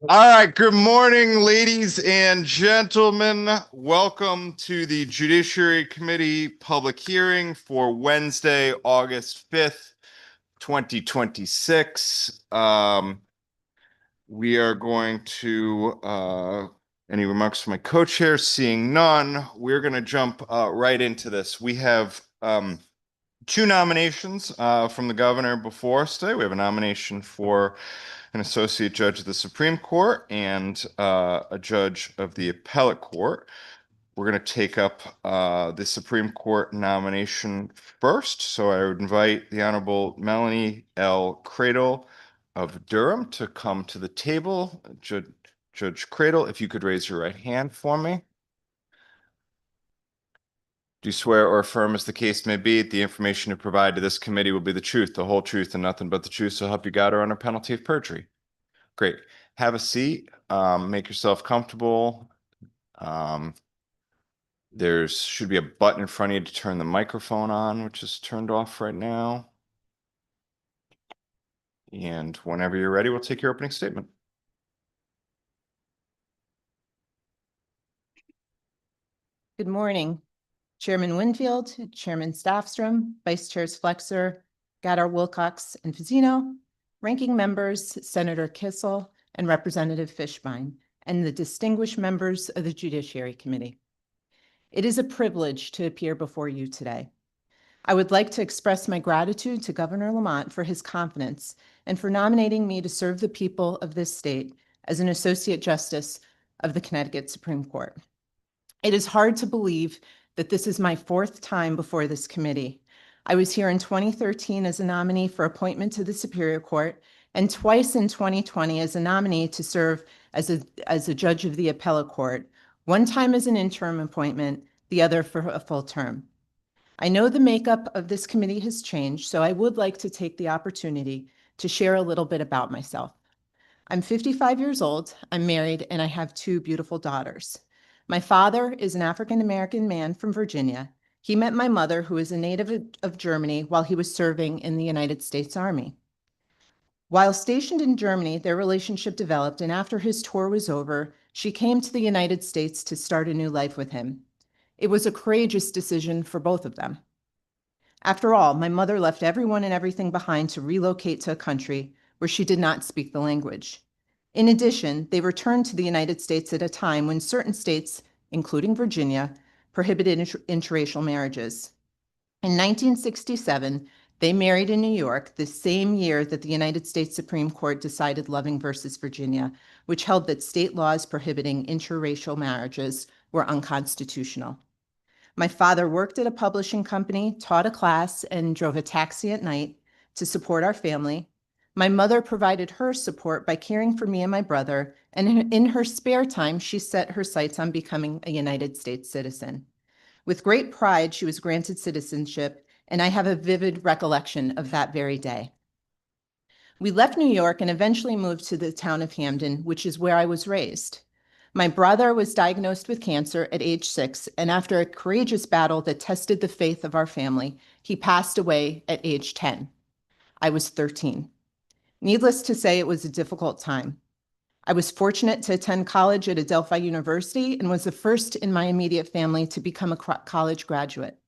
All right, good morning, ladies and gentlemen. Welcome to the Judiciary Committee public hearing for Wednesday, August 5th, 2026. We are going to, any remarks from my co-chair? Seeing none, we're going to jump right into this. We have two nominations from the governor before us today. We have a nomination for an associate judge of the Supreme Court and a judge of the appellate court. We're going to take up the Supreme Court nomination first. So I would invite the Honorable Melanie L. Cradle of Durham to come to the table. Judge Cradle, if you could raise your right hand for me. Do you swear or affirm, as the case may be, the information you provide to this committee will be the truth, the whole truth, and nothing but the truth, so help you God, or under penalty of perjury? Great. Have a seat. Make yourself comfortable. There should be a button in front of you to turn the microphone on, which is turned off right now. And whenever you're ready, we'll take your opening statement. Good morning, Chairman Winfield, Chairman Staffstrom, Vice Chairs Flexer, Gaddar, Wilcox, and Fazzino, ranking members Senator Kissel and Representative Fishbein, and the distinguished members of the Judiciary Committee. It is a privilege to appear before you today. I would like to express my gratitude to Governor Lamont for his confidence and for nominating me to serve the people of this state as an Associate Justice of the Connecticut Supreme Court. It is hard to believe that this is my fourth time before this committee. I was here in 2013 as a nominee for appointment to the Superior Court and twice in 2020 as a nominee to serve as a judge of the appellate court, one time as an interim appointment, the other for a full term. I know the makeup of this committee has changed, so I would like to take the opportunity to share a little bit about myself. I'm 55 years old, I'm married, and I have two beautiful daughters. My father is an African-American man from Virginia. He met my mother, who is a native of Germany, while he was serving in the United States Army. While stationed in Germany, their relationship developed, and after his tour was over, she came to the United States to start a new life with him. It was a courageous decision for both of them. After all, my mother left everyone and everything behind to relocate to a country where she did not speak the language. In addition, they returned to the United States at a time when certain states, including Virginia, prohibited interracial marriages. In 1967, they married in New York, the same year that the United States Supreme Court decided Loving versus Virginia, which held that state laws prohibiting interracial marriages were unconstitutional. My father worked at a publishing company, taught a class, and drove a taxi at night to support our family. My mother provided her support by caring for me and my brother, and in her spare time, she set her sights on becoming a United States citizen. With great pride, she was granted citizenship, and I have a vivid recollection of that very day. We left New York and eventually moved to the town of Hamden, which is where I was raised. My brother was diagnosed with cancer at age 6, and after a courageous battle that tested the faith of our family, he passed away at age 10. I was 13. Needless to say, it was a difficult time. I was fortunate to attend college at Adelphi University and was the first in my immediate family to become a college graduate.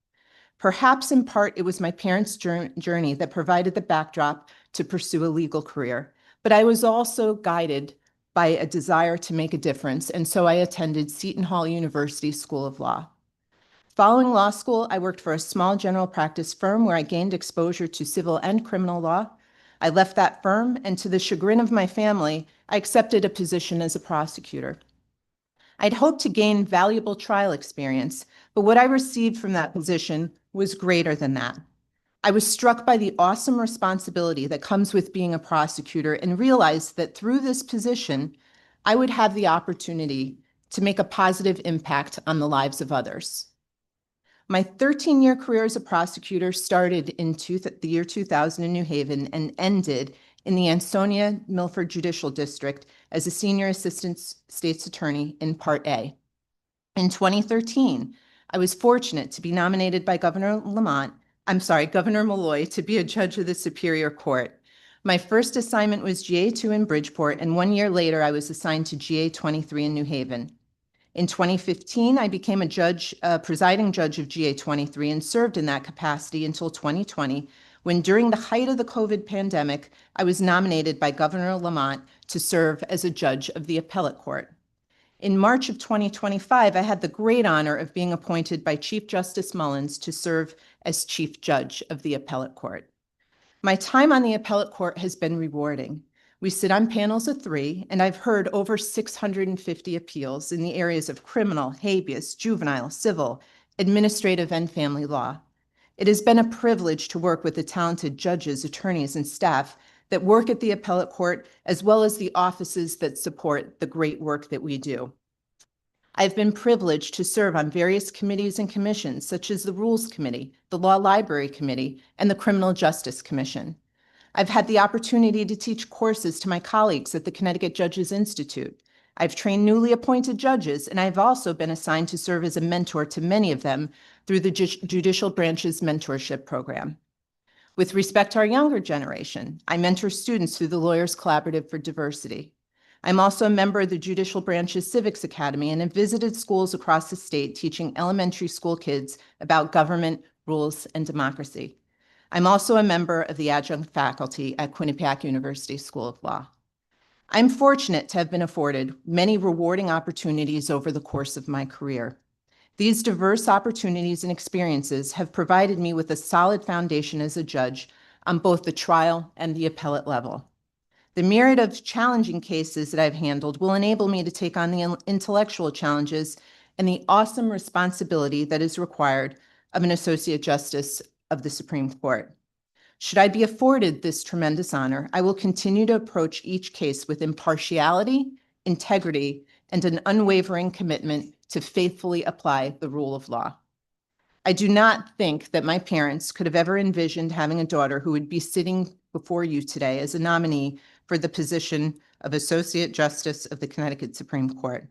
Perhaps in part, it was my parents' journey that provided the backdrop to pursue a legal career, but I was also guided by a desire to make a difference, and so I attended Seton Hall University School of Law. Following law school, I worked for a small general practice firm where I gained exposure to civil and criminal law. I left that firm, and to the chagrin of my family, I accepted a position as a prosecutor. I'd hoped to gain valuable trial experience, but what I received from that position was greater than that. I was struck by the awesome responsibility that comes with being a prosecutor and realized that through this position, I would have the opportunity to make a positive impact on the lives of others. My 13-year career as a prosecutor started in the year 2000 in New Haven and ended in the Ansonia Milford Judicial District as a senior assistant state's attorney in Part A. In 2013, I was fortunate to be nominated by Governor Malloy to be a judge of the Superior Court. My first assignment was GA2 in Bridgeport, and 1 year later, I was assigned to GA23 in New Haven. In 2015, I became a presiding judge of GA23 and served in that capacity until 2020, when during the height of the COVID pandemic, I was nominated by Governor Lamont to serve as a judge of the appellate court. In March of 2025, I had the great honor of being appointed by Chief Justice Mullins to serve as Chief Judge of the appellate court. My time on the appellate court has been rewarding. We sit on panels of 3, and I've heard over 650 appeals in the areas of criminal, habeas, juvenile, civil, administrative, and family law. It has been a privilege to work with the talented judges, attorneys, and staff that work at the appellate court, as well as the offices that support the great work that we do. I've been privileged to serve on various committees and commissions, such as the Rules Committee, the Law Library Committee, and the Criminal Justice Commission. I've had the opportunity to teach courses to my colleagues at the Connecticut Judges Institute. I've trained newly appointed judges, and I've also been assigned to serve as a mentor to many of them through the Judicial Branch's mentorship program. With respect to our younger generation, I mentor students through the Lawyers Collaborative for Diversity. I'm also a member of the Judicial Branch's Civics Academy and have visited schools across the state teaching elementary school kids about government, rules, and democracy. I'm also a member of the adjunct faculty at Quinnipiac University School of Law. I'm fortunate to have been afforded many rewarding opportunities over the course of my career. These diverse opportunities and experiences have provided me with a solid foundation as a judge on both the trial and the appellate level. The myriad of challenging cases that I've handled will enable me to take on the intellectual challenges and the awesome responsibility that is required of an Associate Justice of the Supreme Court. Should I be afforded this tremendous honor, I will continue to approach each case with impartiality, integrity, and an unwavering commitment to faithfully apply the rule of law. I do not think that my parents could have ever envisioned having a daughter who would be sitting before you today as a nominee for the position of Associate Justice of the Connecticut Supreme Court.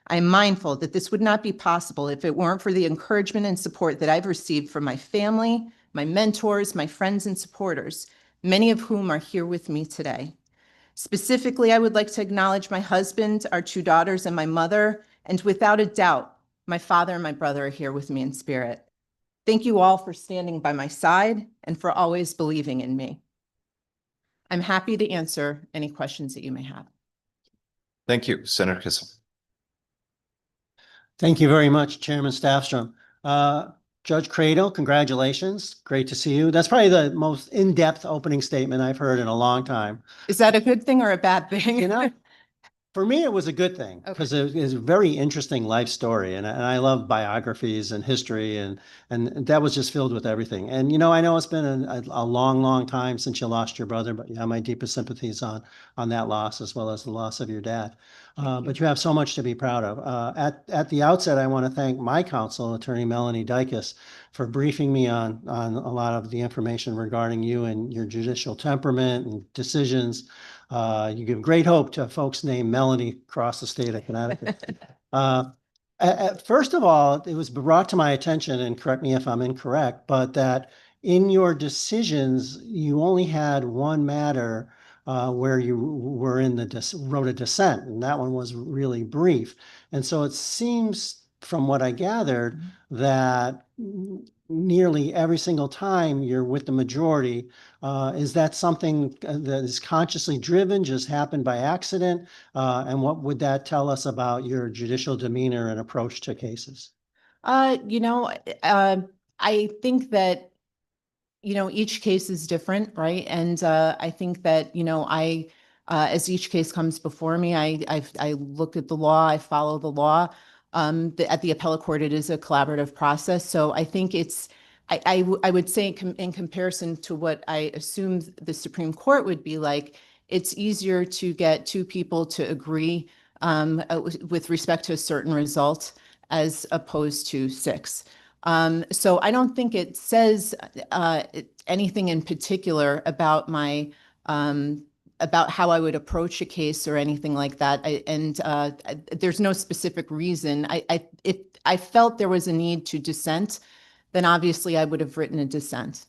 I am mindful that this would not be possible if it weren't for the encouragement and support that I've received from my family, my mentors, my friends, and supporters, many of whom are here with me today. Specifically, I would like to acknowledge my husband, our 2 daughters, and my mother, and without a doubt, my father and my brother are here with me in spirit. Thank you all for standing by my side and for always believing in me. I'm happy to answer any questions that you may have. Thank you, Senator Kissel. Thank you very much, Chairman Staffstrom. Judge Cradle, congratulations. Great to see you. That's probably the most in-depth opening statement I've heard in a long time. Is that a good thing or a bad thing? You know, for me, it was a good thing because it is a very interesting life story. And I love biographies and history, and that was just filled with everything. And, you know, I know it's been a long, long time since you lost your brother, but yeah, my deepest sympathies on that loss, as well as the loss of your dad. But you have so much to be proud of. At the outset, I want to thank my counsel, Attorney Melanie Dykes, for briefing me on a lot of the information regarding you and your judicial temperament and decisions. You give great hope to folks named Melanie across the state of Connecticut. First of all, it was brought to my attention, and correct me if I'm incorrect, but that in your decisions, you only had one matter where you were wrote a dissent, and that one was really brief. And so it seems, from what I gathered, that nearly every single time you're with the majority. Is that something that is consciously driven, just happened by accident? And what would that tell us about your judicial demeanor and approach to cases? You know, I think that, you know, each case is different, right? And I think that, you know, as each case comes before me, I look at the law, I follow the law. At the appellate court, it is a collaborative process. So I think I would say in comparison to what I assume the Supreme Court would be like, it's easier to get 2 people to agree with respect to a certain result as opposed to 6. So I don't think it says anything in particular about about how I would approach a case or anything like that. There's no specific reason. If I felt there was a need to dissent, then obviously I would have written a dissent.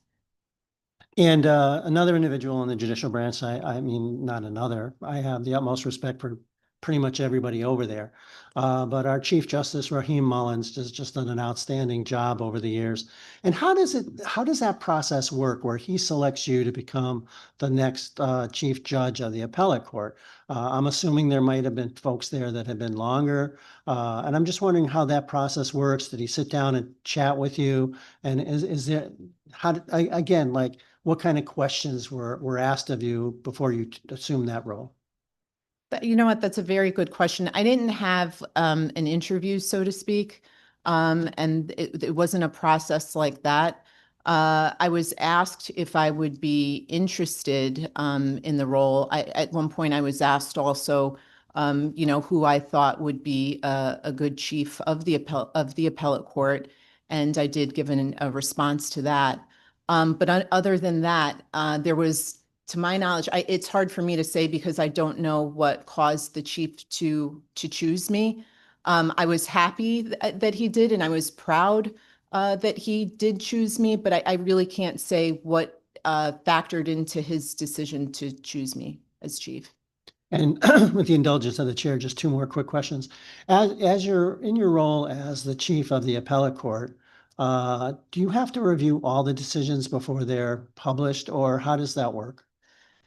And another individual in the judicial branch, I mean, not another, I have the utmost respect for pretty much everybody over there. But our Chief Justice, Raheem Mullins, has just done an outstanding job over the years. And how does that process work where he selects you to become the next Chief Judge of the appellate court? I'm assuming there might have been folks there that have been longer. And I'm just wondering how that process works. Did he sit down and chat with you? And is there, again, like, what kind of questions were asked of you before you assumed that role? You know what? That's a very good question. I didn't have an interview, so to speak, and it wasn't a process like that. I was asked if I would be interested in the role. At one point, I was asked also, who I thought would be a good chief of the appellate court, and I did give a response to that. But other than that, there was, to my knowledge, it's hard for me to say because I don't know what caused the chief to choose me. I was happy that he did, and I was proud that he did choose me, but I really can't say what factored into his decision to choose me as chief. And with the indulgence of the chair, just two more quick questions. As you're in your role as the chief of the appellate court, do you have to review all the decisions before they're published, or how does that work?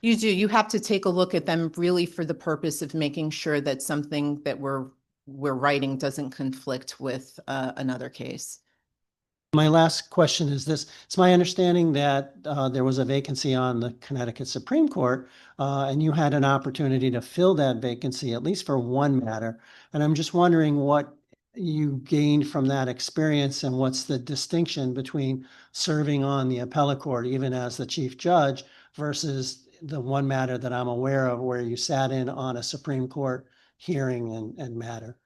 You do. You have to take a look at them really for the purpose of making sure that something that we're writing doesn't conflict with another case. My last question is this. It's my understanding that there was a vacancy on the Connecticut Supreme Court, and you had an opportunity to fill that vacancy, at least for one matter. And I'm just wondering what you gained from that experience and what's the distinction between serving on the appellate court, even as the chief judge, versus the one matter that I'm aware of where you sat in on a Supreme Court hearing and matter.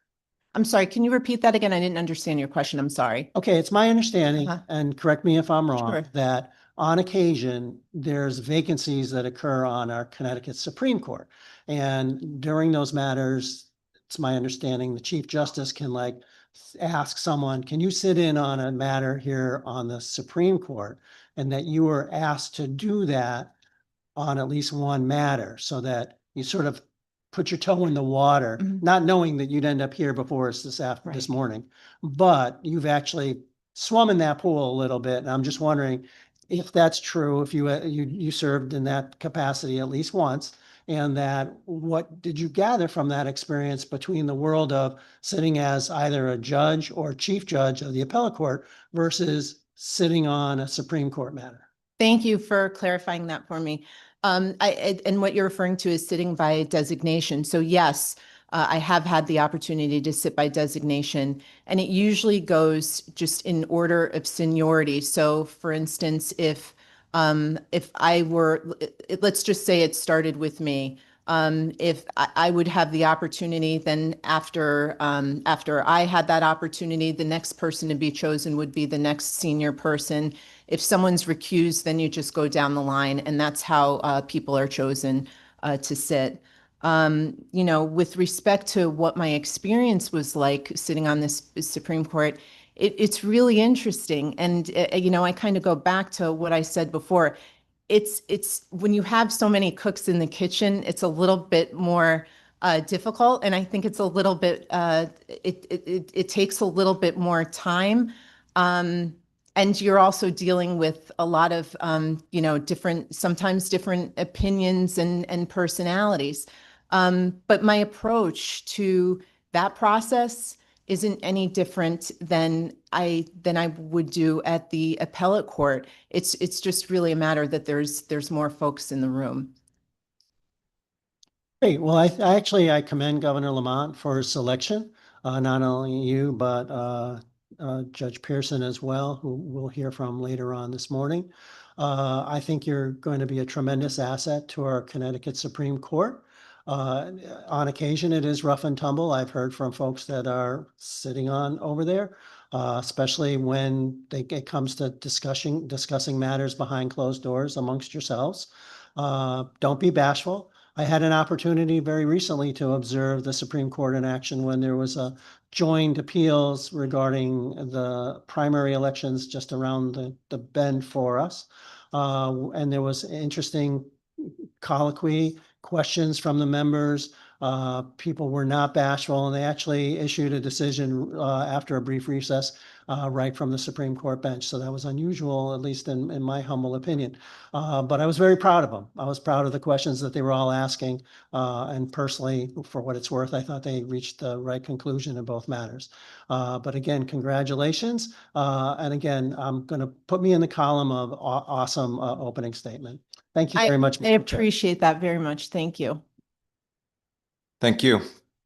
I'm sorry, can you repeat that again? I didn't understand your question. I'm sorry. Okay, it's my understanding, Uh-huh. and correct me if I'm wrong, Sure. that on occasion, there's vacancies that occur on our Connecticut Supreme Court. And during those matters, it's my understanding, the Chief Justice can ask someone, can you sit in on a matter here on the Supreme Court? And that you were asked to do that on at least one matter so that you sort of put your toe in the water, Mhm. not knowing that you'd end up here before us this Right. morning, but you've actually swum in that pool a little bit. And I'm just wondering if that's true, if you served in that capacity at least once, and that what did you gather from that experience between the world of sitting as either a judge or chief judge of the appellate court versus sitting on a Supreme Court matter? Thank you for clarifying that for me. And what you're referring to is sitting by designation. So yes, I have had the opportunity to sit by designation, and it usually goes just in order of seniority. So for instance, if I were, let's just say it started with me. If I would have the opportunity, then after I had that opportunity, the next person to be chosen would be the next senior person. If someone's recused, then you just go down the line, and that's how people are chosen to sit. With respect to what my experience was like sitting on this Supreme Court, it's really interesting. And, I kind of go back to what I said before. It's when you have so many cooks in the kitchen, it's a little bit more difficult. And I think it's a little bit, it takes a little bit more time. And you're also dealing with a lot of, sometimes different opinions and personalities. But my approach to that process isn't any different than I would do at the appellate court. It's just really a matter that there's more folks in the room. Great. Well, I commend Governor Lamont for his selection, not only you, but Judge Pearson as well, who we'll hear from later on this morning. I think you're going to be a tremendous asset to our Connecticut Supreme Court. On occasion, it is rough and tumble. I've heard from folks that are sitting on over there, especially when it comes to discussing matters behind closed doors amongst yourselves. Don't be bashful. I had an opportunity very recently to observe the Supreme Court in action when there was a joint appeals regarding the primary elections just around the bend for us. And there was interesting colloquy, questions from the members. People were not bashful, and they actually issued a decision after a brief recess right from the Supreme Court bench. So that was unusual, at least in my humble opinion. But I was very proud of them. I was proud of the questions that they were all asking. And personally, for what it's worth, I thought they reached the right conclusion in both matters. But again, congratulations. And again, I'm going to put me in the column of awesome opening statement. Thank you very much. I appreciate that very much. Thank you. Thank you.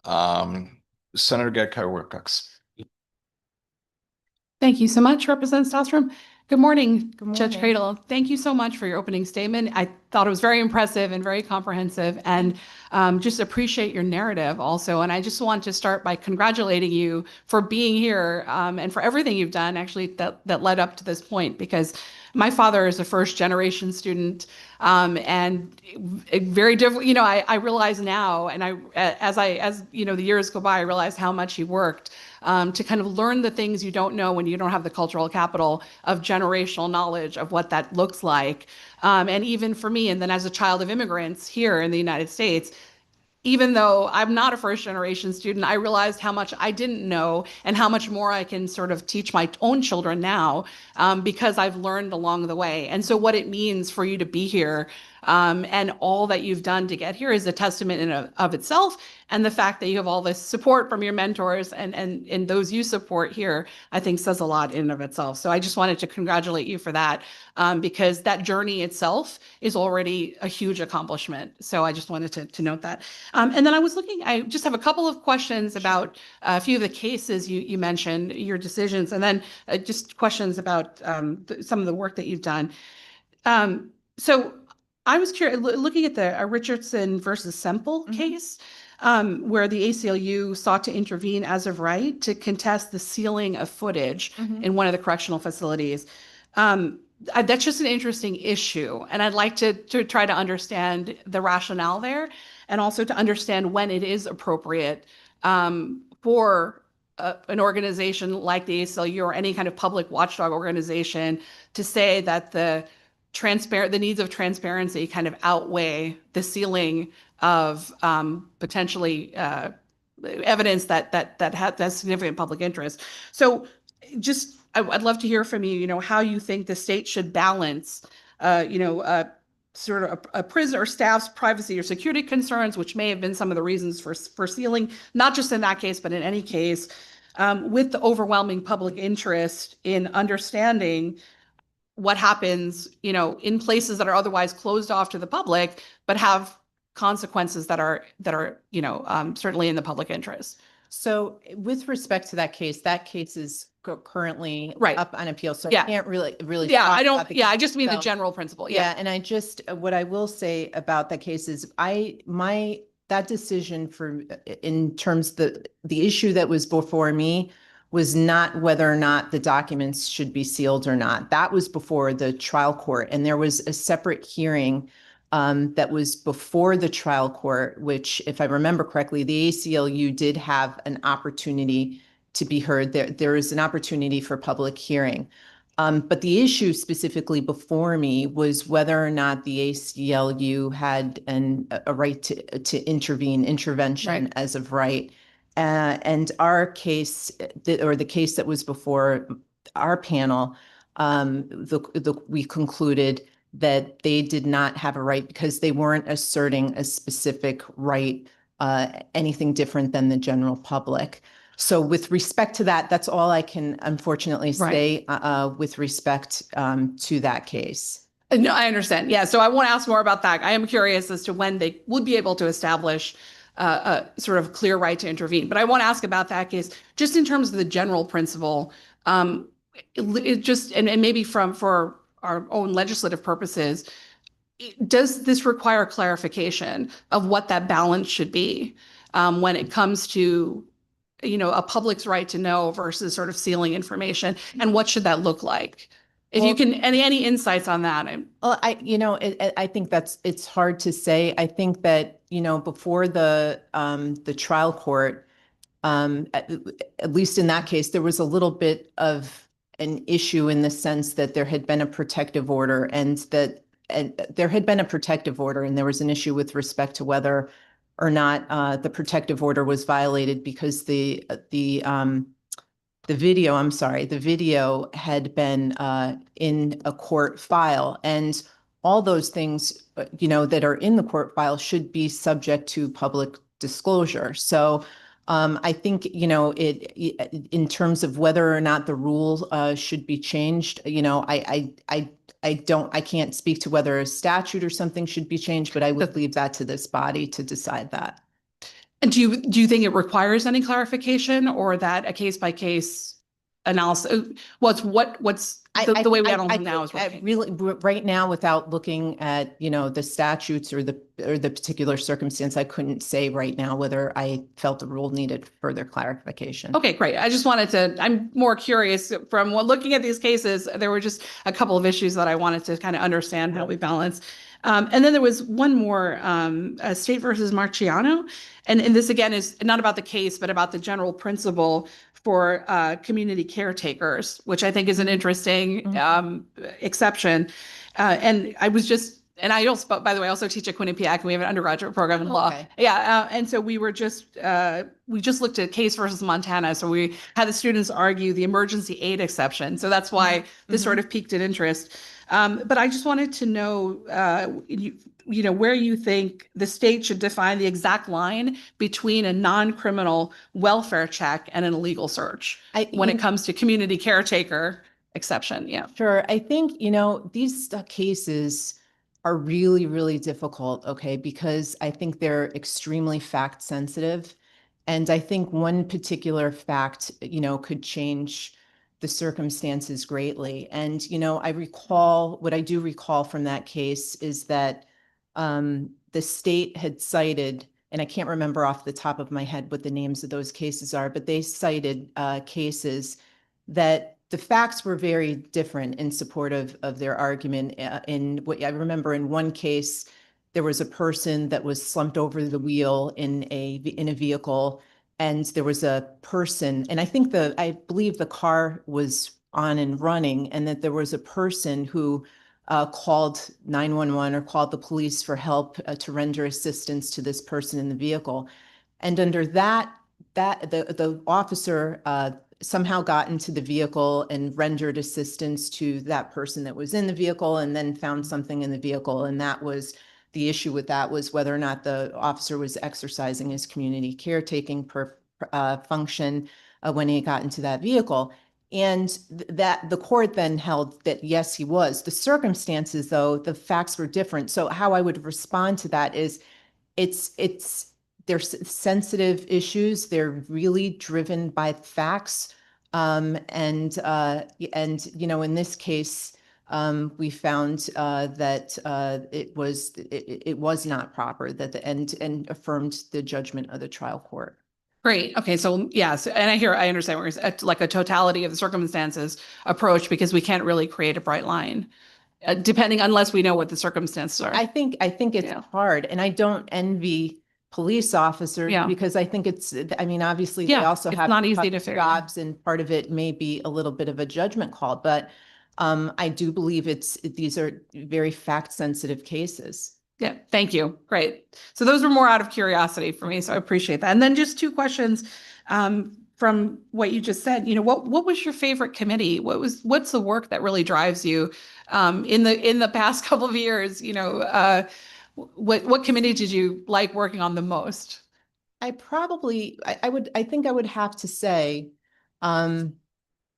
Senator Gatkar Wilcox. Thank you so much, Representative Stostrom. Good morning, Good Judge morning. Cradle. Thank you so much for your opening statement. I thought it was very impressive and very comprehensive, and just appreciate your narrative also. And I just want to start by congratulating you for being here and for everything you've done actually that led up to this point, because my father is a first generation student and very different. You know, I realize now, and as you know, the years go by, I realize how much he worked to kind of learn the things you don't know when you don't have the cultural capital of generational knowledge of what that looks like. And even for me, and then as a child of immigrants here in the United States, even though I'm not a first generation student, I realized how much I didn't know and how much more I can sort of teach my own children now because I've learned along the way. And so what it means for you to be here and all that you've done to get here is a testament in of itself. And the fact that you have all this support from your mentors and those you support here, I think says a lot in and of itself. So I just wanted to congratulate you for that because that journey itself is already a huge accomplishment. So I just wanted to note that. And then I just have a couple of questions about a few of the cases you mentioned, your decisions, and then just questions about some of the work that you've done. So I was curious, looking at the Richardson versus Semple case, where the ACLU sought to intervene as of right to contest the sealing of footage in one of the correctional facilities. That's just an interesting issue. And I'd like to try to understand the rationale there and also to understand when it is appropriate for an organization like the ACLU or any kind of public watchdog organization to say that the needs of transparency kind of outweigh the sealing of potentially evidence that has significant public interest. So just I'd love to hear from you, you know, how you think the state should balance, sort of a prisoner staff's privacy or security concerns, which may have been some of the reasons for sealing, not just in that case, but in any case, with the overwhelming public interest in understanding what happens, you know, in places that are otherwise closed off to the public, but have consequences that are certainly in the public interest. So with respect to that case is currently Right. up on appeal. So Yeah. I can't really Yeah, talk I about don't. the Yeah, I case just mean the itself. general principle. Yeah, and I just what I will say about that case is that decision in terms the issue that was before me was not whether or not the documents should be sealed or not. That was before the trial court, and there was a separate hearing that was before the trial court, which, if I remember correctly, the ACLU did have an opportunity to be heard. There is an opportunity for public hearing. But the issue specifically before me was whether or not the ACLU had a right to intervention Right. as of right. And our case, or the case that was before our panel, we concluded that they did not have a right because they weren't asserting a specific right, anything different than the general public. So with respect to that, that's all I can unfortunately say with respect to that case. No, I understand. Yeah, so I want to ask more about that. I am curious as to when they would be able to establish a sort of clear right to intervene. But I want to ask about that case just in terms of the general principle. It just and maybe for our own legislative purposes, does this require clarification of what that balance should be when it comes to, you know, a public's right to know versus sort of sealing information, and what should that look like? If you can, any insights on that? Well, I think it's hard to say. I think that, you know, before the trial court, at least in that case, there was a little bit of an issue in the sense that there had been a protective order and that there had been a protective order and there was an issue with respect to whether or not the protective order was violated because the video, I'm sorry, the video had been in a court file, and all those things, that are in the court file should be subject to public disclosure. So I think, in terms of whether or not the rule should be changed, I can't speak to whether a statute or something should be changed, but I would leave that to this body to decide that. And do you think it requires any clarification or that a case by case analysis? What's the way we handle them now is working? Really, right now, without looking at, the statutes or the particular circumstance, I couldn't say right now whether I felt the rule needed further clarification. Okay, great. I just wanted to, I'm more curious from looking at these cases, there were just a couple of issues that I wanted to kind of understand how we balance. And then there was one more, State versus Marciano. And this again is not about the case, but about the general principle for community caretakers, which I think is an interesting exception. And I also, by the way, also teach at Quinnipiac, and we have an undergraduate program in law. Okay. Yeah, and so we just looked at case versus Montana. So we had the students argue the emergency aid exception. So that's why this sort of piqued an interest. But I just wanted to know, where you think the state should define the exact line between a non-criminal welfare check and an illegal search when it comes to community caretaker exception. Yeah. Sure. I think, these cases are really, really difficult, okay, because I think they're extremely fact sensitive. And I think one particular fact, could change the circumstances greatly. And, what I do recall from that case is that the state had cited, and I can't remember off the top of my head what the names of those cases are, but they cited cases that the facts were very different in support of their argument. In what I remember, in one case, there was a person that was slumped over the wheel in a vehicle, and there was a person, and I believe the car was on and running, and that there was a person who called 911 or called the police for help to render assistance to this person in the vehicle. And under that the officer somehow got into the vehicle and rendered assistance to that person that was in the vehicle, and then found something in the vehicle. And that was the issue with that, was whether or not the officer was exercising his community caretaking function when he got into that vehicle. And that the court then held that, yes, he was. The circumstances, though, the facts were different. So how I would respond to that is they're sensitive issues. They're really driven by facts. And in this case, we found that it was not proper, and affirmed the judgment of the trial court. Great. Okay. So yes, and I understand where it's like a totality of the circumstances approach, because we can't really create a bright line, unless we know what the circumstances are. I think it's hard, and I don't envy police officers because I think obviously they also have not easy to figure jobs, and part of it may be a little bit of a judgment call, but I do believe these are very fact sensitive cases. Yeah, thank you. Great. So those were more out of curiosity for me, so I appreciate that. And then just two questions from what you just said. What was your favorite committee? What's the work that really drives you in the past couple of years? What committee did you like working on the most? I think I would have to say, I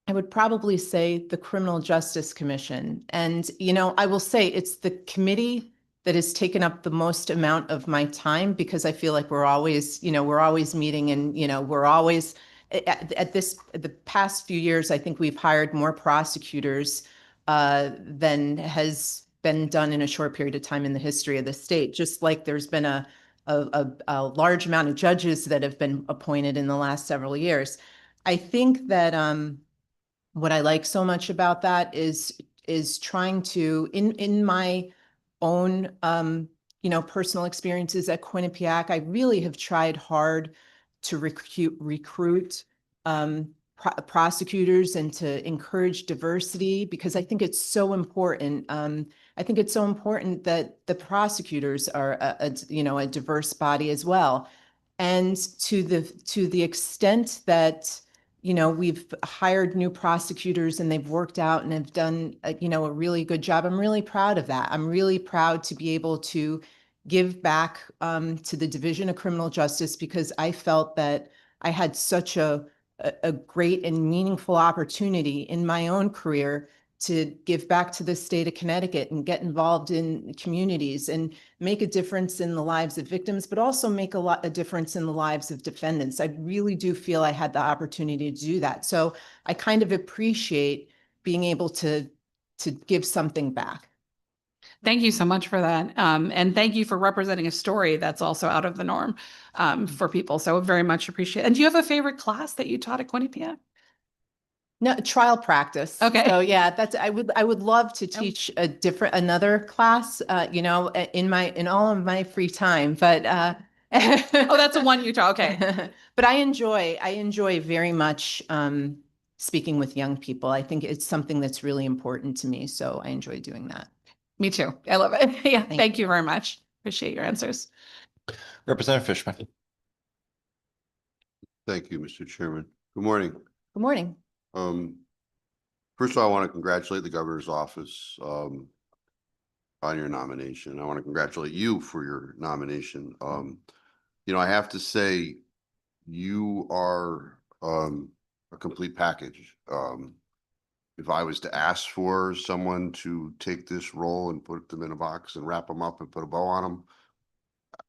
would probably say the Criminal Justice Commission. And, I will say it's the committee that has taken up the most amount of my time, because I feel like we're always meeting, and, we're always the past few years, I think we've hired more prosecutors than has been done in a short period of time in the history of the state. Just like there's been a large amount of judges that have been appointed in the last several years. I think that what I like so much about that is trying to, in my own personal experiences at Quinnipiac, I really have tried hard to recruit prosecutors and to encourage diversity, because I think it's so important. I think it's so important that the prosecutors are a diverse body as well. And to the extent that, we've hired new prosecutors and they've worked out and have done, a really good job. I'm really proud of that. I'm really proud to be able to give back to the Division of Criminal Justice, because I felt that I had such a great and meaningful opportunity in my own career to give back to the state of Connecticut and get involved in communities and make a difference in the lives of victims, but also make a difference in the lives of defendants. I really do feel I had the opportunity to do that. So I kind of appreciate being able to give something back. Thank you so much for that. And thank you for representing a story that's also out of the norm for people. So very much appreciate it. And do you have a favorite class that you taught at Quinnipiac? No, trial practice. Okay. So yeah, I would love to teach another class, in all of my free time, but Oh, that's the one you taught. Okay. But I enjoy very much speaking with young people. I think it's something that's really important to me. So I enjoy doing that. Me too. I love it. Yeah. Thank Thank you very much. Appreciate your answers. Representative Fishman. Thank you, Mr. Chairman. Good morning. Good morning. First of all, I want to congratulate the governor's office on your nomination. I want to congratulate you for your nomination. I have to say, you are a complete package. If I was to ask for someone to take this role and put them in a box and wrap them up and put a bow on them,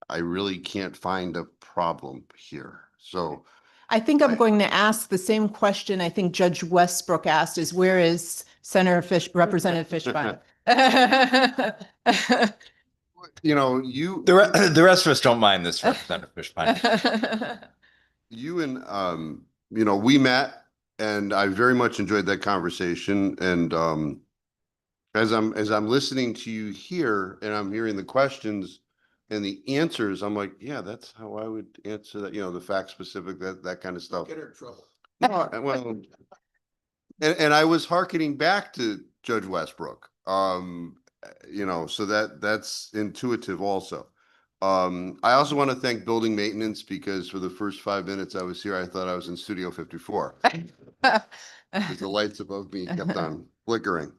I really can't find a problem here. So I think I'm going to ask the same question I think Judge Westbrook asked, is where is Representative Fishbein? The rest of us don't mind this, Representative Fishbein. You and we met, and I very much enjoyed that conversation. And as I'm listening to you here and I'm hearing the questions and the answers, I'm like, yeah, that's how I would answer that, the fact specific, that kind of stuff. Get her in trouble. No, well, and I was hearkening back to Judge Westbrook. So that's intuitive also. I also want to thank building maintenance, because for the first 5 minutes I was here, I thought I was in Studio 54. Because the lights above me kept on flickering.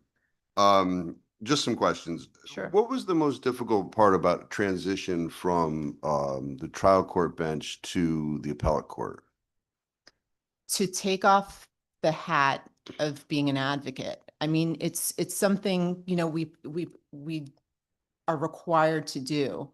Just some questions. Sure. What was the most difficult part about transition from the trial court bench to the appellate court? To take off the hat of being an advocate. I mean, it's something, we are required to do.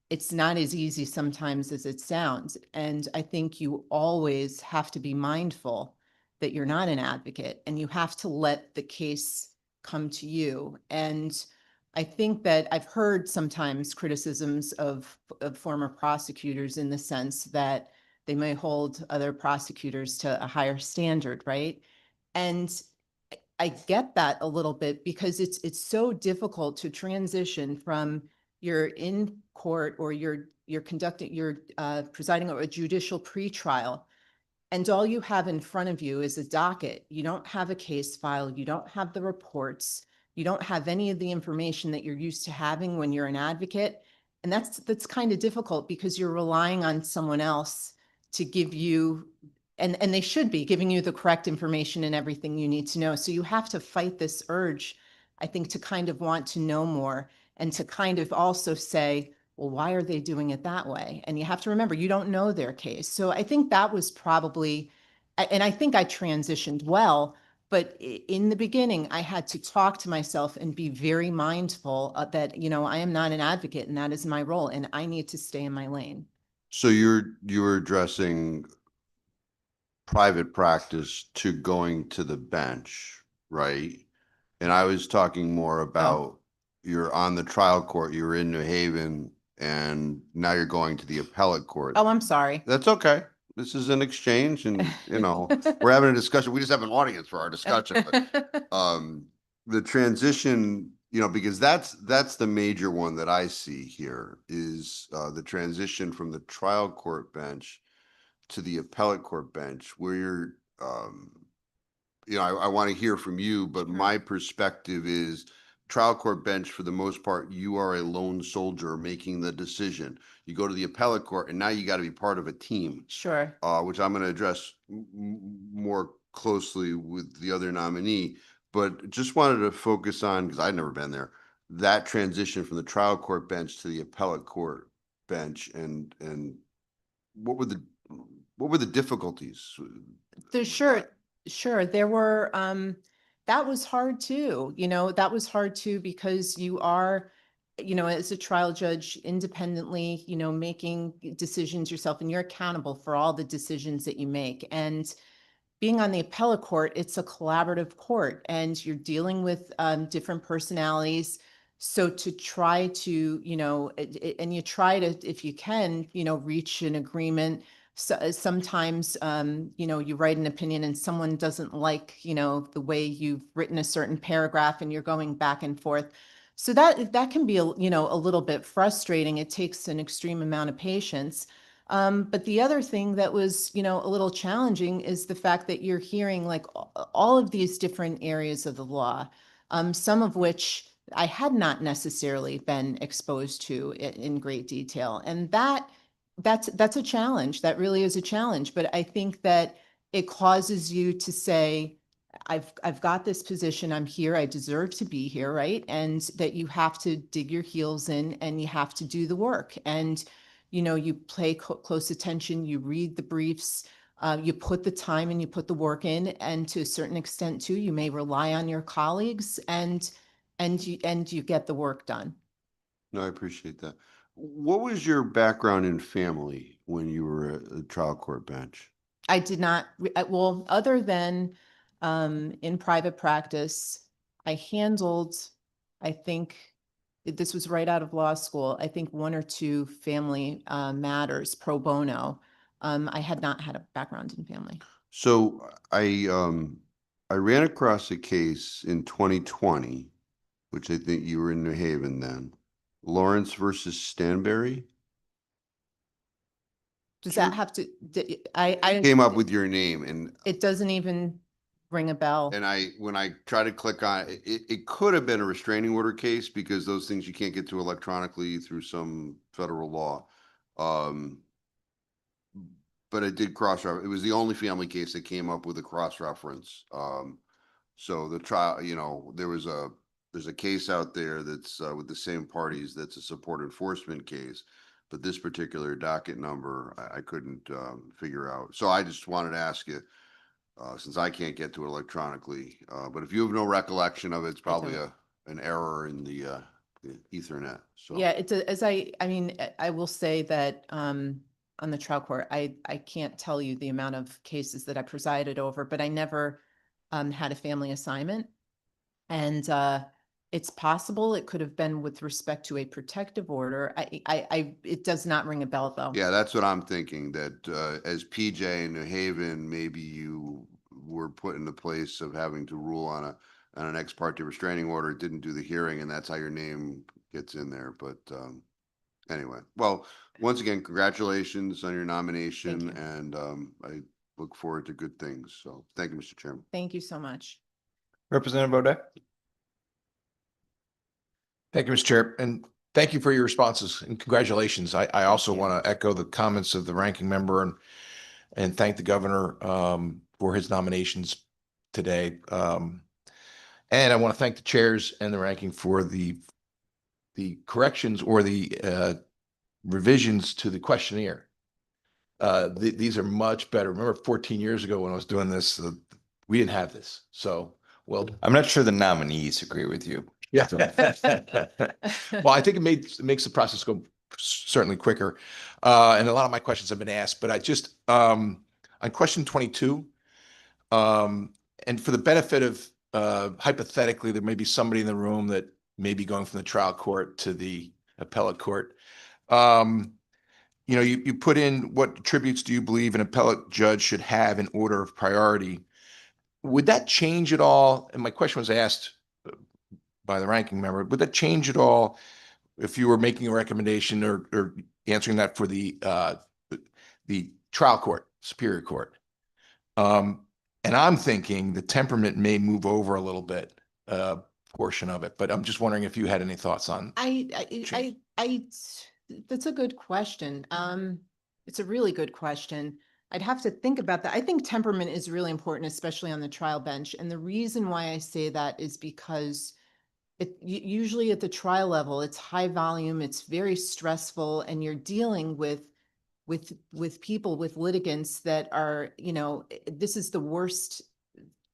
It's not as easy sometimes as it sounds. And I think you always have to be mindful that you're not an advocate and you have to let the case come to you. And I think that I've heard sometimes criticisms of former prosecutors in the sense that they may hold other prosecutors to a higher standard, right? And I get that a little bit, because it's so difficult to transition from you're in court or you're presiding over a judicial pretrial, and all you have in front of you is a docket. You don't have a case file. You don't have the reports. You don't have any of the information that you're used to having when you're an advocate. And that's kind of difficult, because you're relying on someone else to give you, and they should be giving you the correct information and everything you need to know. So you have to fight this urge, I think, to kind of want to know more and to kind of also say, well, why are they doing it that way? And you have to remember, you don't know their case. So I think that was probably, and I think I transitioned well, but in the beginning, I had to talk to myself and be very mindful that, I am not an advocate and that is my role and I need to stay in my lane. So you're addressing private practice to going to the bench, right? And I was talking more about you're on the trial court, you're in New Haven, and now you're going to the appellate court. Oh, I'm sorry. That's okay. This is an exchange, and we're having a discussion. We just have an audience for our discussion. But, the transition, because that's the major one that I see here is the transition from the trial court bench to the appellate court bench, where you're you know, I want to hear from you, but my perspective is trial court bench, for the most part, you are a lone soldier making the decision. You go to the appellate court and now you got to be part of a team, Sure. which I'm going to address more closely with the other nominee, but just wanted to focus on, because I'd never been there, that transition from the trial court bench to the appellate court bench, and what were the difficulties? Sure. There were, that was hard too, that was hard too, because you are, as a trial judge independently, making decisions yourself, and you're accountable for all the decisions that you make. And being on the appellate court, it's a collaborative court and you're dealing with different personalities. So to try to, and you try to, if you can, reach an agreement. So sometimes, you write an opinion and someone doesn't like, the way you've written a certain paragraph and you're going back and forth. So that can be, a little bit frustrating. It takes an extreme amount of patience. But the other thing that was, a little challenging is the fact that you're hearing like all of these different areas of the law, some of which I had not necessarily been exposed to in great detail. And that's a challenge. That really is a challenge. But I think that it causes you to say, I've got this position, I'm here, I deserve to be here, right? And that you have to dig your heels in and you have to do the work. And you pay close attention, you read the briefs, you put the time and you put the work in, and to a certain extent too, you may rely on your colleagues, and you get the work done. No, I appreciate that. What was your background in family when you were at the trial court bench? I did not, well, other than in private practice, I handled, I think, this was right out of law school, I think one or two family matters pro bono. I had not had a background in family. So I ran across a case in 2020, which I think you were in New Haven then, Lawrence versus Stanberry. Does that have to, I Came up with your name, and it doesn't even ring a bell. when I try to click on it, it could have been a restraining order case, because those things you can't get to electronically through some federal law. But it did cross-reference. It was the only family case that came up with a cross-reference. So the trial, there's a case out there that's with the same parties, that's a support enforcement case, but this particular docket number I couldn't figure out. So I just wanted to ask you, since I can't get to it electronically, but if you have no recollection of it, it's probably an error in the Ethernet. So Yeah, it's I mean, I will say that on the trial court, I can't tell you the amount of cases that I presided over, but I never had a family assignment. And it's possible it could have been with respect to a protective order. It does not ring a bell though. yeah, that's what I'm thinking, that as PJ in New Haven, maybe you were put in the place of having to rule on an ex parte restraining order, didn't do the hearing, and that's how your name gets in there. But anyway, well, once again, congratulations on your nomination, Thank you. and I look forward to good things. So thank you, Mr. Chairman. Thank you so much. Representative O'Day. Thank you, Mr. Chair, and thank you for your responses and congratulations. I also you. want to echo the comments of the ranking member and thank the governor for his nominations today. And I want to thank the chairs and the ranking for the corrections or the revisions to the questionnaire. These are much better. Remember 14 years ago when I was doing this, we didn't have this. So, well, I'm not sure the nominees agree with you. yeah. Well, I think it makes the process go certainly quicker. And a lot of my questions have been asked, but I just, on question 22, and for the benefit of, hypothetically, there may be somebody in the room that may be going from the trial court to the appellate court. You put in what attributes do you believe an appellate judge should have in order of priority? Would that change at all? And my question was asked by the ranking member, would that change at all if you were making a recommendation or answering that for the trial court, Superior Court? And I'm thinking the temperament may move over a little bit, portion of it, but I'm just wondering if you had any thoughts on. That's a good question. It's a really good question. I'd have to think about that. I think temperament is really important, especially on the trial bench. And the reason why I say that is because usually at the trial level, it's high volume, it's very stressful, and you're dealing with people, with litigants that are, this is the worst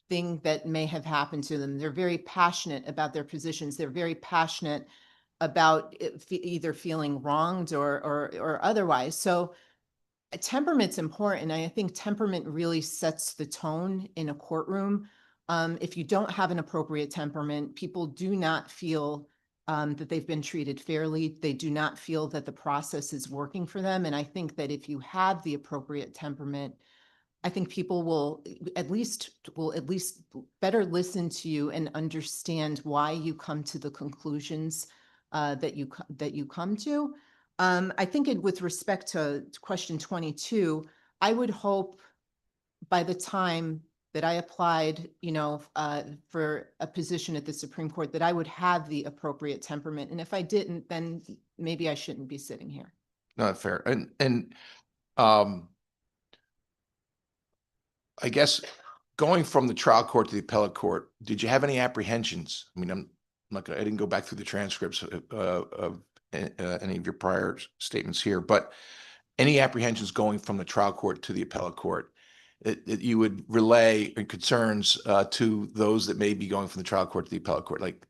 thing that may have happened to them. They're very passionate about their positions. They're very passionate about either feeling wronged or otherwise. So temperament's important. And I think temperament really sets the tone in a courtroom. If you don't have an appropriate temperament, people do not feel that they've been treated fairly. They do not feel that the process is working for them. And I think that if you have the appropriate temperament, I think people will at least better listen to you and understand why you come to the conclusions that you come to. I think with respect to question 22, I would hope by the time that I applied, for a position at the Supreme Court, that I would have the appropriate temperament. And if I didn't, then maybe I shouldn't be sitting here. Not fair. Um, I guess going from the trial court to the appellate court, did you have any apprehensions? I mean, I didn't go back through the transcripts of any of your prior statements here, but any apprehensions going from the trial court to the appellate court that you would relay concerns to those that may be going from the trial court to the appellate court? Like,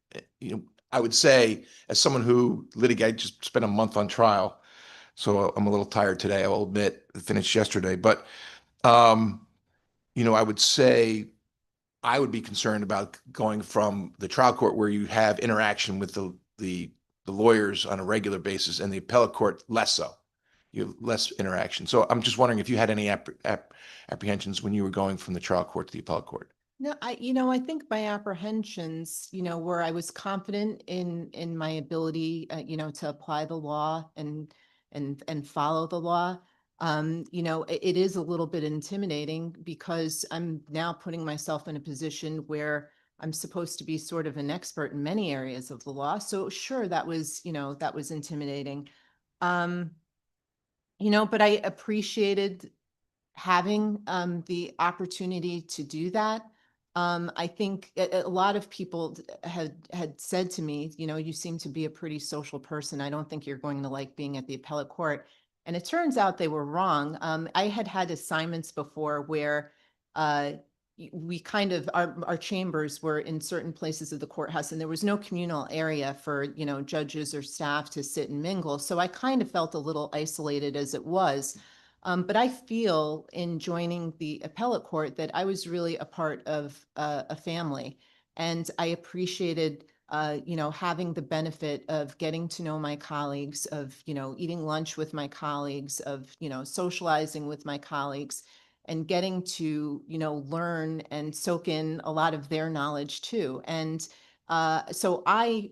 I would say, as someone who litigated, just spent a month on trial, so I'm a little tired today, I will admit, finished yesterday, but I would say I would be concerned about going from the trial court where you have interaction with the lawyers on a regular basis, and the appellate court less so. You have less interaction. So I'm just wondering if you had any apprehensions when you were going from the trial court to the appellate court. No, I think my apprehensions, where I was confident in my ability, to apply the law and follow the law. It is a little bit intimidating because I'm now putting myself in a position where I'm supposed to be sort of an expert in many areas of the law. So sure, that was intimidating. But I appreciated having the opportunity to do that. I think a lot of people had said to me, you seem to be a pretty social person. I don't think you're going to like being at the appellate court. And it turns out they were wrong. I had assignments before where we kind of, our chambers were in certain places of the courthouse, and there was no communal area for, judges or staff to sit and mingle. So I kind of felt a little isolated as it was. But I feel in joining the appellate court that I was really a part of a family. And I appreciated, having the benefit of getting to know my colleagues, of, eating lunch with my colleagues, of, socializing with my colleagues, and getting to, learn and soak in a lot of their knowledge too. And so I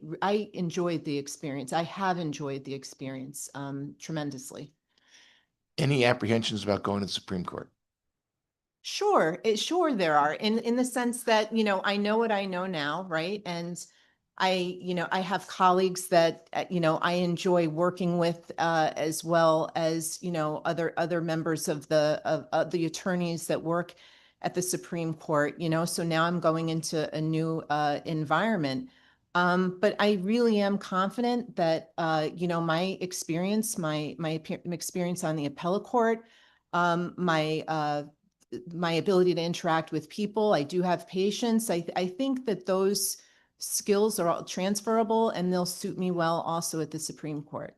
enjoyed the experience. I have enjoyed the experience tremendously. Any apprehensions about going to the Supreme Court? Sure, there are, in the sense that, I know what I know now, right? And I have colleagues that, I enjoy working with, as well as, other members of the attorneys that work at the Supreme Court, so now I'm going into a new environment. But I really am confident that, my experience, my experience on the appellate court, my ability to interact with people, I do have patience. I think that those skills are all transferable, and they'll suit me well also at the Supreme Court.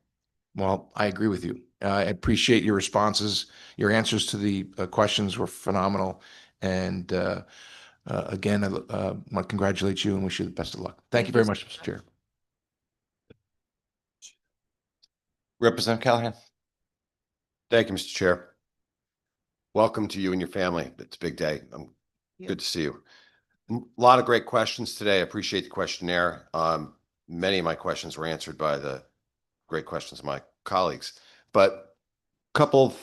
Well, I agree with you. I appreciate your responses. Your answers to the questions were phenomenal. And again, I want to congratulate you and wish you the best of luck. Thank you very much, Mr. Chair. Representative Callahan. Thank you, Mr. Chair. Welcome to you and your family. It's a big day. Good to see you. A lot of great questions today. I appreciate the questionnaire. Many of my questions were answered by the great questions of my colleagues, but a couple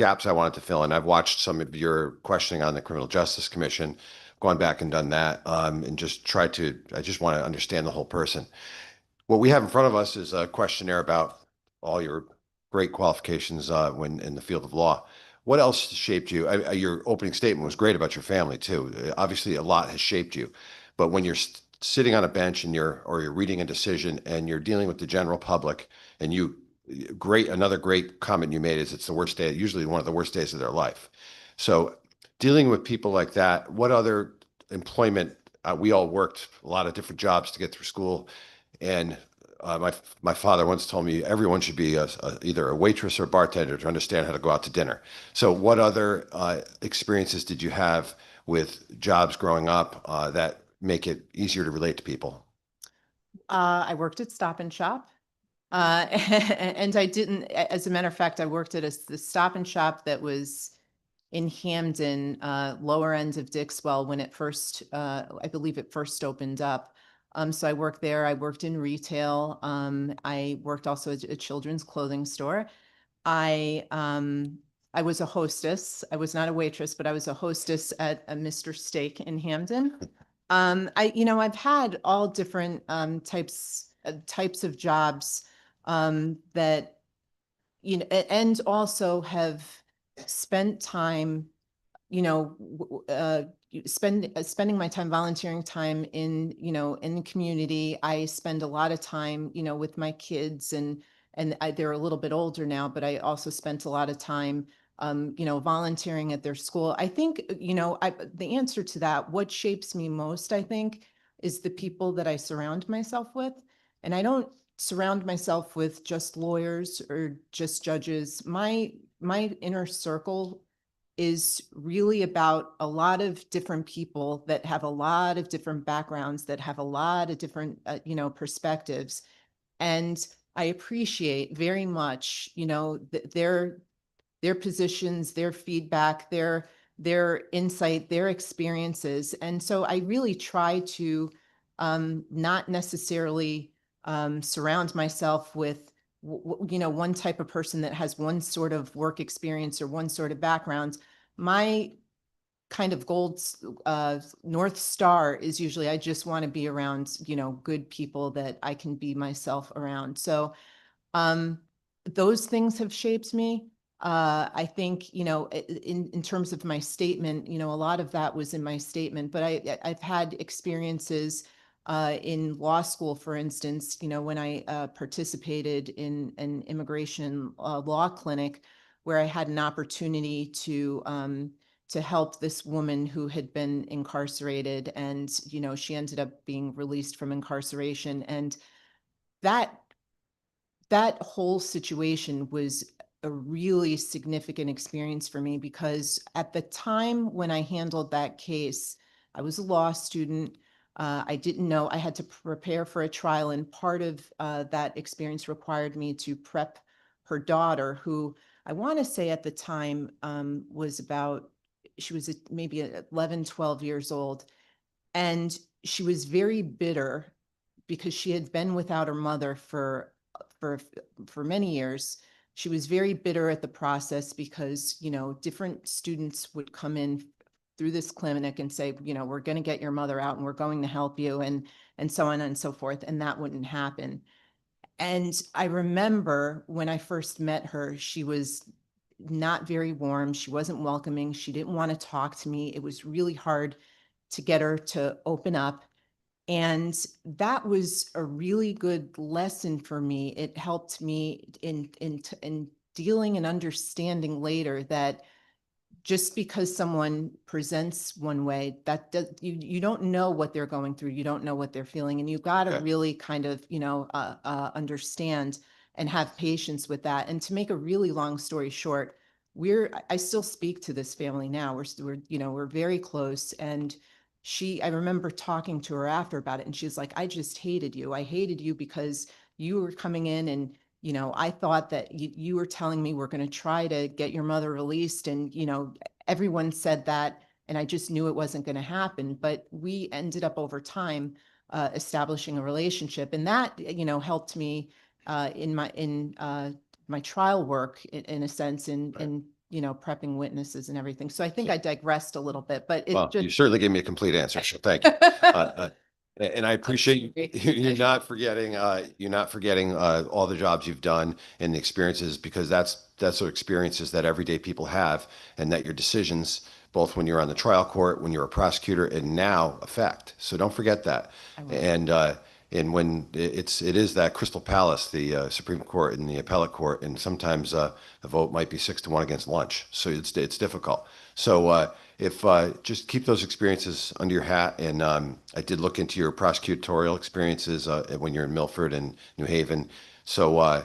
gaps I wanted to fill in. I've watched some of your questioning on the Criminal Justice Commission, gone back and done that, and just tried to, I just want to understand the whole person. What we have in front of us is a questionnaire about all your great qualifications when in the field of law. What else shaped you? Your opening statement was great about your family too. Obviously, a lot has shaped you, but when you're sitting on a bench and you're reading a decision and you're dealing with the general public, and another great comment you made is it's the worst day, usually one of the worst days of their life. So dealing with people like that, what other employment? We all worked a lot of different jobs to get through school, and my father once told me everyone should be either a waitress or a bartender to understand how to go out to dinner. So what other experiences did you have with jobs growing up that make it easier to relate to people? I worked at Stop and Shop. And I didn't, as a matter of fact, I worked at the Stop and Shop that was in Hamden, lower end of Dixwell when it first, I believe it first opened up. So I worked there. I worked in retail. I worked also at a children's clothing store. I was a hostess. I was not a waitress, but I was a hostess at a Mr. Steak in Hamden. I've had all different types of jobs that, and also have spent time, spending my time volunteering time in, in the community. I spend a lot of time, with my kids, and they're a little bit older now, but I also spent a lot of time, volunteering at their school. I think, the answer to that, what shapes me most, I think, is the people that I surround myself with. And I don't surround myself with just lawyers or just judges. My inner circle is really about a lot of different people that have a lot of different backgrounds, that have a lot of different, perspectives. And I appreciate very much, their positions, their feedback, their insight, their experiences. And so I really try to not necessarily surround myself with one type of person that has one sort of work experience or one sort of background. My kind of North Star is usually I just want to be around, good people that I can be myself around. So those things have shaped me. I think, in terms of my statement, a lot of that was in my statement, but I've had experiences in law school, for instance, when I participated in an immigration law clinic where I had an opportunity to help this woman who had been incarcerated, and, she ended up being released from incarceration. And that whole situation was a really significant experience for me, because at the time when I handled that case, I was a law student. I didn't know I had to prepare for a trial, and part of that experience required me to prep her daughter, who I want to say at the time she was maybe 11, 12 years old. And she was very bitter because she had been without her mother for many years. She was very bitter at the process because, different students would come in through this clinic and say, we're going to get your mother out and we're going to help you, and so on and so forth. And that wouldn't happen. And I remember when I first met her, she was not very warm. She wasn't welcoming. She didn't want to talk to me. It was really hard to get her to open up. And that was a really good lesson for me. It helped me in dealing and understanding later that just because someone presents one way, that you don't know what they're going through. You don't know what they're feeling. And you've got to really kind of, understand and have patience with that. And to make a really long story short, I still speak to this family now. We're very close. And I remember talking to her after about it, and she's like, I just hated you. I hated you because you were coming in, and I thought that you were telling me we're going to try to get your mother released. And, everyone said that, and I just knew it wasn't going to happen. But we ended up over time establishing a relationship. And that, helped me in my trial work in a sense, in prepping witnesses and everything. So I think I digressed a little bit, but it Well, you just. certainly gave me a complete answer, so thank you. And I appreciate you're not forgetting, all the jobs you've done and the experiences, because that's the experiences that everyday people have, and that your decisions, both when you're on the trial court, when you're a prosecutor, and now affect. So don't forget that. I will. And when it is that Crystal Palace, the Supreme Court and the Appellate Court, and sometimes the vote might be 6-1 against lunch. So it's difficult. So if just keep those experiences under your hat. And I did look into your prosecutorial experiences when you're in Milford and New Haven. So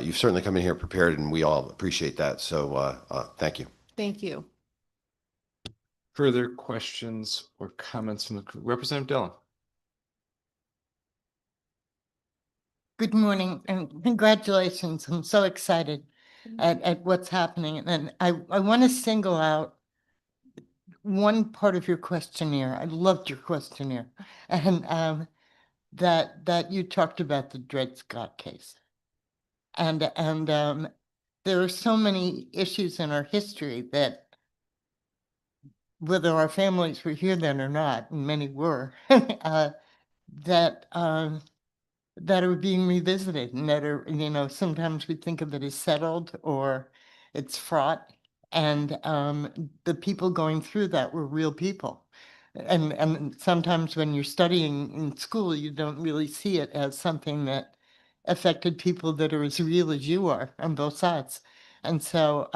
you've certainly come in here prepared, and we all appreciate that. So thank you. Thank you. Further questions or comments from the Representative Dillon? Good morning and congratulations. I'm so excited at what's happening. And I want to single out one part of your questionnaire. I loved your questionnaire. And that you talked about the Dred Scott case. And there are so many issues in our history that, whether our families were here then or not, and many were, that are being revisited, and that are, sometimes we think of it as settled or it's fraught. And the people going through that were real people. And sometimes when you're studying in school, you don't really see it as something that affected people that are as real as you are on both sides. And so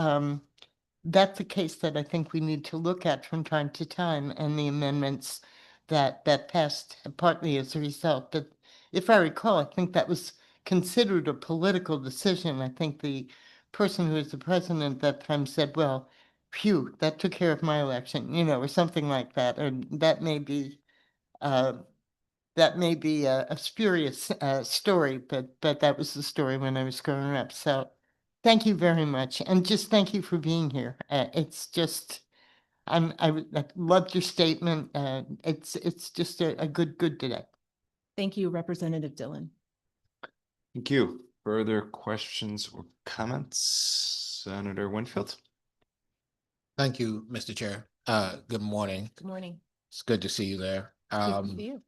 that's a case that I think we need to look at from time to time, and the amendments that passed partly as a result. But if I recall, I think that was considered a political decision. I think the person who was the president at that time said, well, phew, that took care of my election, or something like that. And that may be a spurious story, but that was the story when I was growing up. So thank you very much. And just thank you for being here. It's just, I loved your statement. It's just a good today. Thank you, Representative Dillon. Thank you. Further questions or comments? Senator Winfield? Thank you, Mr. Chair. Good morning. Good morning. It's good to see you there. Good to see you.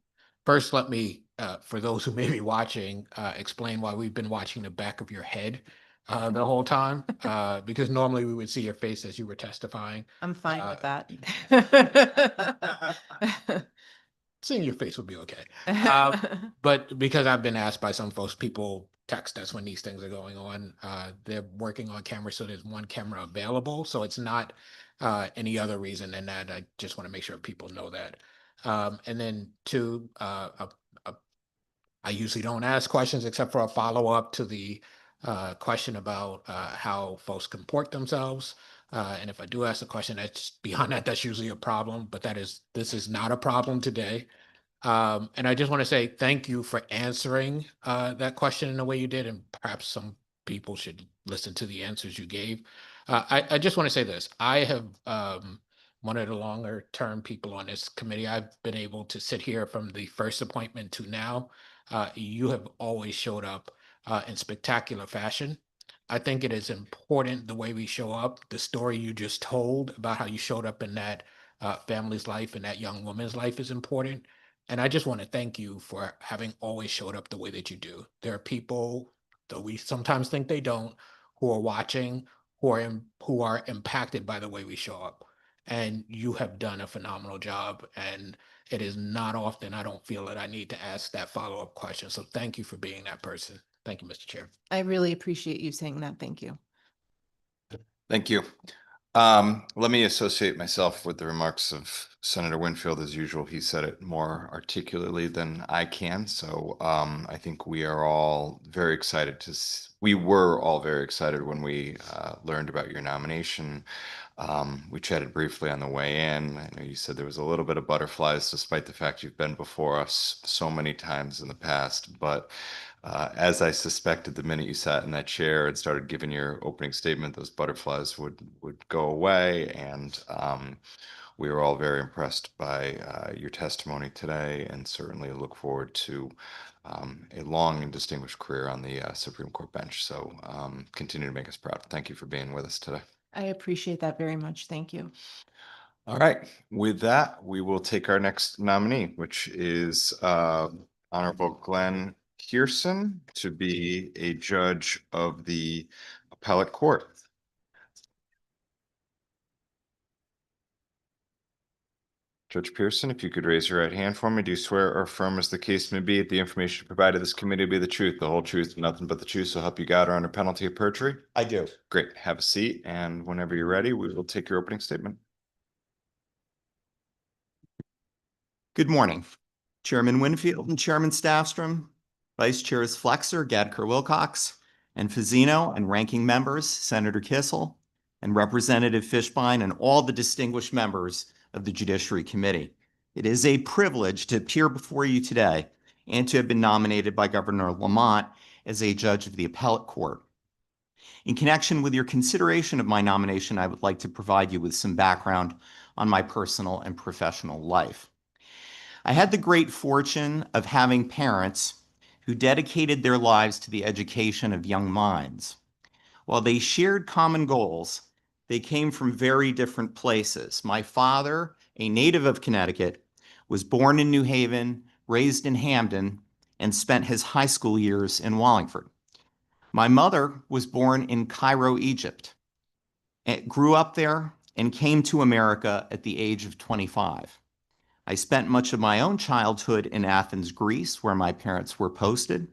First, let me, for those who may be watching, explain why we've been watching the back of your head the whole time, because normally we would see your face as you were testifying. I'm fine with that. Seeing your face would be okay. But because I've been asked by some folks, people text us when these things are going on. They're working on camera, so there's one camera available. So it's not any other reason than that. I just want to make sure people know that. And then two, I usually don't ask questions except for a follow-up to the question about how folks comport themselves. And if I do ask a question that's beyond that, that's usually a problem, but this is not a problem today. And I just want to say thank you for answering that question in the way you did, and perhaps some people should listen to the answers you gave. I just want to say this. I have one of the longer term people on this committee. I've been able to sit here from the first appointment to now. You have always showed up in spectacular fashion. I think it is important the way we show up. The story you just told about how you showed up in that family's life and that young woman's life is important. And I just want to thank you for having always showed up the way that you do. There are people, though we sometimes think they don't, who are watching, who are impacted by the way we show up. And you have done a phenomenal job. And it is not often I don't feel that I need to ask that follow-up question. So thank you for being that person. Thank you, Mr. Chair. I really appreciate you saying that. Thank you. Thank you. Let me associate myself with the remarks of Senator Winfield. As usual, he said it more articulately than I can. So I think we are all very excited we were all very excited when we learned about your nomination. We chatted briefly on the way in. I know you said there was a little bit of butterflies, despite the fact you've been before us so many times in the past. But as I suspected, the minute you sat in that chair and started giving your opening statement, those butterflies would go away. And we were all very impressed by your testimony today, and certainly look forward to a long and distinguished career on the Supreme Court bench. So continue to make us proud. Thank you for being with us today. I appreciate that very much. Thank you. All right, with that, we will take our next nominee, which is Honorable Glenn Pearson to be a judge of the appellate court. Judge Pearson, if you could raise your right hand for me, do you swear or affirm as the case may be, that the information provided this committee be the truth, the whole truth, and nothing but the truth, so help you God, or under penalty of perjury? I do. Great, have a seat, and whenever you're ready, we will take your opening statement. Good morning, Chairman Winfield and Chairman Staffstrom, Vice Chairs Flexer, Gadker-Wilcox, and Fazino, and ranking members, Senator Kissel, and Representative Fishbein, and all the distinguished members of the Judiciary Committee. It is a privilege to appear before you today and to have been nominated by Governor Lamont as a judge of the appellate court. In connection with your consideration of my nomination, I would like to provide you with some background on my personal and professional life. I had the great fortune of having parents who dedicated their lives to the education of young minds. While they shared common goals, they came from very different places. My father, a native of Connecticut, was born in New Haven, raised in Hamden, and spent his high school years in Wallingford. My mother was born in Cairo, Egypt, grew up there, and came to America at the age of 25. I spent much of my own childhood in Athens, Greece, where my parents were posted,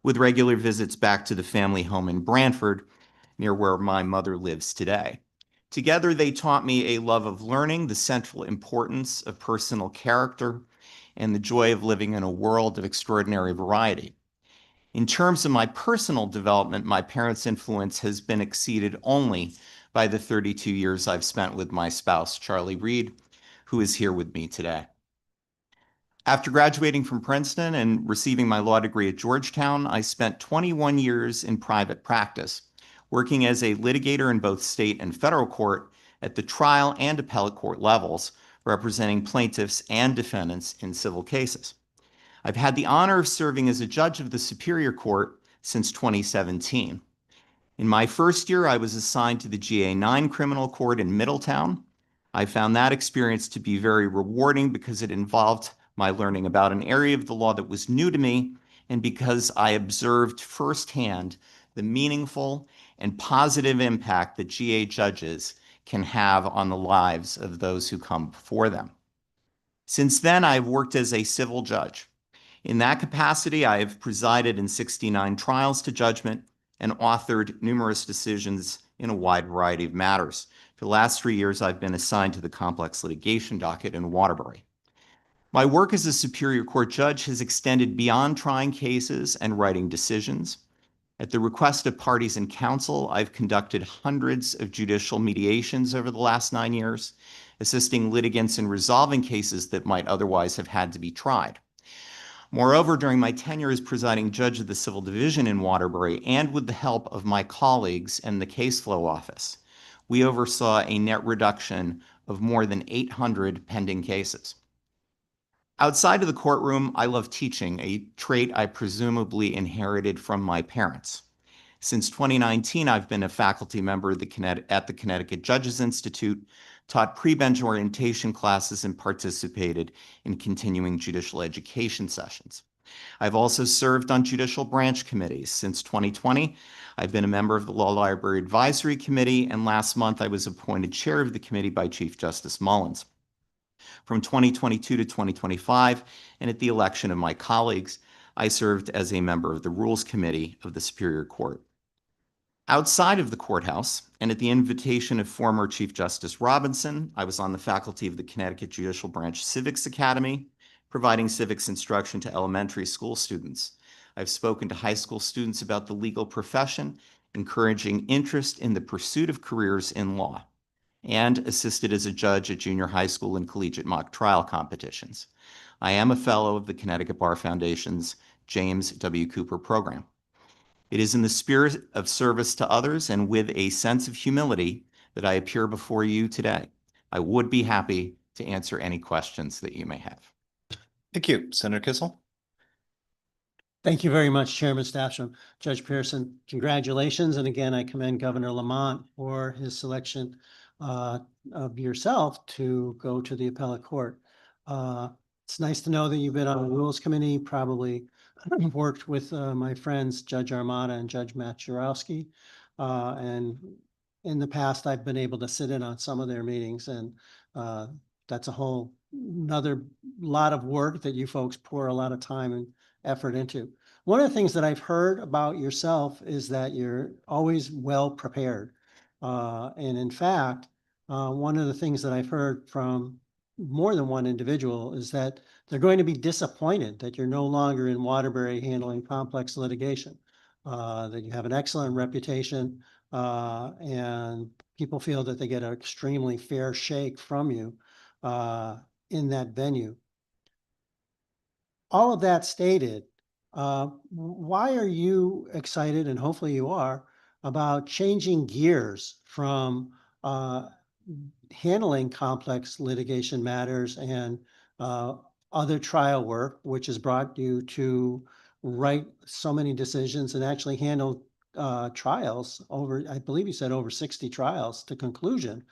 with regular visits back to the family home in Branford, near where my mother lives today. Together, they taught me a love of learning, the central importance of personal character, and the joy of living in a world of extraordinary variety. In terms of my personal development, my parents' influence has been exceeded only by the 32 years I've spent with my spouse, Charlie Reed, who is here with me today. After graduating from Princeton and receiving my law degree at Georgetown, I spent 21 years in private practice, working as a litigator in both state and federal court at the trial and appellate court levels, representing plaintiffs and defendants in civil cases. I've had the honor of serving as a judge of the Superior Court since 2017. In my first year, I was assigned to the GA9 Criminal Court in Middletown. I found that experience to be very rewarding because it involved my learning about an area of the law that was new to me, and because I observed firsthand the meaningful and positive impact that GA judges can have on the lives of those who come before them. Since then, I've worked as a civil judge. In that capacity, I have presided in 69 trials to judgment and authored numerous decisions in a wide variety of matters. For the last 3 years, I've been assigned to the complex litigation docket in Waterbury. My work as a Superior Court judge has extended beyond trying cases and writing decisions. At the request of parties and counsel, I've conducted hundreds of judicial mediations over the last 9 years, assisting litigants in resolving cases that might otherwise have had to be tried. Moreover, during my tenure as presiding judge of the Civil Division in Waterbury, and with the help of my colleagues in the Case Flow Office, we oversaw a net reduction of more than 800 pending cases. Outside of the courtroom, I love teaching, a trait I presumably inherited from my parents. Since 2019, I've been a faculty member at the Connecticut Judges Institute, taught pre-bench orientation classes, and participated in continuing judicial education sessions. I've also served on judicial branch committees. Since 2020, I've been a member of the Law Library Advisory Committee, and last month I was appointed chair of the committee by Chief Justice Mullins. From 2022 to 2025, and at the election of my colleagues, I served as a member of the Rules Committee of the Superior Court. Outside of the courthouse, and at the invitation of former Chief Justice Robinson, I was on the faculty of the Connecticut Judicial Branch Civics Academy, providing civics instruction to elementary school students. I've spoken to high school students about the legal profession, encouraging interest in the pursuit of careers in law, and assisted as a judge at junior high school and collegiate mock trial competitions. I am a fellow of the Connecticut Bar Foundation's James W. Cooper program. It is in the spirit of service to others and with a sense of humility that I appear before you today. I would be happy to answer any questions that you may have. Thank you. Senator Kissel? Thank you very much, Chairman Stafford. Judge Pearson, congratulations. And again, I commend Governor Lamont for his selection of yourself to go to the appellate court. It's nice to know that you've been on the Rules Committee, probably worked with my friends, Judge Armada and Judge Maturowski. And in the past, I've been able to sit in on some of their meetings, and that's a whole another lot of work that you folks pour a lot of time and effort into. One of the things that I've heard about yourself is that you're always well prepared. And in fact, one of the things that I've heard from more than one individual is that they're going to be disappointed that you're no longer in Waterbury handling complex litigation, that you have an excellent reputation, and people feel that they get an extremely fair shake from you in that venue. All of that stated, why are you excited, and hopefully you are, about changing gears from handling complex litigation matters and other trial work, which has brought you to write so many decisions and actually handle trials over, I believe you said over 60 trials to conclusion,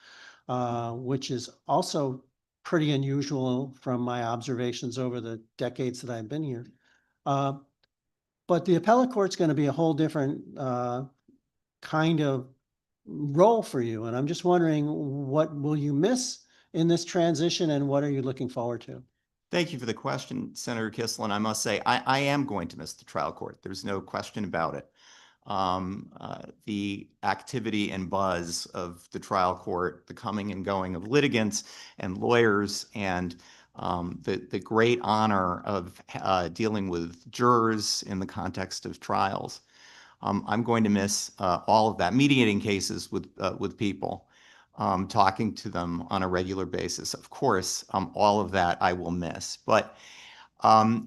which is also pretty unusual from my observations over the decades that I've been here. But the appellate court's going to be a whole different kind of role for you. And I'm just wondering, what will you miss in this transition, and what are you looking forward to? Thank you for the question, Senator Kissel. And I must say, I am going to miss the trial court. There's no question about it. The activity and buzz of the trial court, the coming and going of litigants and lawyers, and the great honor of dealing with jurors in the context of trials. I'm going to miss all of that, mediating cases with people, talking to them on a regular basis. Of course, all of that I will miss. But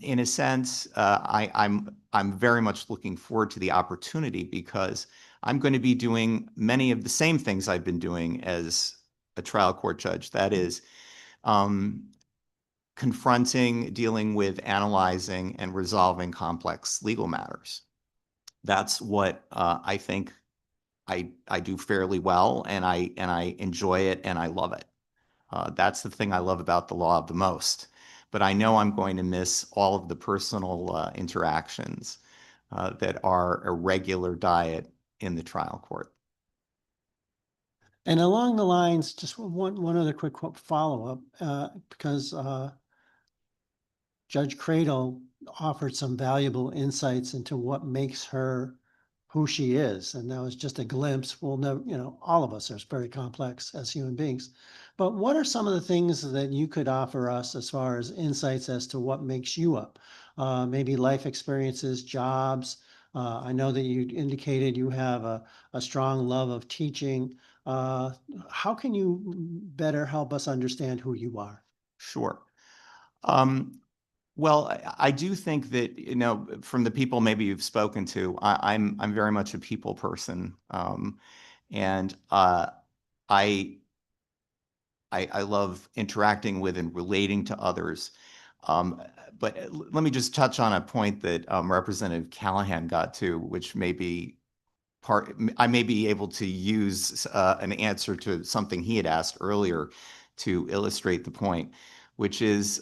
in a sense, I'm very much looking forward to the opportunity, because I'm going to be doing many of the same things I've been doing as a trial court judge. That is, confronting, dealing with, analyzing, and resolving complex legal matters. That's what I think I do fairly well, and I enjoy it, and I love it. That's the thing I love about the law the most. But I know I'm going to miss all of the personal interactions that are a regular diet in the trial court. And along the lines, just one other quick follow-up, because Judge Cradle offered some valuable insights into what makes her who she is. And that was just a glimpse. We'll never, all of us are very complex as human beings. But what are some of the things that you could offer us as far as insights as to what makes you up? Maybe life experiences, jobs. I know that you indicated you have a strong love of teaching. How can you better help us understand who you are? Sure. Well, I do think that, from the people maybe you've spoken to, I'm very much a people person. And I love interacting with and relating to others. But let me just touch on a point that Representative Callahan got to, which may be I may be able to use an answer to something he had asked earlier to illustrate the point, which is,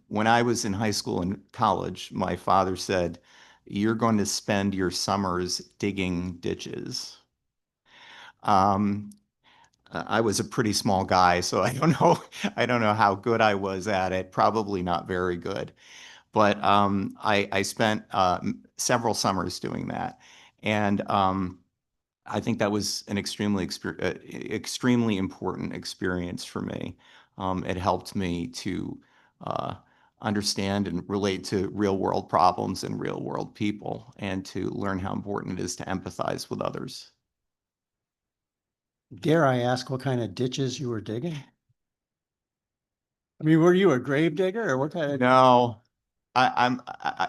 when I was in high school and college, my father said, "You're going to spend your summers digging ditches." I was a pretty small guy, so I don't know how good I was at it. Probably not very good. But I spent several summers doing that. And I think that was an extremely important experience for me. It helped me to understand and relate to real world problems and real world people, and to learn how important it is to empathize with others. Dare I ask what kind of ditches you were digging? I mean, were you a grave digger, or what kind of? No, I'm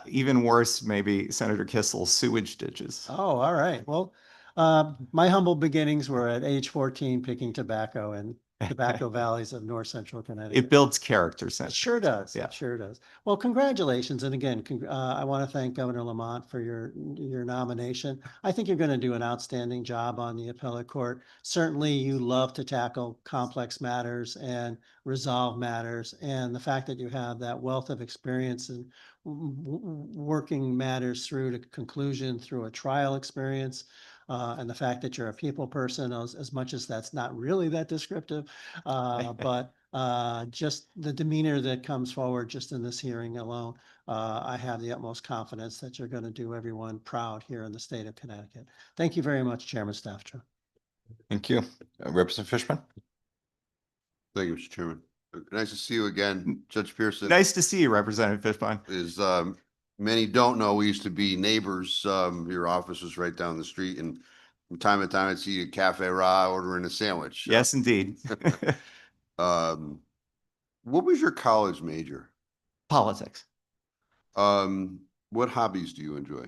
even worse, maybe, Senator Kissel, sewage ditches. Oh, all right. Well, my humble beginnings were at age 14 picking tobacco, and tobacco valleys of north central It Connecticut. builds character. It sure does. Yeah. It sure does. Well, congratulations. And again, I want to thank Governor Lamont for your nomination. I think you're going to do an outstanding job on the appellate court. Certainly you love to tackle complex matters and resolve matters. And the fact that you have that wealth of experience in working matters through to conclusion through a trial experience, and the fact that you're a people person, as much as that's not really that descriptive, but just the demeanor that comes forward just in this hearing alone, I have the utmost confidence that you're going to do everyone proud here in the state of Connecticut. Thank you very much, Chairman Stafford. Thank you. Representative Fishman? Thank you, Mr. Chairman. Nice to see you again, Judge Pearson. Nice to see you, Representative Fishbein. Is, many don't know, we used to be neighbors. Your office was right down the street, and from time to time I'd see you at Cafe Ra ordering a sandwich. Yes, indeed. What was your college major? Politics. What hobbies do you enjoy?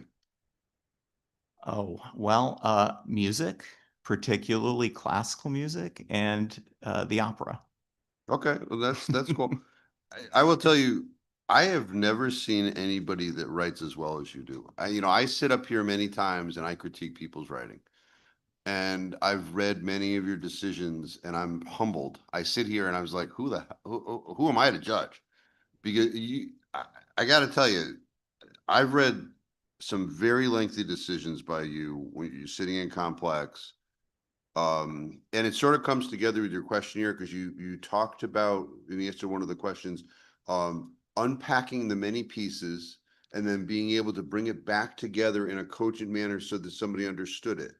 Oh, well, music, particularly classical music and the opera. Okay, well, that's cool. I will tell you, I have never seen anybody that writes as well as you do. I sit up here many times and I critique people's writing. And I've read many of your decisions and I'm humbled. I sit here and I was like, who am I to judge? Because I got to tell you, I've read some very lengthy decisions by you when you're sitting in complex. And it sort of comes together with your questionnaire because you talked about, in answer to one of the questions, unpacking the many pieces and then being able to bring it back together in a cogent manner so that somebody understood it.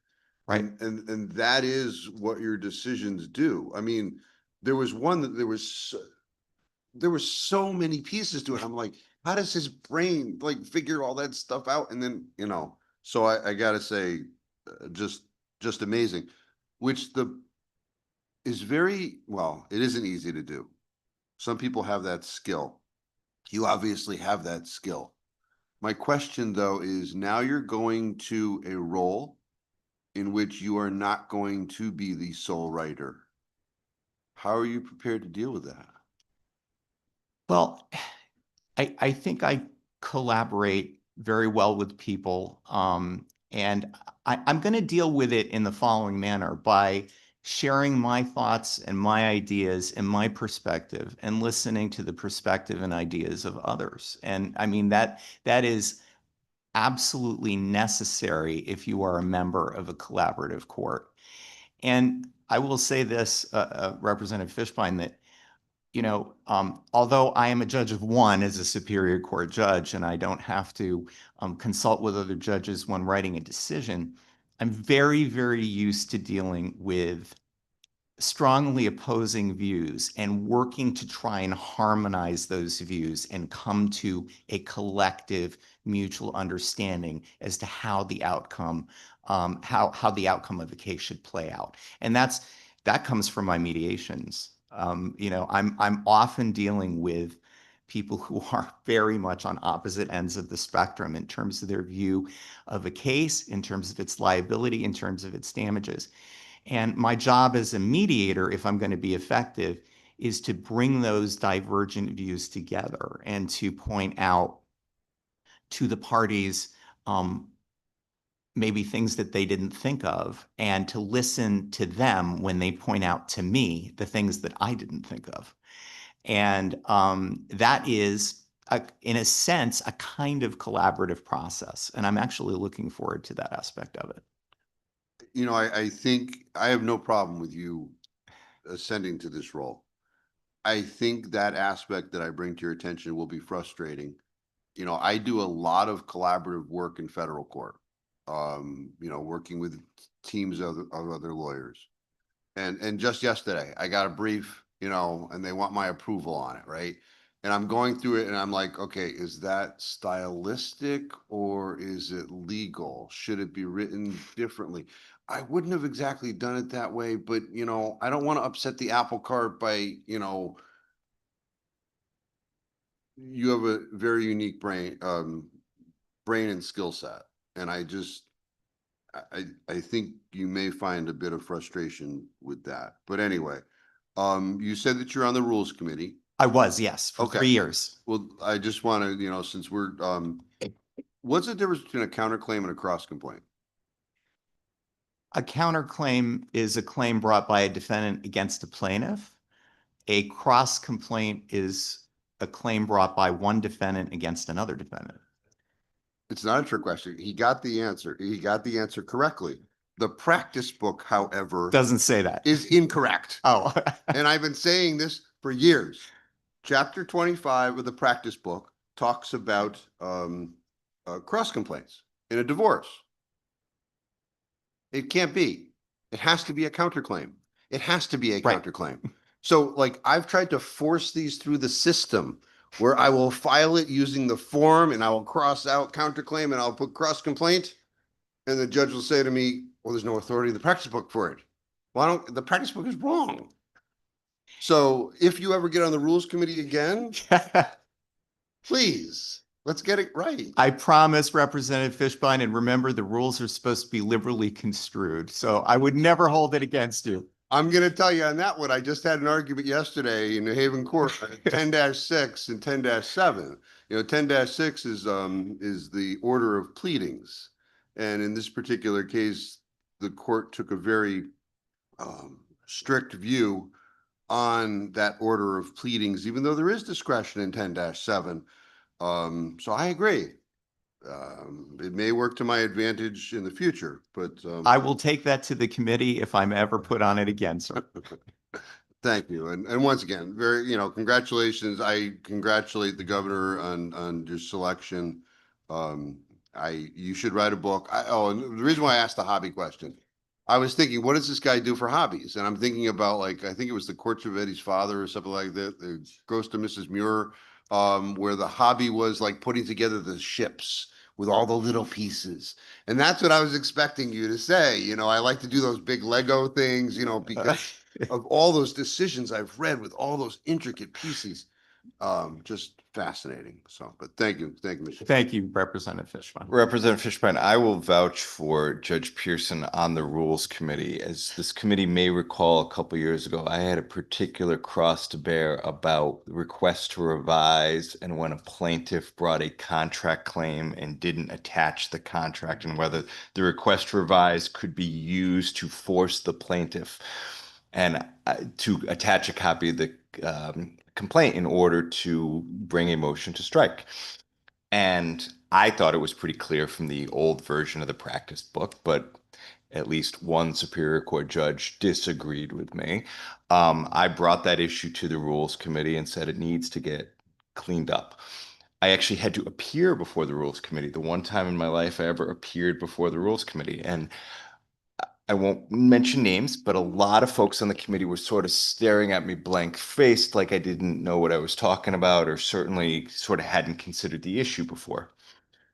Right. And that is what your decisions do. I mean, there was one that there were so many pieces to it. I'm like, how does his brain like figure all that stuff out? And then, so I gotta say, just amazing, which is very, well, it isn't easy to do. Some people have that skill. You obviously have that skill. My question though is, now you're going to a role in which you are not going to be the sole writer. How are you prepared to deal with that? Well, I think I collaborate very well with people. And I'm going to deal with it in the following manner by sharing my thoughts and my ideas and my perspective and listening to the perspective and ideas of others. And I mean, that is absolutely necessary if you are a member of a collaborative court. And I will say this, Representative Fishbein, that although I am a judge of one as a Superior Court judge, and I don't have to consult with other judges when writing a decision, I'm very, very used to dealing with strongly opposing views and working to try and harmonize those views and come to a collective mutual understanding as to how the outcome, how the outcome of the case should play out. And that comes from my mediations. I'm often dealing with people who are very much on opposite ends of the spectrum in terms of their view of a case, in terms of its liability, in terms of its damages. And my job as a mediator, if I'm going to be effective, is to bring those divergent views together and to point out to the parties maybe things that they didn't think of, and to listen to them when they point out to me the things that I didn't think of. And that is, in a sense, a kind of collaborative process. And I'm actually looking forward to that aspect of it. I think I have no problem with you ascending to this role. I think that aspect that I bring to your attention will be frustrating. I do a lot of collaborative work in federal court, working with teams of other lawyers. And just yesterday, I got a brief, and they want my approval on it, right? And I'm going through it and I'm like, okay, is that stylistic or is it legal? Should it be written differently? I wouldn't have exactly done it that way, but I don't want to upset the apple cart by, you have a very unique brain and skill set. And I think you may find a bit of frustration with that. But anyway, You said that you're on the Rules Committee. I was, yes, for Okay. 3 years. Well, I just want to, since we're, what's the difference between a counterclaim and a cross complaint? A counterclaim is a claim brought by a defendant against a plaintiff. A cross complaint is a claim brought by one defendant against another defendant. It's not a trick question. He got the answer. He got the answer correctly. The practice book, however, Doesn't say that. is incorrect. Oh, And I've been saying this for years. Chapter 25 of the practice book talks about cross complaints in a divorce. It can't be. It has to be a counterclaim. It has to be a Right. counterclaim. So like I've tried to force these through the system where I will file it using the form and I will cross out counterclaim and I'll put cross complaint. And the judge will say to me, well, there's no authority in the practice book for it. Well, the practice book is wrong. So if you ever get on the Rules Committee again, please, let's get it right. I promise, Representative Fishbein, and remember, the rules are supposed to be liberally construed, so I would never hold it against you. I'm going to tell you on that one. I just had an argument yesterday in New Haven Court, 10-6 and 10-7. 10-6 is the order of pleadings. And in this particular case, the court took a very strict view on that order of pleadings, even though there is discretion in 10-7. So I agree. It may work to my advantage in the future, but I will take that to the committee if I'm ever put on it again, sir. thank you. And once again, congratulations. I congratulate the governor on your selection. You should write a book. And the reason why I asked the hobby question, I was thinking, what does this guy do for hobbies? And I'm thinking about I think it was the Courts of Eddie's Father or something like that. The Ghost of Mrs. Muir, where the hobby was like putting together the ships with all the little pieces. And that's what I was expecting you to say. I like to do those big Lego things, because of all those decisions I've read with all those intricate pieces. Just fascinating. So, but thank you. Thank you, Mr. Thank you, Representative Fishbein. Representative Fishbein, I will vouch for Judge Pearson on the Rules Committee. As this committee may recall, a couple years ago, I had a particular cross to bear about request to revise and when a plaintiff brought a contract claim and didn't attach the contract, and whether the request to revise could be used to force the plaintiff and to attach a copy of the complaint in order to bring a motion to strike. And I thought it was pretty clear from the old version of the practice book, but at least one Superior Court judge disagreed with me. I brought that issue to the Rules Committee and said it needs to get cleaned up. I actually had to appear before the Rules Committee. The one time in my life I ever appeared before the Rules Committee. And I won't mention names, but a lot of folks on the committee were sort of staring at me blank-faced, like I didn't know what I was talking about, or certainly sort of hadn't considered the issue before.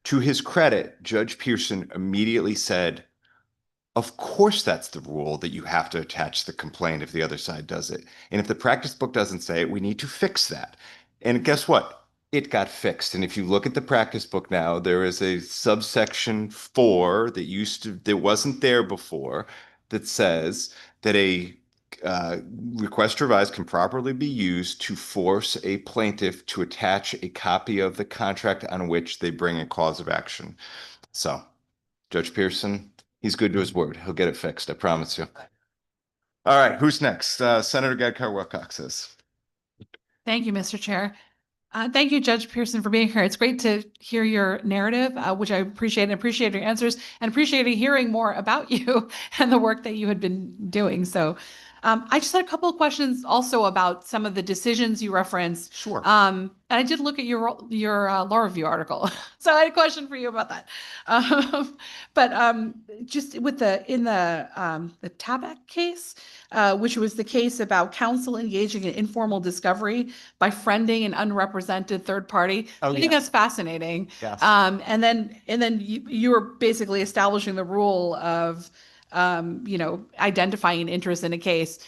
To his credit, Judge Pearson immediately said, of course that's the rule, that you have to attach the complaint if the other side does it. And if the practice book doesn't say it, we need to fix that. And guess what? It got fixed. And if you look at the practice book now, there is a subsection 4 that wasn't there before, that says that a request to revise can properly be used to force a plaintiff to attach a copy of the contract on which they bring a cause of action. So, Judge Pearson, he's good to his word. He'll get it fixed, I promise you. All right, who's next? Senator Gadkar-Wilcox is. Thank you, Mr. Chair. Thank you, Judge Pearson, for being here. It's great to hear your narrative, which I appreciate, and appreciate your answers, and appreciate hearing more about you and the work that you had been doing. So I just had a couple of questions also about some of the decisions you referenced. Sure. And I did look at your law review article, so I had a question for you about that. But just with the Tabak case, which was the case about counsel engaging in informal discovery by friending an unrepresented third party. Oh, I think yeah. that's fascinating. Yes. And then you were basically establishing the rule of identifying an interest in a case.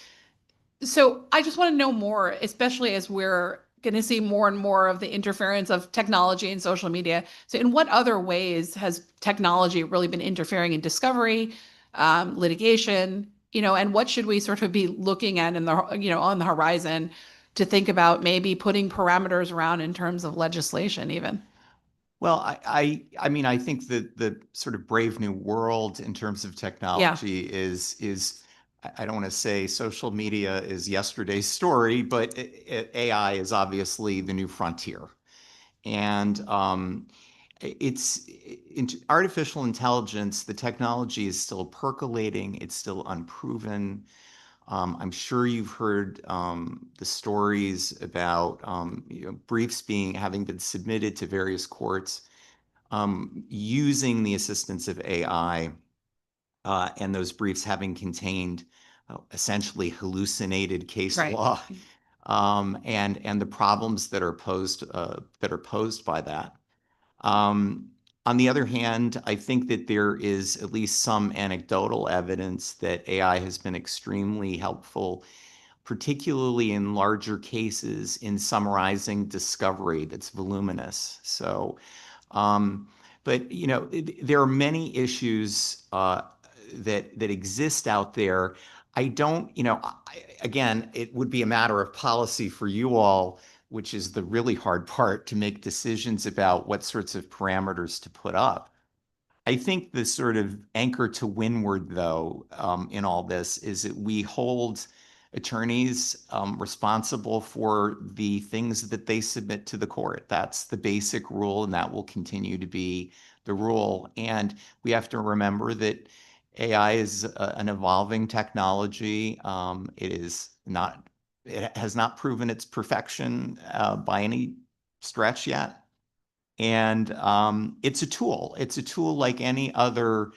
So I just want to know more, especially as we're going to see more and more of the interference of technology and social media. So in what other ways has technology really been interfering in discovery, litigation, and what should we sort of be looking at on the horizon to think about maybe putting parameters around in terms of legislation even? Well, I mean, I think that the sort of brave new world in terms of technology is I don't want to say social media is yesterday's story, but AI is obviously the new frontier. And artificial intelligence, the technology is still percolating, it's still unproven. I'm sure you've heard the stories about briefs having been submitted to various courts using the assistance of AI, and those briefs having contained essentially hallucinated case Right. law, and the problems that are posed by that. On the other hand, I think that there is at least some anecdotal evidence that AI has been extremely helpful, particularly in larger cases, in summarizing discovery that's voluminous. So, but there are many issues that exist out there. I don't, again, it would be a matter of policy for you all, which is the really hard part, to make decisions about what sorts of parameters to put up. I think the sort of anchor to windward, though, in all this is that we hold attorneys responsible for the things that they submit to the court. That's the basic rule, and that will continue to be the rule. And we have to remember that AI is an evolving technology. It has not proven its perfection by any stretch yet. And it's a tool. It's a tool like any other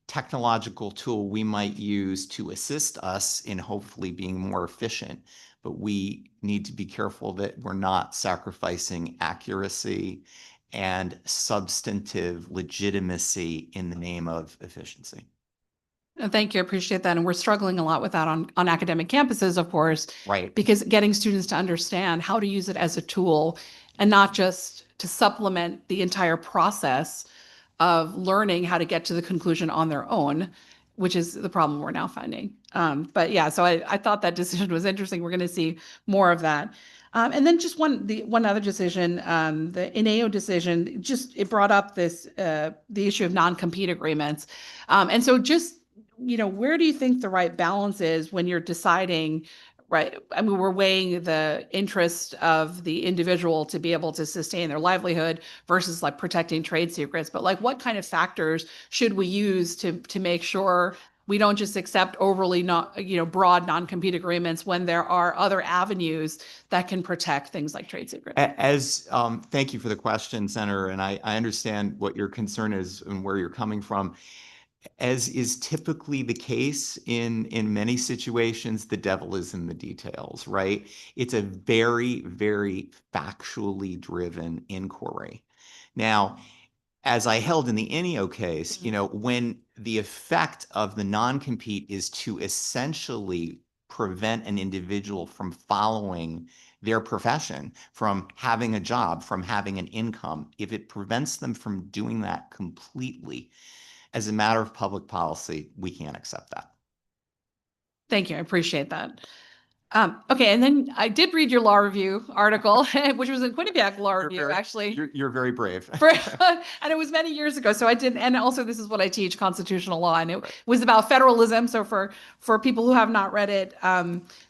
technological tool we might use to assist us in hopefully being more efficient. But we need to be careful that we're not sacrificing accuracy and substantive legitimacy in the name of efficiency. Thank you. I appreciate that. And we're struggling a lot with that on academic campuses, of course, Right. because getting students to understand how to use it as a tool and not just to supplement the entire process of learning how to get to the conclusion on their own, which is the problem we're now finding. But yeah, so I thought that decision was interesting. We're going to see more of that. And then just one other decision, the INAO decision, it brought up the issue of non-compete agreements. And so just, where do you think the right balance is when you're deciding, right? I mean, we're weighing the interest of the individual to be able to sustain their livelihood versus like protecting trade secrets. But like, what kind of factors should we use to make sure we don't just accept overly broad non-compete agreements when there are other avenues that can protect things like trade secrets? Thank you for the question, Senator, and I understand what your concern is and where you're coming from. As is typically the case in many situations, the devil is in the details, right? It's a very, very factually driven inquiry. Now, as I held in the INAO case, when the effect of the non-compete is to essentially prevent an individual from following their profession, from having a job, from having an income, if it prevents them from doing that completely, as a matter of public policy, we can't accept that. Thank you. I appreciate that. Okay, and then I did read your law review article, which was in Quinnipiac Law Review, actually. You're very brave. And it was many years ago, so I did. And also, this is what I teach: constitutional law, and it was about federalism. So for people who have not read it,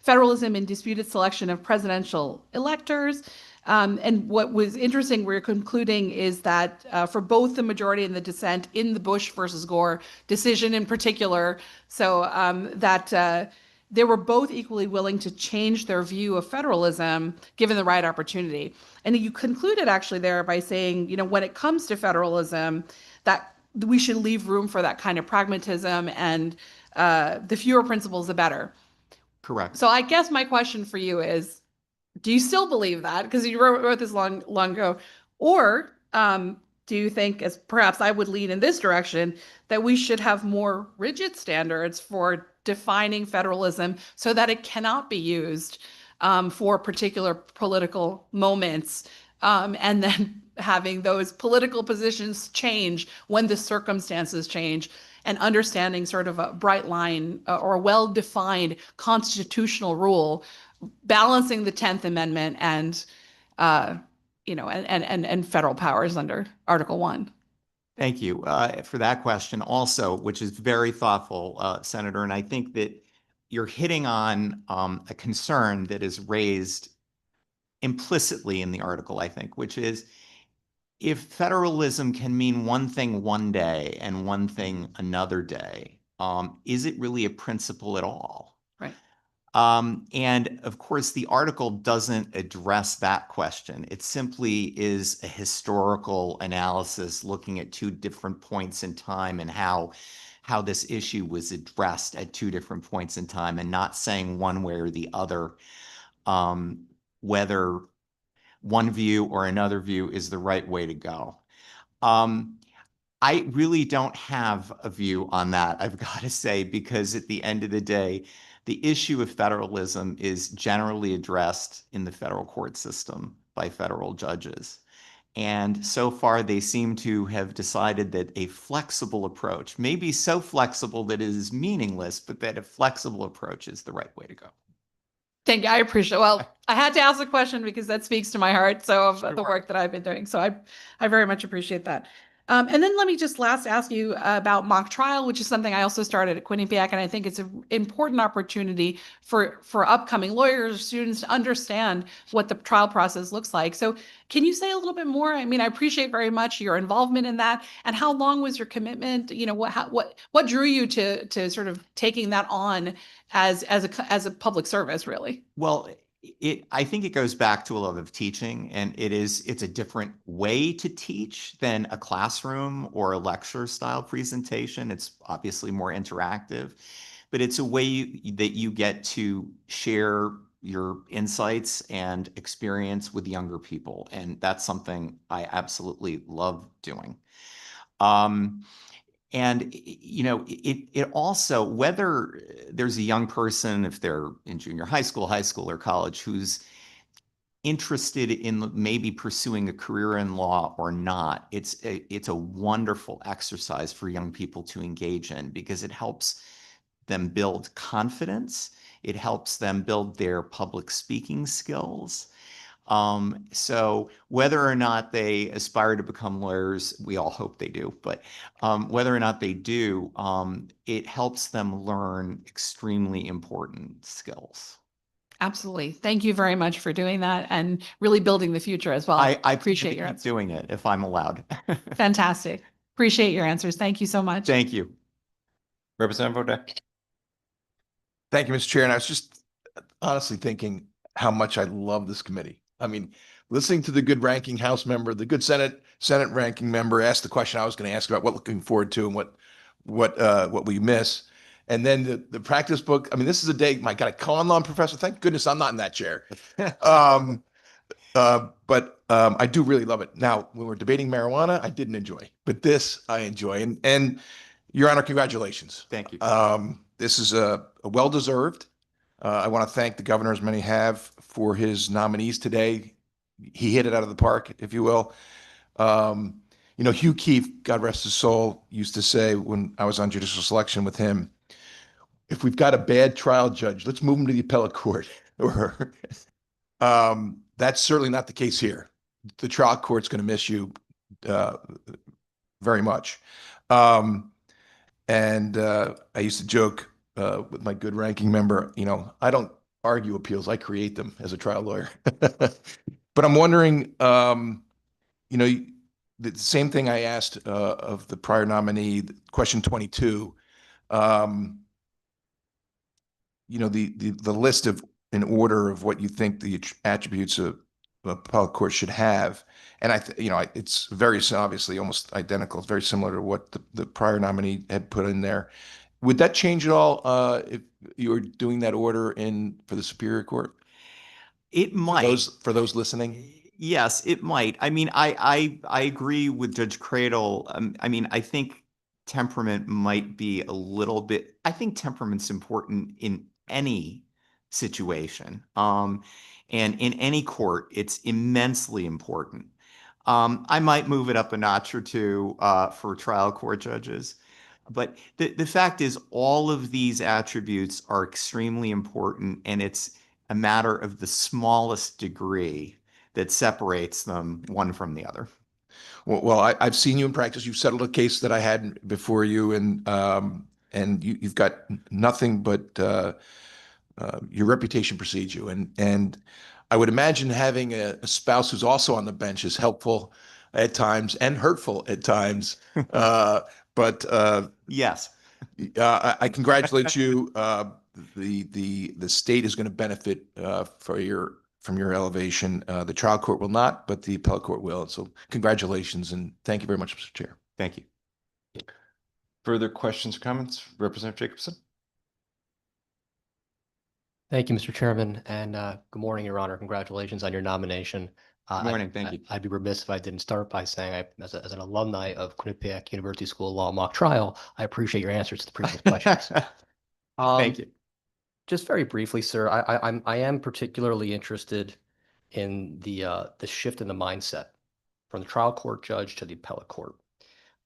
federalism in disputed selection of presidential electors. And what was interesting, we're concluding, is that for both the majority and the dissent in the Bush versus Gore decision in particular, so that they were both equally willing to change their view of federalism given the right opportunity. And you concluded actually there by saying, when it comes to federalism, that we should leave room for that kind of pragmatism, and the fewer principles, the better. Correct. So I guess my question for you is, do you still believe that? Because you wrote this long ago. Or do you think, as perhaps I would lean in this direction, that we should have more rigid standards for defining federalism so that it cannot be used for particular political moments and then having those political positions change when the circumstances change, and understanding sort of a bright line or a well-defined constitutional rule, balancing the 10th Amendment and and federal powers under Article 1. Thank you for that question also, which is very thoughtful, Senator. And I think that you're hitting on a concern that is raised implicitly in the article, I think, which is if federalism can mean one thing one day and one thing another day, is it really a principle at all? Right. And of course, the article doesn't address that question. It simply is a historical analysis looking at two different points in time and how this issue was addressed at two different points in time, and not saying one way or the other whether one view or another view is the right way to go. I really don't have a view on that, I've got to say, because at the end of the day, the issue of federalism is generally addressed in the federal court system by federal judges. And so far, they seem to have decided that a flexible approach, maybe so flexible that it is meaningless, but that a flexible approach is the right way to go. Thank you. I appreciate it. Well, I had to ask the question because that speaks to my heart. So of the work that I've been doing. So I very much appreciate that. And then let me just last ask you about mock trial, which is something I also started at Quinnipiac, and I think it's an important opportunity for upcoming lawyers or students to understand what the trial process looks like. So can you say a little bit more? I mean, I appreciate very much your involvement in that, and how long was your commitment? You know, what drew you to sort of taking that on as a public service, really? Well, I think it goes back to a love of teaching, and it's a different way to teach than a classroom or a lecture style presentation. It's obviously more interactive, but it's a way that you get to share your insights and experience with younger people. And that's something I absolutely love doing. And you know, it also, whether there's a young person, if they're in junior high school or college, who's interested in maybe pursuing a career in law or not, it's a wonderful exercise for young people to engage in, because it helps them build confidence. It helps them build their public speaking skills. So whether or not they aspire to become lawyers, we all hope they do, but whether or not they do, it helps them learn extremely important skills. Absolutely. Thank you very much for doing that and really building the future as well. I appreciate your answers. doing it if I'm allowed. Fantastic. Appreciate your answers. Thank you so much. Thank you. Representative O'Day. Thank you, Mr. Chair. And I was just honestly thinking how much I love this committee. I mean, listening to the good ranking House member, the good Senate ranking member ask the question I was going to ask about what looking forward to and what we miss. And then the practice book. I mean, this is a day, my God, a common law professor. Thank goodness I'm not in that chair. But I do really love it. Now, when we're debating marijuana, I didn't enjoy, but this I enjoy. And Your Honor, congratulations. Thank you. This is a well-deserved. I want to thank the governor, as many have, for his nominees today. He hit it out of the park, if you will. You know, Hugh Keefe, God rest his soul, used to say when I was on judicial selection with him, if we've got a bad trial judge, let's move him to the appellate court. That's certainly not the case here. The trial court's going to miss you very much. And I used to joke with my good ranking member, you know, I don't argue appeals, I create them as a trial lawyer. But I'm wondering, you know, the same thing I asked of the prior nominee, question 22, you know, the list of, in order of what you think the attributes of appellate court should have. And you know, it's very obviously almost identical. It's very similar to what the prior nominee had put in there. Would that change at all if you were doing that order for the Superior Court? It might. For those listening? Yes, it might. I mean, I agree with Judge Cradle. I mean, I think temperament might be a little bit, I think temperament's important in any situation. And in any court, it's immensely important. I might move it up a notch or two for trial court judges. But the fact is, all of these attributes are extremely important, and it's a matter of the smallest degree that separates them one from the other. Well, I've seen you in practice. You've settled a case that I had before you, and you've got nothing but your reputation precedes you. And I would imagine having a spouse who's also on the bench is helpful at times and hurtful at times. But Yes. I congratulate you. The state is going to benefit from your elevation. The trial court will not, but the appellate court will. So congratulations and thank you very much, Mr. Chair. Thank you. Further questions, comments? Representative Jacobson? Thank you, Mr. Chairman, and good morning, Your Honor. Congratulations on your nomination. Good morning. Thank you. I'd be remiss if I didn't start by saying, as an alumni of Quinnipiac University School of Law mock trial, I appreciate your answers to the previous questions. Thank you. Just very briefly, sir, I am particularly interested in the shift in the mindset from the trial court judge to the appellate court.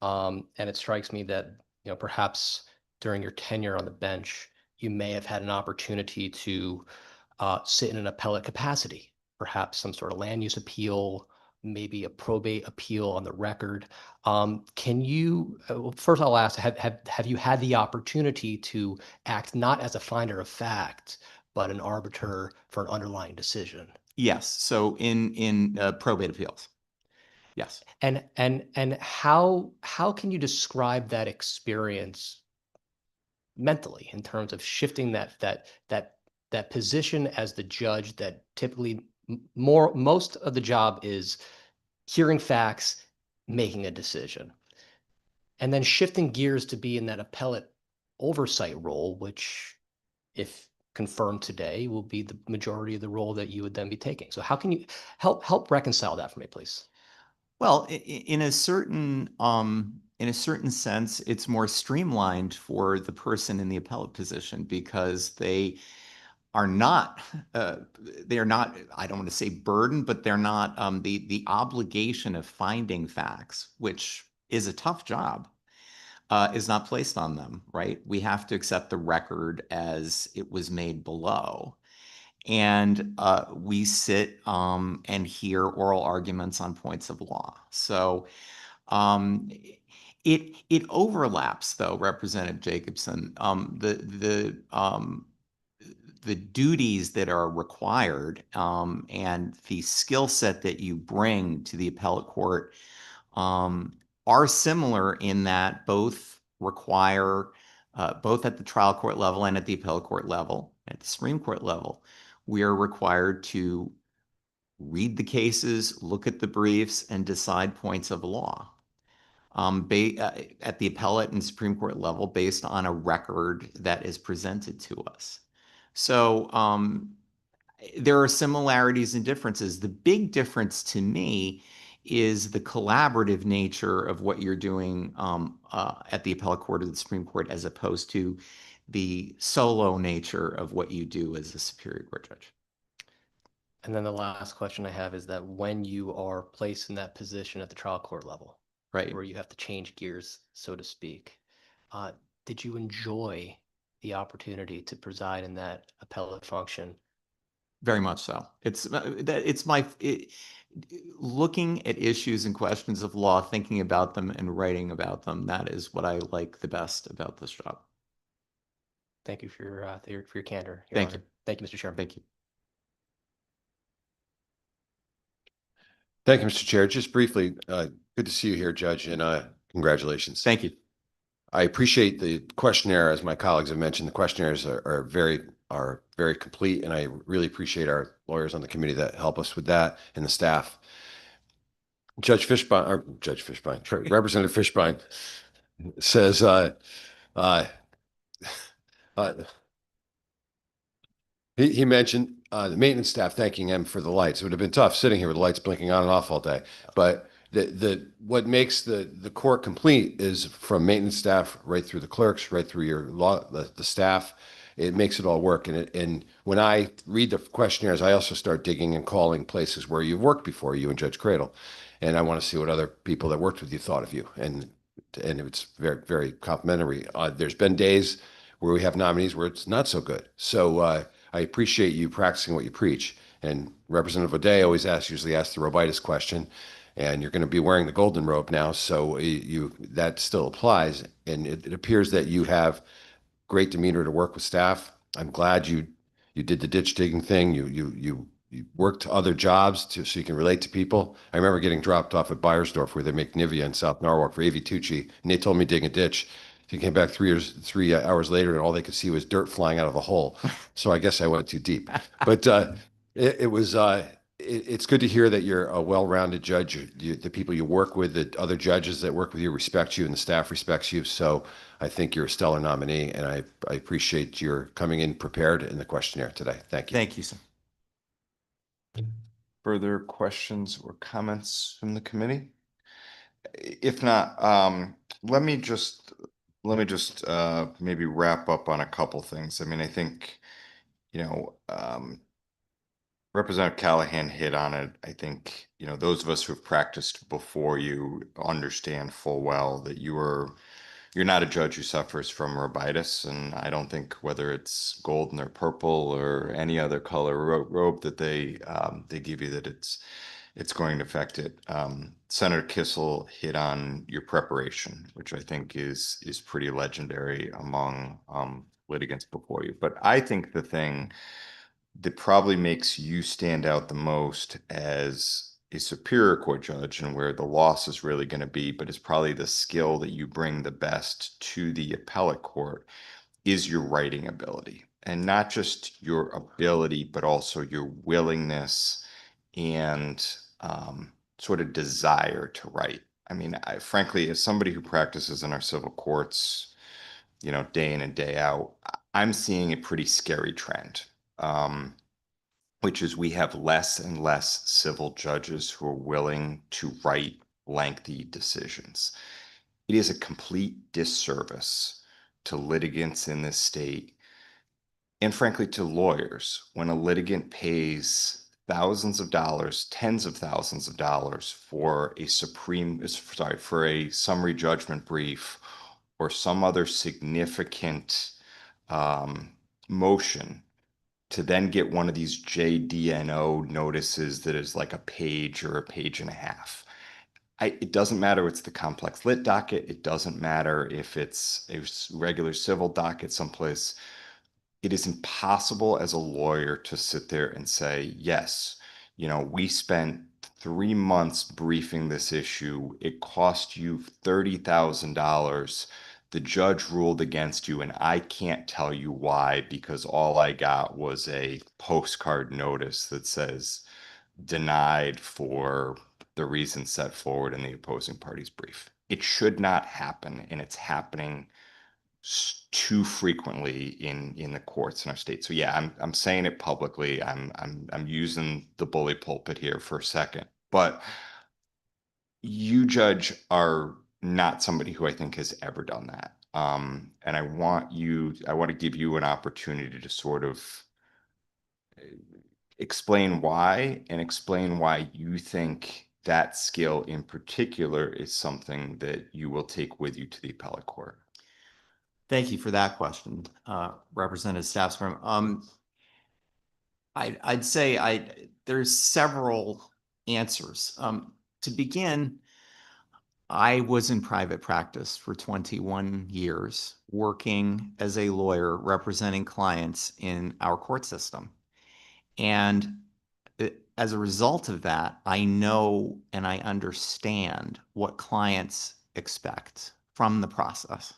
And it strikes me that, perhaps during your tenure on the bench, you may have had an opportunity to sit in an appellate capacity, perhaps some sort of land use appeal, maybe a probate appeal on the record. Can you, first I'll ask, have you had the opportunity to act not as a finder of fact, but an arbiter for an underlying decision? Yes. So in probate appeals. Yes. And how can you describe that experience mentally in terms of shifting that position as the judge that typically most of the job is hearing facts, making a decision, and then shifting gears to be in that appellate oversight role, which, if confirmed today, will be the majority of the role that you would then be taking. So how can you help reconcile that for me, please? Well, in a certain sense, it's more streamlined for the person in the appellate position because they are not, I don't want to say burdened, but they're not, the obligation of finding facts, which is a tough job, is not placed on them, right? We have to accept the record as it was made below. And we sit and hear oral arguments on points of law. So it overlaps, though, Representative Jacobson. The duties that are required and the skill set that you bring to the appellate court are similar in that both require, both at the trial court level and at the appellate court level, at the Supreme Court level, we are required to read the cases, look at the briefs, and decide points of law at the appellate and Supreme Court level based on a record that is presented to us. So there are similarities and differences. The big difference to me is the collaborative nature of what you're doing at the appellate court or the Supreme Court as opposed to the solo nature of what you do as a Superior Court judge. And then the last question I have is that when you are placed in that position at the trial court level, right, where you have to change gears, so to speak, did you enjoy the opportunity to preside in that appellate function? Very much so. Looking at issues and questions of law, thinking about them and writing about them. That is what I like the best about this job. Thank you for your candor. Thank you. Thank you, Mr. Chairman. Thank you. Thank you, Mr. Chair. Just briefly, good to see you here, Judge, and congratulations. Thank you. I appreciate the questionnaire. As my colleagues have mentioned, the questionnaires are very complete, and I really appreciate our lawyers on the committee that help us with that and the staff. Representative Fishbein says, he mentioned the maintenance staff thanking him for the lights. It would have been tough sitting here with the lights blinking on and off all day. But what makes the court complete is from maintenance staff right through the clerks, right through your the staff. it makes it all work. And when I read the questionnaires, I also start digging and calling places where you've worked before, you and Judge Cradle. And I want to see what other people that worked with you thought of you. And it's very, very complimentary. There's been days where we have nominees where it's not so good. So I appreciate you practicing what you preach. And Representative O'Day usually asks the robitis question, and you're going to be wearing the golden robe now, so that still applies. And it appears that you have great demeanor to work with staff. I'm glad you did the ditch digging thing. You worked other jobs so you can relate to people. I remember getting dropped off at Beiersdorf where they make Nivea in South Norwalk for Avi Tucci, and they told me dig a ditch. He came back 3 hours later, and all they could see was dirt flying out of a hole. So I guess I went too deep. But it's good to hear that you're a well-rounded judge. The people you work with, the other judges that work with you respect you, and the staff respects you. So I think you're a stellar nominee, and I appreciate your coming in prepared in the questionnaire today. Thank you. Thank you, sir. Further questions or comments from the committee? If not, let me just maybe wrap up on a couple things. I mean, I think, Representative Callahan hit on it. I think, those of us who have practiced before you understand full well that you're not a judge who suffers from robitis, and I don't think whether it's golden or purple or any other color robe that they give you that it's going to affect it. Senator Kissel hit on your preparation, which I think is pretty legendary among litigants before you. But I think the thing that probably makes you stand out the most as a superior court judge, and where the loss is really going to be, but it's probably the skill that you bring the best to the appellate court, is your writing ability. And not just your ability, but also your willingness and sort of desire to write. I mean, frankly, as somebody who practices in our civil courts, day in and day out, I'm seeing a pretty scary trend. Which is we have less and less civil judges who are willing to write lengthy decisions. It is a complete disservice to litigants in this state, and frankly to lawyers, when a litigant pays thousands of dollars, tens of thousands of dollars for a summary judgment brief or some other significant motion, to then get one of these JDNO notices that is like a page or a page and a half. It doesn't matter if it's the complex lit docket. It doesn't matter if it's a regular civil docket someplace. It is impossible as a lawyer to sit there and say, yes, we spent 3 months briefing this issue. It cost you $30,000. The judge ruled against you, and I can't tell you why, because all I got was a postcard notice that says denied for the reasons set forward in the opposing party's brief. It should not happen, and it's happening too frequently in the courts in our state. So yeah, I'm saying it publicly. I'm using the bully pulpit here for a second, but you, Judge, are not somebody who I think has ever done that. And I want to give you an opportunity to sort of explain why, and explain why you think that skill in particular is something that you will take with you to the appellate court. Thank you for that question, Representative Staffstrom. I'd say there's several answers. To begin, I was in private practice for 21 years, working as a lawyer representing clients in our court system. And as a result of that, I know and I understand what clients expect from the process.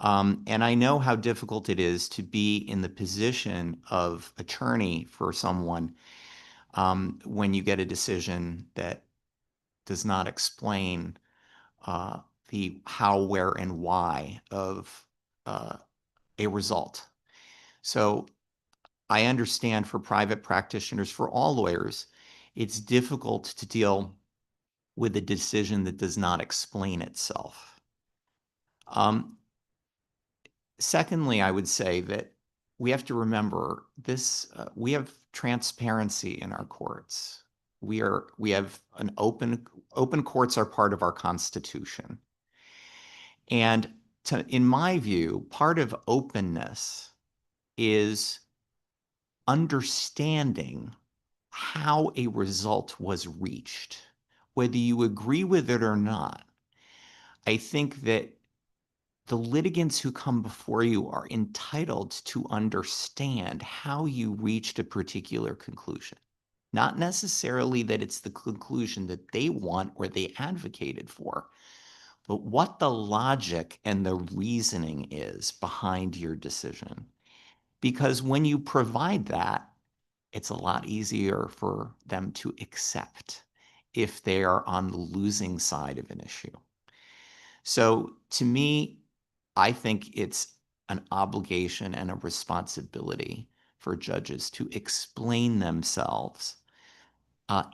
And I know how difficult it is to be in the position of attorney for someone when you get a decision that does not explain the how, where, and why of a result. So I understand for private practitioners, for all lawyers, it's difficult to deal with a decision that does not explain itself. Secondly, I would say that we have to remember this, we have transparency in our courts. We have an open courts are part of our Constitution. And in my view, part of openness is understanding how a result was reached, whether you agree with it or not. I think that the litigants who come before you are entitled to understand how you reached a particular conclusion. Not necessarily that it's the conclusion that they want or they advocated for, but what the logic and the reasoning is behind your decision. Because when you provide that, it's a lot easier for them to accept if they are on the losing side of an issue. So to me, I think it's an obligation and a responsibility for judges to explain themselves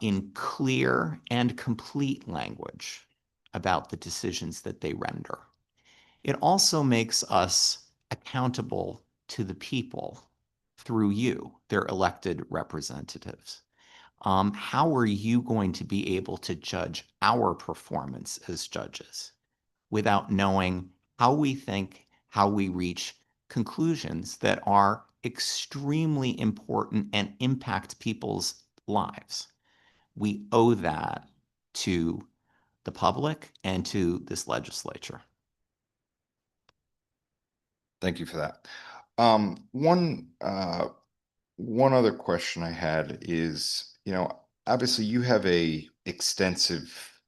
in clear and complete language about the decisions that they render. It also makes us accountable to the people through you, their elected representatives. How are you going to be able to judge our performance as judges without knowing how we think, how we reach conclusions that are extremely important and impact people's lives? We owe that to the public and to this legislature. Thank you for that. One other question I had is, obviously you have a extensive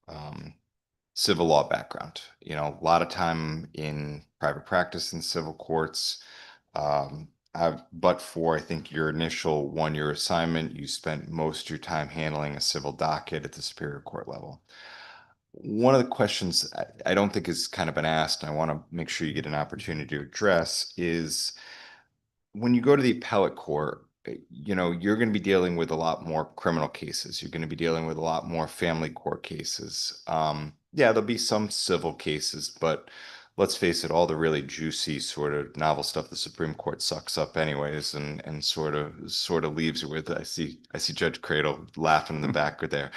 civil law background, a lot of time in private practice and civil courts. But for, I think, your initial 1-year assignment, you spent most of your time handling a civil docket at the Superior Court level. One of the questions I don't think has kind of been asked, and I want to make sure you get an opportunity to address, is when you go to the appellate court, you're going to be dealing with a lot more criminal cases. You're going to be dealing with a lot more family court cases. Yeah, there'll be some civil cases, but let's face it, all the really juicy sort of novel stuff the Supreme Court sucks up anyways, and sort of leaves it with. I see Judge Cradle laughing in the back there.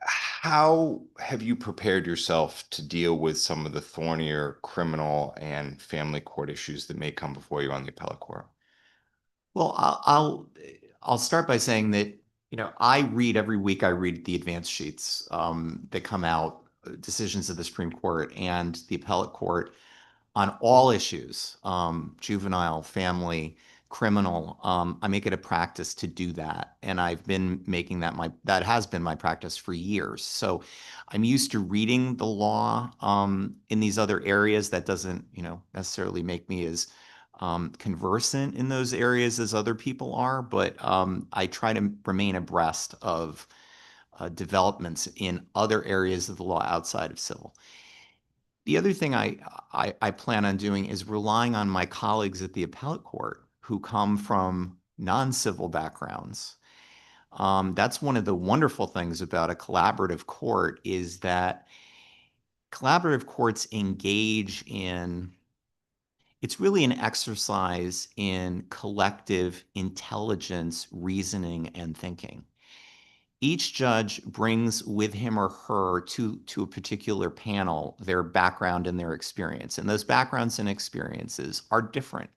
How have you prepared yourself to deal with some of the thornier criminal and family court issues that may come before you on the appellate court? Well, I'll start by saying that, I read every week, I read the advance sheets that come out, decisions of the Supreme Court and the appellate court on all issues, juvenile, family, criminal. I make it a practice to do that. And I've been making that has been my practice for years. So I'm used to reading the law in these other areas. That doesn't, necessarily make me as conversant in those areas as other people are, but I try to remain abreast of developments in other areas of the law outside of civil. The other thing I plan on doing is relying on my colleagues at the appellate court who come from non-civil backgrounds. That's one of the wonderful things about a collaborative court, is that collaborative courts engage in, it's really an exercise in collective intelligence, reasoning, and thinking. Each judge brings with him or her to a particular panel their background and their experience. And those backgrounds and experiences are different.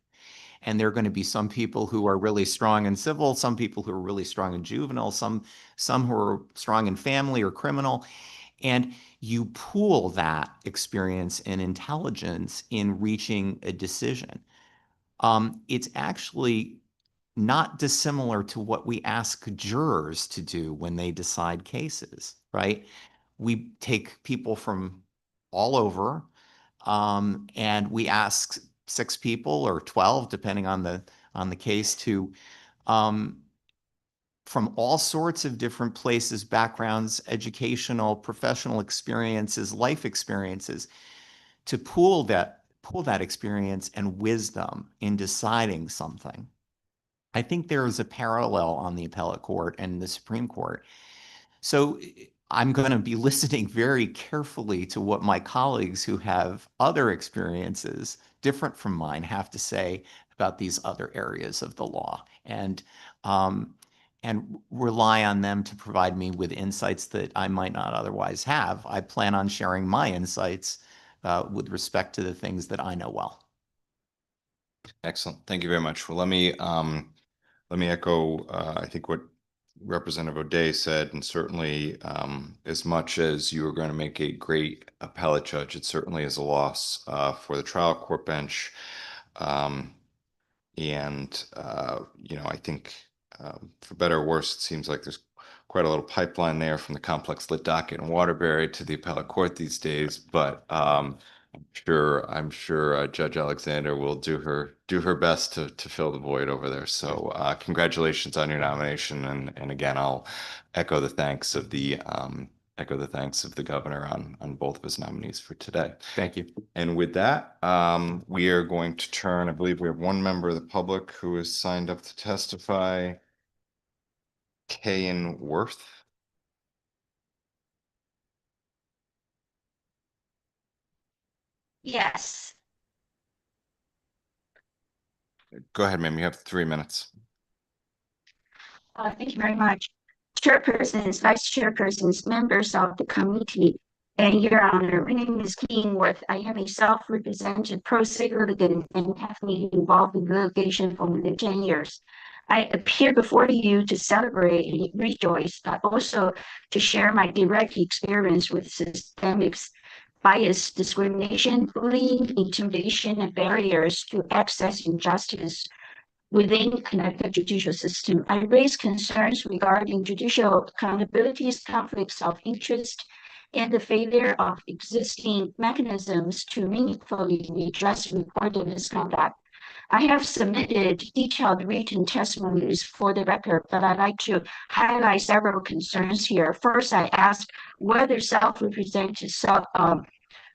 And there are going to be some people who are really strong in civil, some people who are really strong in juvenile, some who are strong in family or criminal. And you pool that experience and intelligence in reaching a decision. It's actually not dissimilar to what we ask jurors to do when they decide cases, right? We take people from all over, and we ask 6 people or 12, depending on the case, to from all sorts of different places, backgrounds, educational, professional experiences, life experiences, to pool that experience and wisdom in deciding something. I think there is a parallel on the appellate court and the Supreme Court. So I'm going to be listening very carefully to what my colleagues who have other experiences different from mine have to say about these other areas of the law, and rely on them to provide me with insights that I might not otherwise have. I plan on sharing my insights with respect to the things that I know well. Excellent. Thank you very much. Well, let me echo, I think what Representative O'Day said, and certainly as much as you are going to make a great appellate judge, it certainly is a loss for the trial court bench. I think for better or worse, it seems like there's quite a little pipeline there from the complex lit docket in Waterbury to the appellate court these days. But I'm sure Judge Alexander will do her best to fill the void over there. So congratulations on your nomination, and again, I'll echo the thanks of the governor on both of his nominees for today. Thank you. And with that, we are going to turn, I believe we have one member of the public who has signed up to testify. Kayan Worth. Yes. Go ahead, ma'am. You have 3 minutes. Thank you very much. Chairpersons, vice chairpersons, members of the committee, and Your Honor, my name is Kingworth. I am a self-represented pro se litigant and have been involved in litigation for more than 10 years. I appear before you to celebrate and rejoice, but also to share my direct experience with systemic bias, discrimination, bullying, intimidation, and barriers to access injustice within Connecticut judicial system. I raise concerns regarding judicial accountabilities, conflicts of interest, and the failure of existing mechanisms to meaningfully redress reported misconduct. I have submitted detailed written testimonies for the record, but I'd like to highlight several concerns here. First, I ask whether self-represented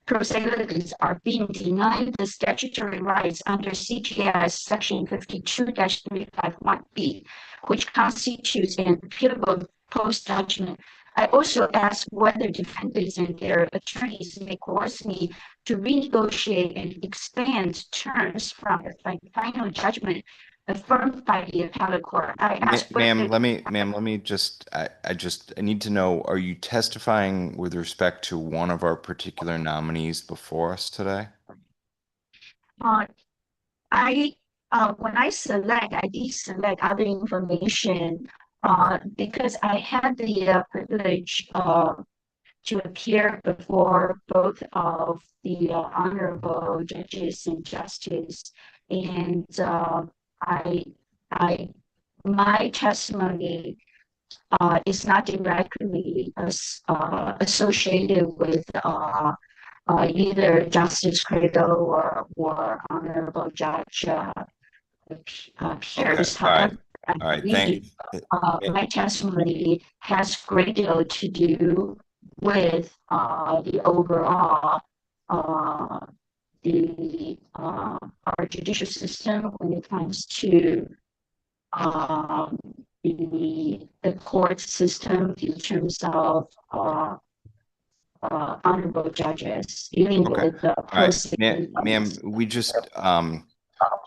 pro se litigants are being denied the statutory rights under CGS Section 52-351B, which constitutes an appealable post-judgment. I also ask whether defendants and their attorneys may coerce me to renegotiate and expand terms from the final judgment affirmed by the appellate court. I ask Ma'am, let me just, I need to know, are you testifying with respect to one of our particular nominees before us today? When I select, I did select other information because I had the privilege to appear before both of the honorable judges and justice, and my testimony is not directly associated with either Justice Credo or Honorable Judge Pierce. Okay. All right. Thank you. My testimony has great deal to do with the overall our judicial system when it comes to the court system in terms of honorable judges dealing with the All right, ma'am, we just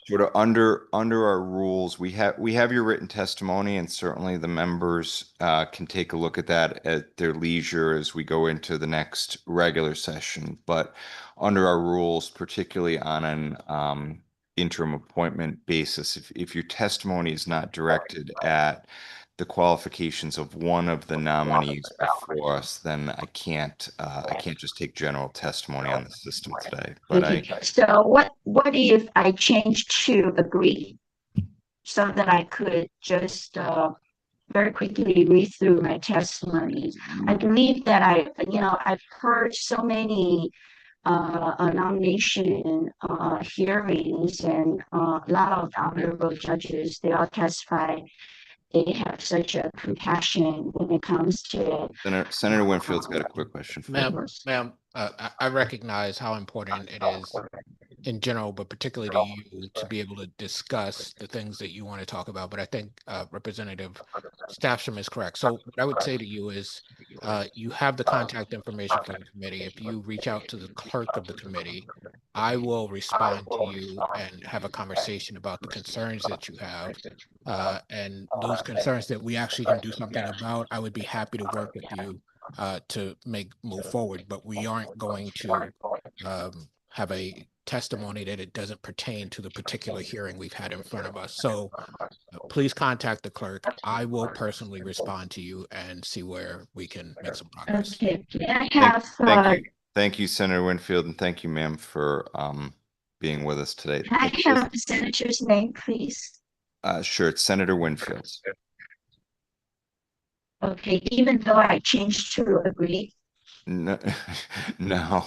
sort of under our rules, we have your written testimony, and certainly the members can take a look at that at their leisure as we go into the next regular session. But under our rules, particularly on an interim appointment basis, if your testimony is not directed at the qualifications of one of the nominees before us, then I can't just take general testimony on the system today. But so what if I change to agree so that I could just very quickly read through my testimony? I believe that I've heard so many nomination hearings, and a lot of honorable judges, they all testify. They have such a compassion when it comes to Senator Winfield's got a quick question for you. Ma'am, I recognize how important it is in general, but particularly to you, to be able to discuss the things that you want to talk about. But I think Representative Staffstrom is correct. So what I would say to you is, You have the contact information for the committee. If you reach out to the clerk of the committee, I will respond to you and have a conversation about the concerns that you have. And those concerns that we actually can do something about, I would be happy to work with you to move forward, but we aren't going to have a testimony that it doesn't pertain to the particular hearing we've had in front of us. So please contact the clerk. I will personally respond to you and see where we can make some progress. Okay, can I Thank, have, thank you. Thank you, Senator Winfield, and thank you, ma'am, for being with us today. can I have the senator's name, please? Sure, it's Senator Winfield. Okay, even though I changed to agree. No, no.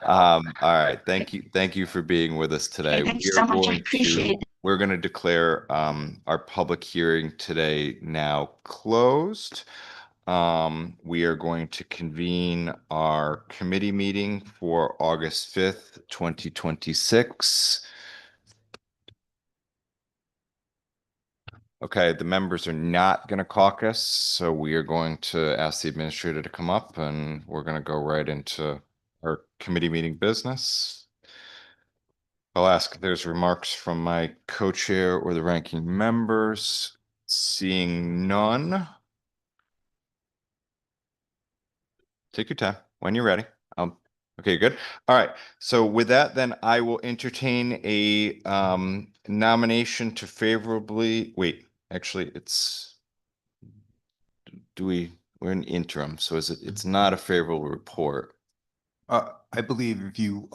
All right. Thank you. Thank you for being with us today. Thank you so much. I appreciate it. We're going to declare our public hearing today now closed. We are going to convene our committee meeting for August 5th, 2026. Okay, the members are not going to caucus, so we are going to ask the administrator to come up and we're going to go right into our committee meeting business. I'll ask if there's remarks from my co-chair or the ranking members. Seeing none. Take your time when you're ready. Okay, good. All right. So with that, then I will entertain a nomination to favorably, wait, actually it's, we're in interim, so it's not a favorable report. I believe if you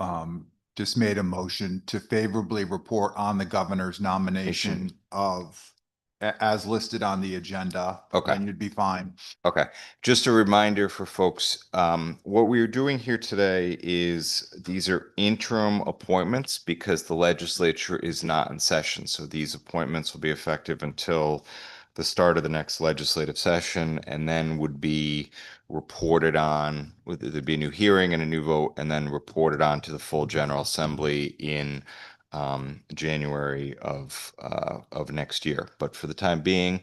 just made a motion to favorably report on the governor's nomination of as listed on the agenda, Okay. then you'd be fine. Okay, just a reminder for folks, what we're doing here today is these are interim appointments because the legislature is not in session. So these appointments will be effective until the start of the next legislative session and then would be reported on, there'd be a new hearing and a new vote and then reported on to the full General Assembly in January of next year. But for the time being,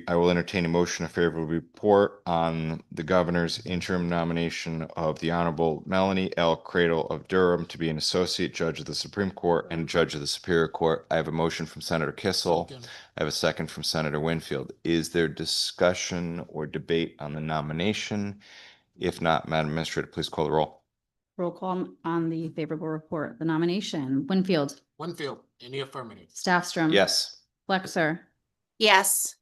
I will entertain a motion of favorable report on the governor's interim nomination of the Honorable Melanie L. Cradle of Durham to be an associate judge of the Supreme Court and judge of the Superior Court. I have a motion from Senator Kissel. I have a second from Senator Winfield. Is there discussion or debate on the nomination? If not, Madam Administrator, please call the roll. Roll call on the favorable report. The nomination, Winfield, Winfield, in the affirmative. Staffstrom. Yes. Flexer, Yes.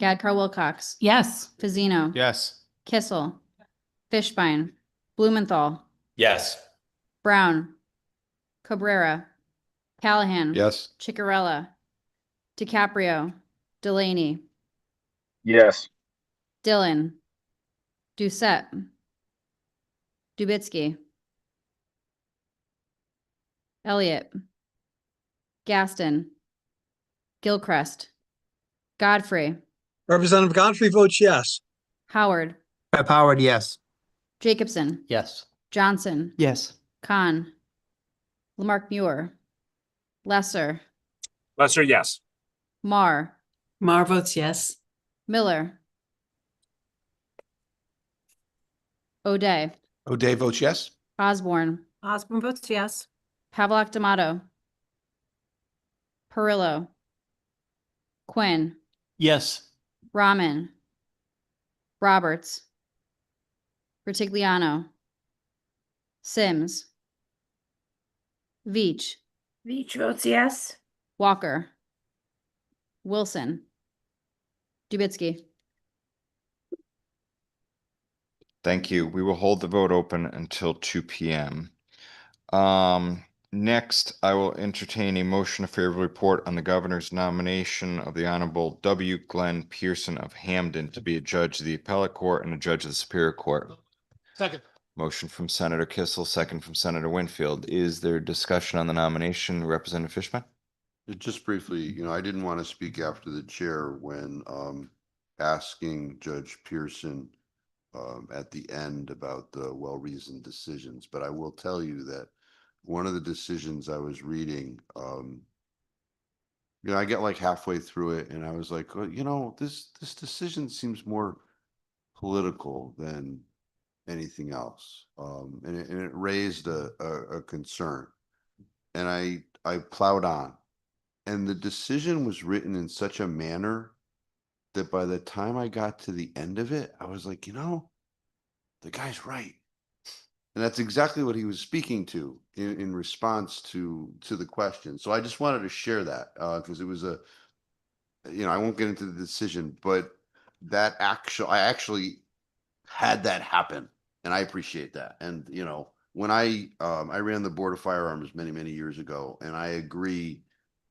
Gadkar Wilcox, Yes. Fazino. Yes. Kissel, Fishbein, Blumenthal, Yes. Brown, Cabrera, Callahan. Yes. Ciccarella, DiCaprio, Delaney, Yes. Dillon, Doucette, Dubitsky, Elliott, Gaston, Gilchrist, Godfrey, Representative Godfrey votes yes. Howard, Howard, yes. Jacobson, Yes. Johnson, Yes. Khan, Lamarck Muir, Lesser, Lesser, yes. Marr, Mar votes yes. Miller, O'Day, O'Day votes yes. Osborne, Osborne votes yes. Pavlock D'Amato, Perillo, Quinn, Yes. Rahman, Roberts, Retigliano, Sims, Veach, Veach votes yes. Walker, Wilson, Dubitsky. Thank you. We will hold the vote open until 2 p.m. Next, I will entertain a motion of favorable report on the governor's nomination of the Honorable W. Glenn Pearson of Hamden to be a judge of the appellate court and a judge of the Superior Court. Second. Motion from Senator Kissel, second from Senator Winfield. Is there discussion on the nomination, Representative Fishman? Just briefly, I didn't want to speak after the chair when asking Judge Pearson at the end about the well-reasoned decisions, but I will tell you that one of the decisions I was reading, I get like halfway through it and I was like, this decision seems more political than anything else. And it raised a concern. And I plowed on. And the decision was written in such a manner that by the time I got to the end of it, I was like, the guy's right. And that's exactly what he was speaking to in response to the question. So I just wanted to share that because it was I won't get into the decision, but I actually had that happen, and I appreciate that. And when I ran the Board of Firearms many years ago, and I agree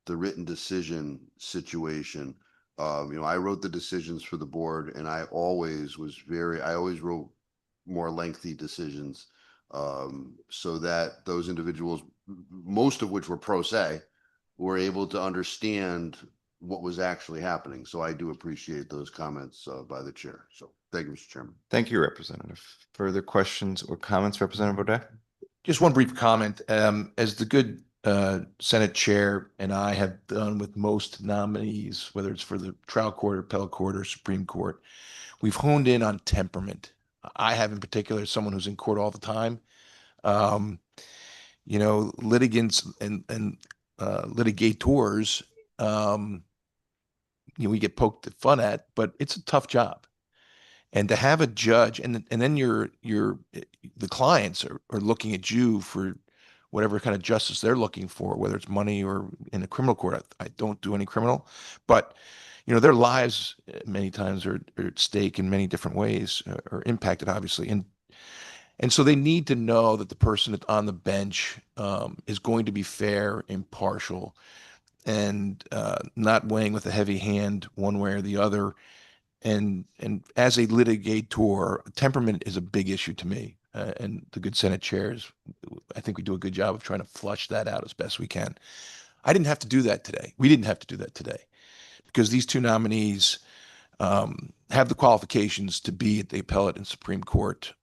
the written decision situation. I wrote the decisions for the board, and I always wrote more lengthy decisions so that those individuals, most of which were pro se, were able to understand what was actually happening. So I do appreciate those comments by the chair. So thank you, Mr. Chairman. Thank you, Representative. Further questions or comments, Representative O'Day? Just one brief comment. As the good Senate Chair and I have done with most nominees, whether it's for the trial court or appellate court or Supreme Court, we've honed in on temperament. I have in particular, as someone who's in court all the time, litigants and litigators, we get poked fun at, but it's a tough job. And to have a judge and then the clients are looking at you for whatever kind of justice they're looking for, whether it's money or in a criminal court. I don't do any criminal, but their lives many times are at stake in many different ways, are impacted obviously. And so they need to know that the person that's on the bench is going to be fair, impartial, and not weighing with a heavy hand one way or the other. And as a litigator, temperament is a big issue to me. And the good Senate chairs, I think we do a good job of trying to flush that out as best we can. I didn't have to do that today. We didn't have to do that today because these two nominees have the qualifications to be at the appellate and Supreme Court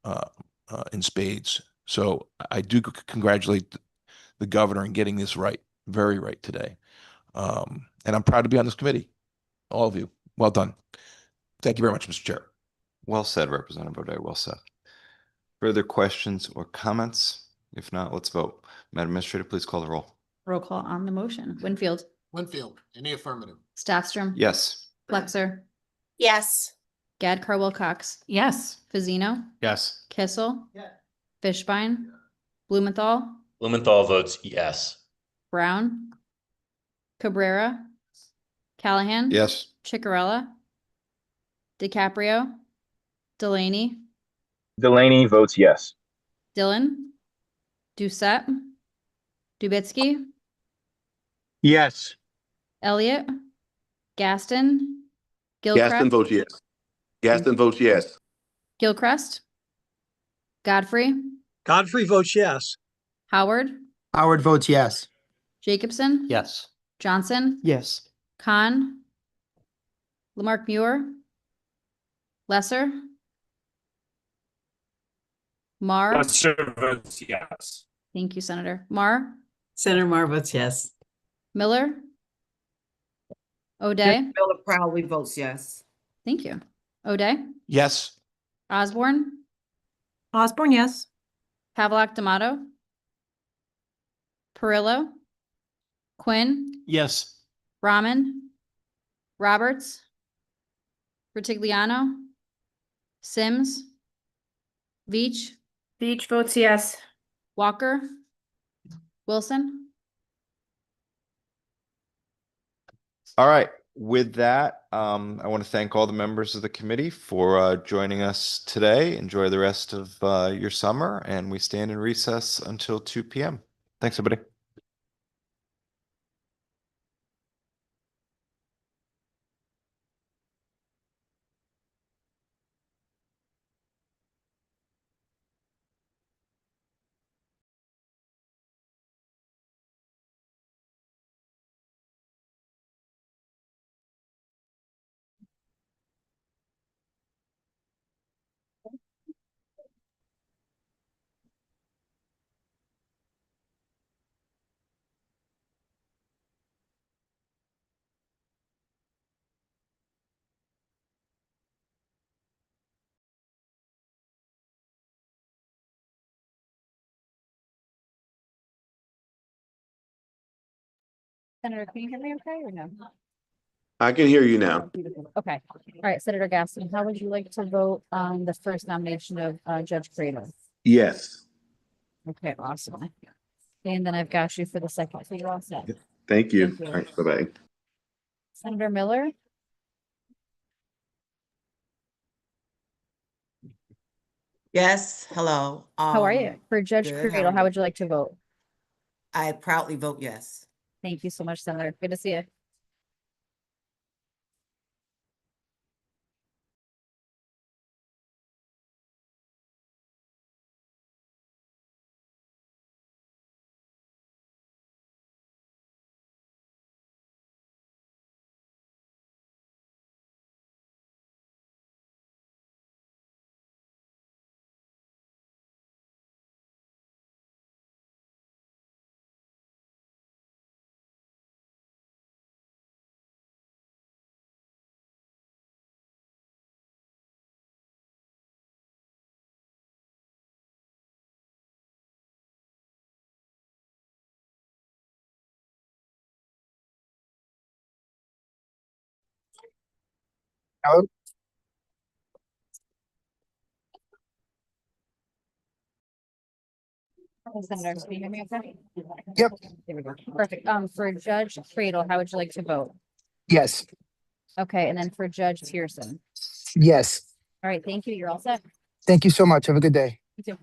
in spades. So I do congratulate the governor in getting this right, very right today. And I'm proud to be on this committee. All of you, well done. Thank you very much, Mr. Chair. Well said, Representative O'Day. Well said. Further questions or comments? If not, let's vote. Madam Administrator, please call the roll. Roll call on the motion. Winfield, Winfield, in the affirmative. Staffstrom. Yes. Flexer, Yes. Gadkar Wilcox, Yes. Fazino, Yes. Kissel, Fishbein, Blumenthal, Blumenthal votes yes. Brown, Cabrera, Callahan. Yes. Chicarella, DiCaprio, Delaney, Delaney votes yes. Dillon, Doucette, Dubitsky, Yes. Elliott, Gaston, Gaston Gilchrist, votes yes. Gaston votes yes. Gilchrist, Godfrey, Godfrey votes yes. Howard, Howard votes yes. Jacobson, Yes. Johnson, Yes. Khan, Lamarck Muir, Lesser, Mar. Lester votes yes. Thank you, Senator. Mar, Senator Mar votes yes. Miller, O'Day. Miller proudly votes yes. Thank you. O'Day, Yes. Osborne, Osborne, yes. Havelock D'Amato, Perillo, Quinn, Yes. Rahman, Roberts, Ritigliano, Sims, Veach, Beach votes yes. Walker, Wilson. All right. With that, I want to thank all the members of the committee for joining us today. Enjoy the rest of your summer, and we stand in recess until 2 p.m. Thanks, everybody. Senator, can you hear me okay or no? I can hear you now. Beautiful. Okay. All right, Senator Gaston, how would you like to vote on the first nomination of Judge Cramer? Yes. Okay, awesome. And then I've got you for the second, so you're all set. Thank you. Thank you. All right, bye-bye. Senator Miller? Yes, hello. How are you? For Judge good, how are Credo, how you? would you like to vote? I proudly vote yes. Thank you so much, Senator. Good to see you. Hello? Senator, can you hear me okay? Yep. There we go. Perfect. For Judge Credo, how would you like to vote? Yes. Okay, and then for Judge Pearson. Yes. All right, thank you. You're all set. Thank you so much. Have a good day. You too.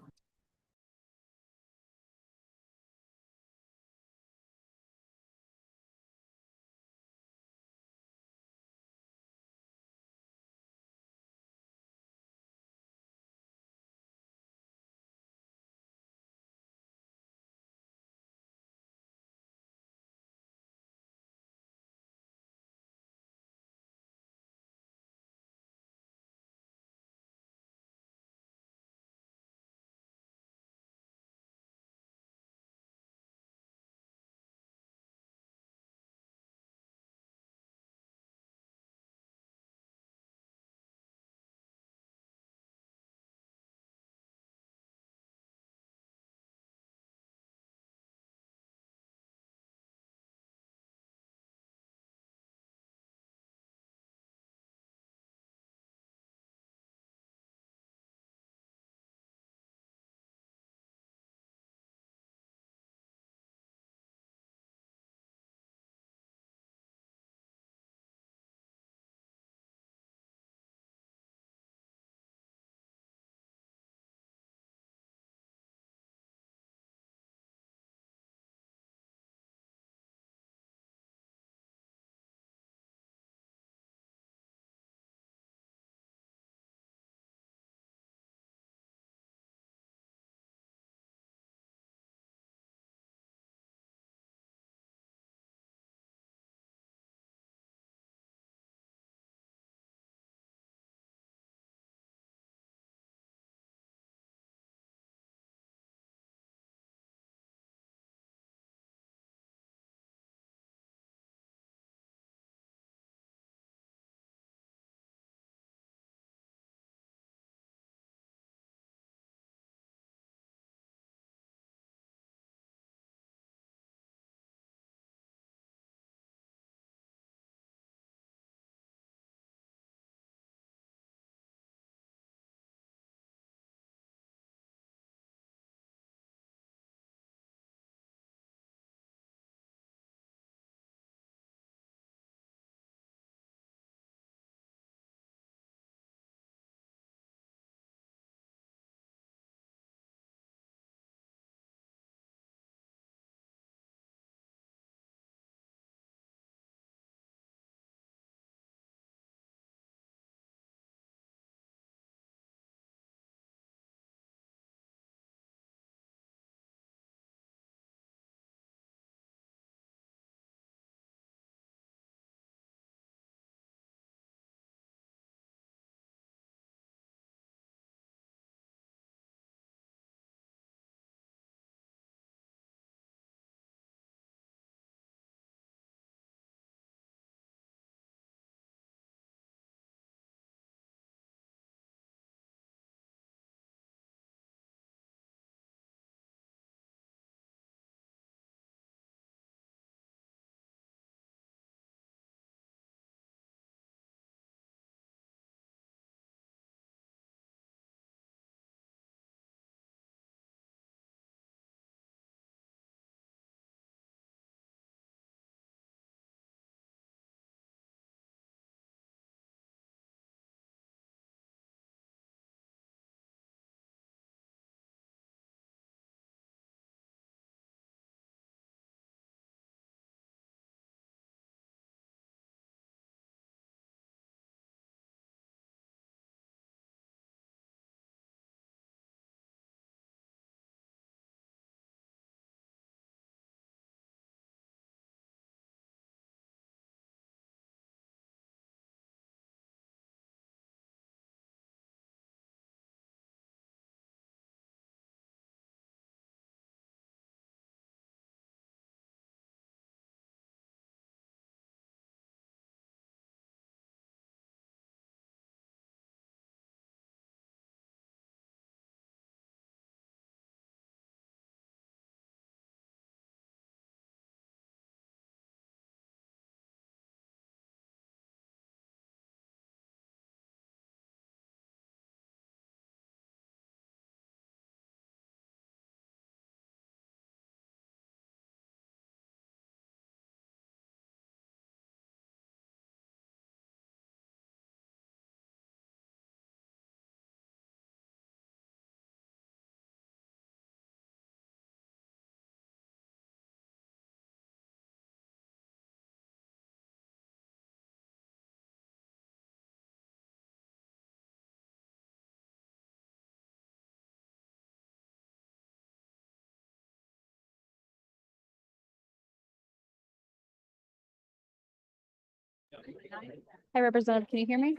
Hi, Representative, can you hear me?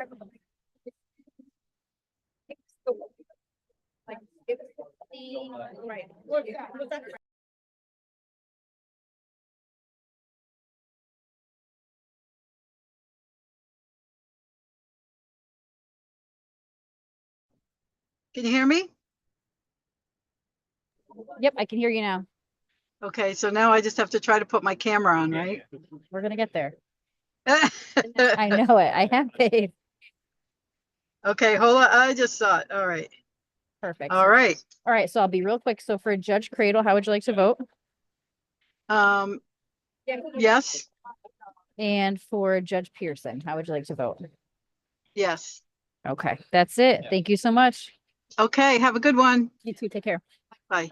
Can you hear me? Yep, I can hear you now. Okay, so now I just have to try to put my camera on, right? We're gonna get there. I know it. I have faith. Okay, hold on. I just saw it. All right. Perfect. All right. All right, so I'll be real quick. So for Judge Cradle, how would you like to vote? Yes, And for Judge Pearson, how would you like to vote? yes. Okay, that's it. Thank you so much. Okay, have a good one. You too. Take care. Bye.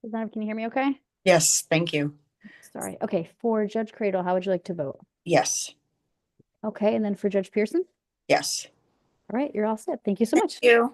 Representative, can you hear me okay? Yes, thank you. Sorry. Okay, for Judge Cradle, how would you like to vote? Yes, Okay, and then for Judge Pearson? yes. All right, you're all set. Thank you so much. Thank you.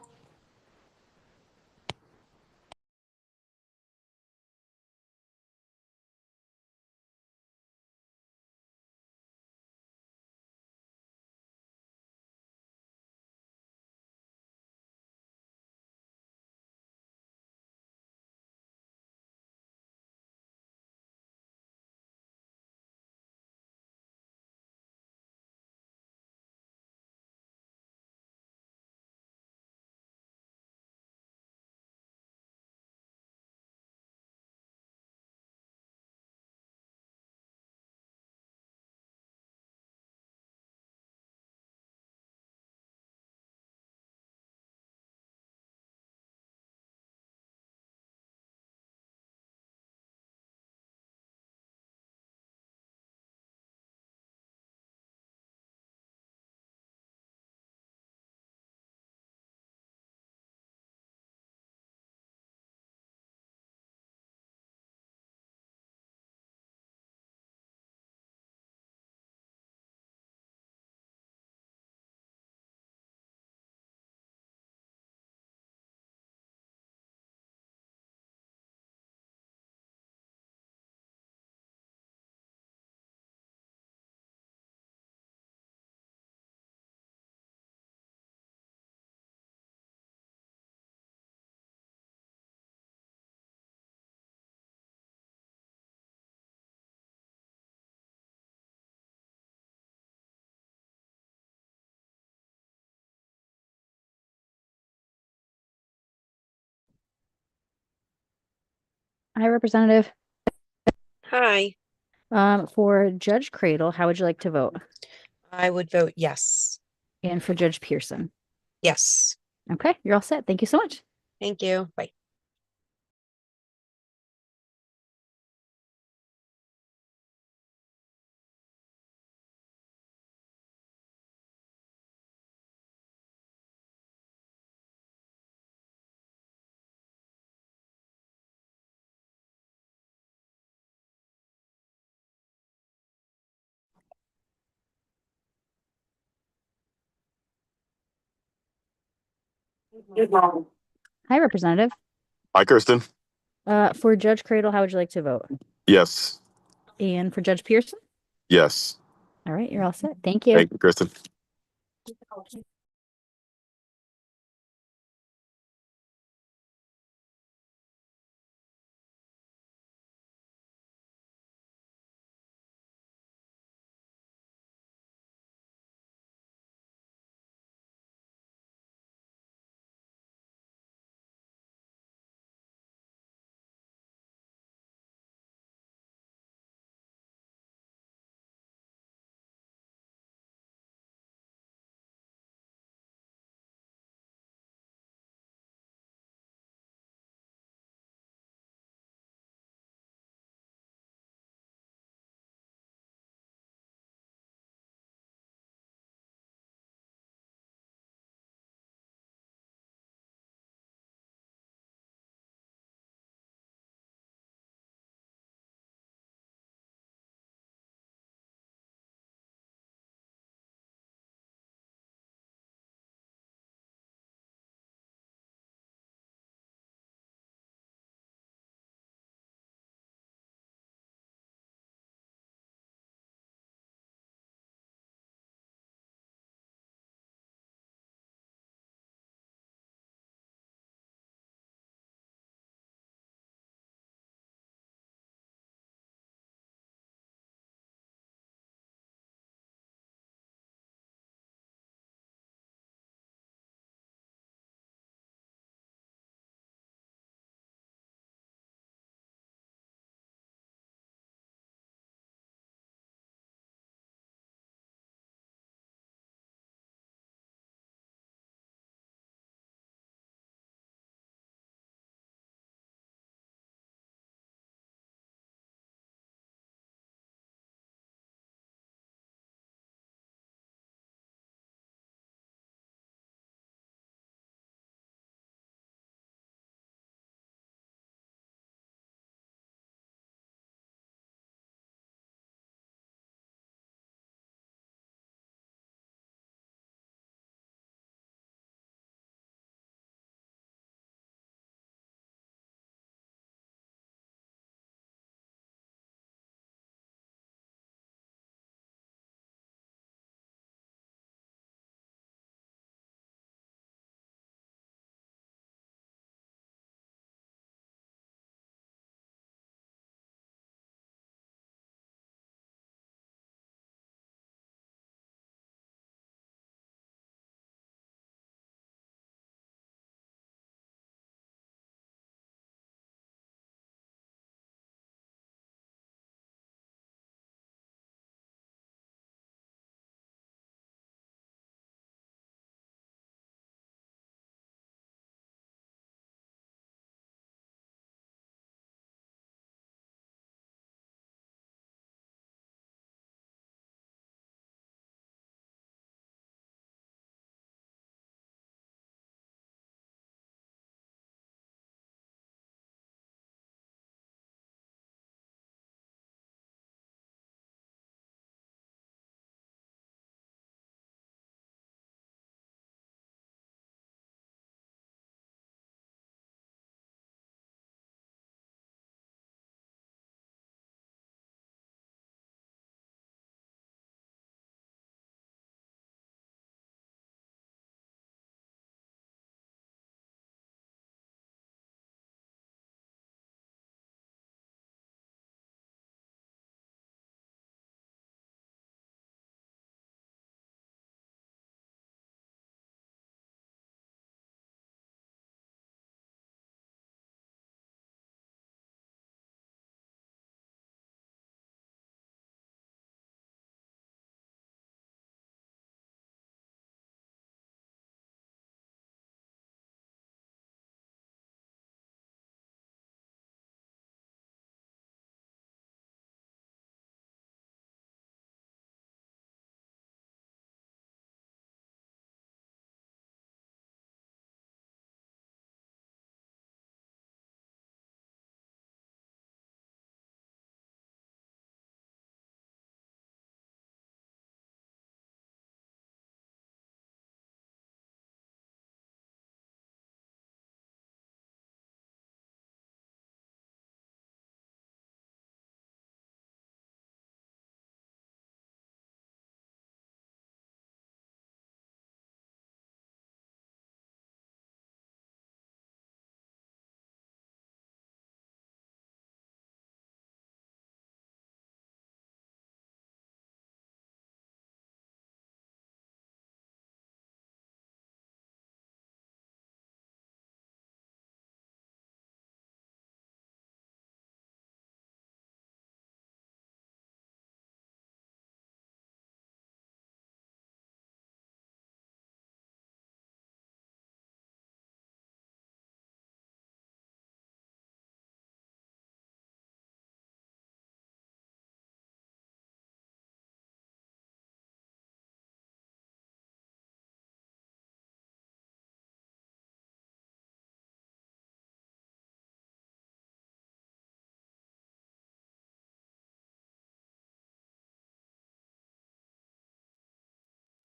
Hi, Representative. Hi, For Judge Cradle, how would you like to vote? I would vote yes. And for Judge Pearson? Yes. Okay, you're all set. Thank you so much. Thank you. Bye. Hi, Representative. Hi, Kirsten. For Judge Cradle, how would you like to vote? Yes. And for Judge Pearson? Yes. All right, you're all set. Thank you. Thank you, Kirsten.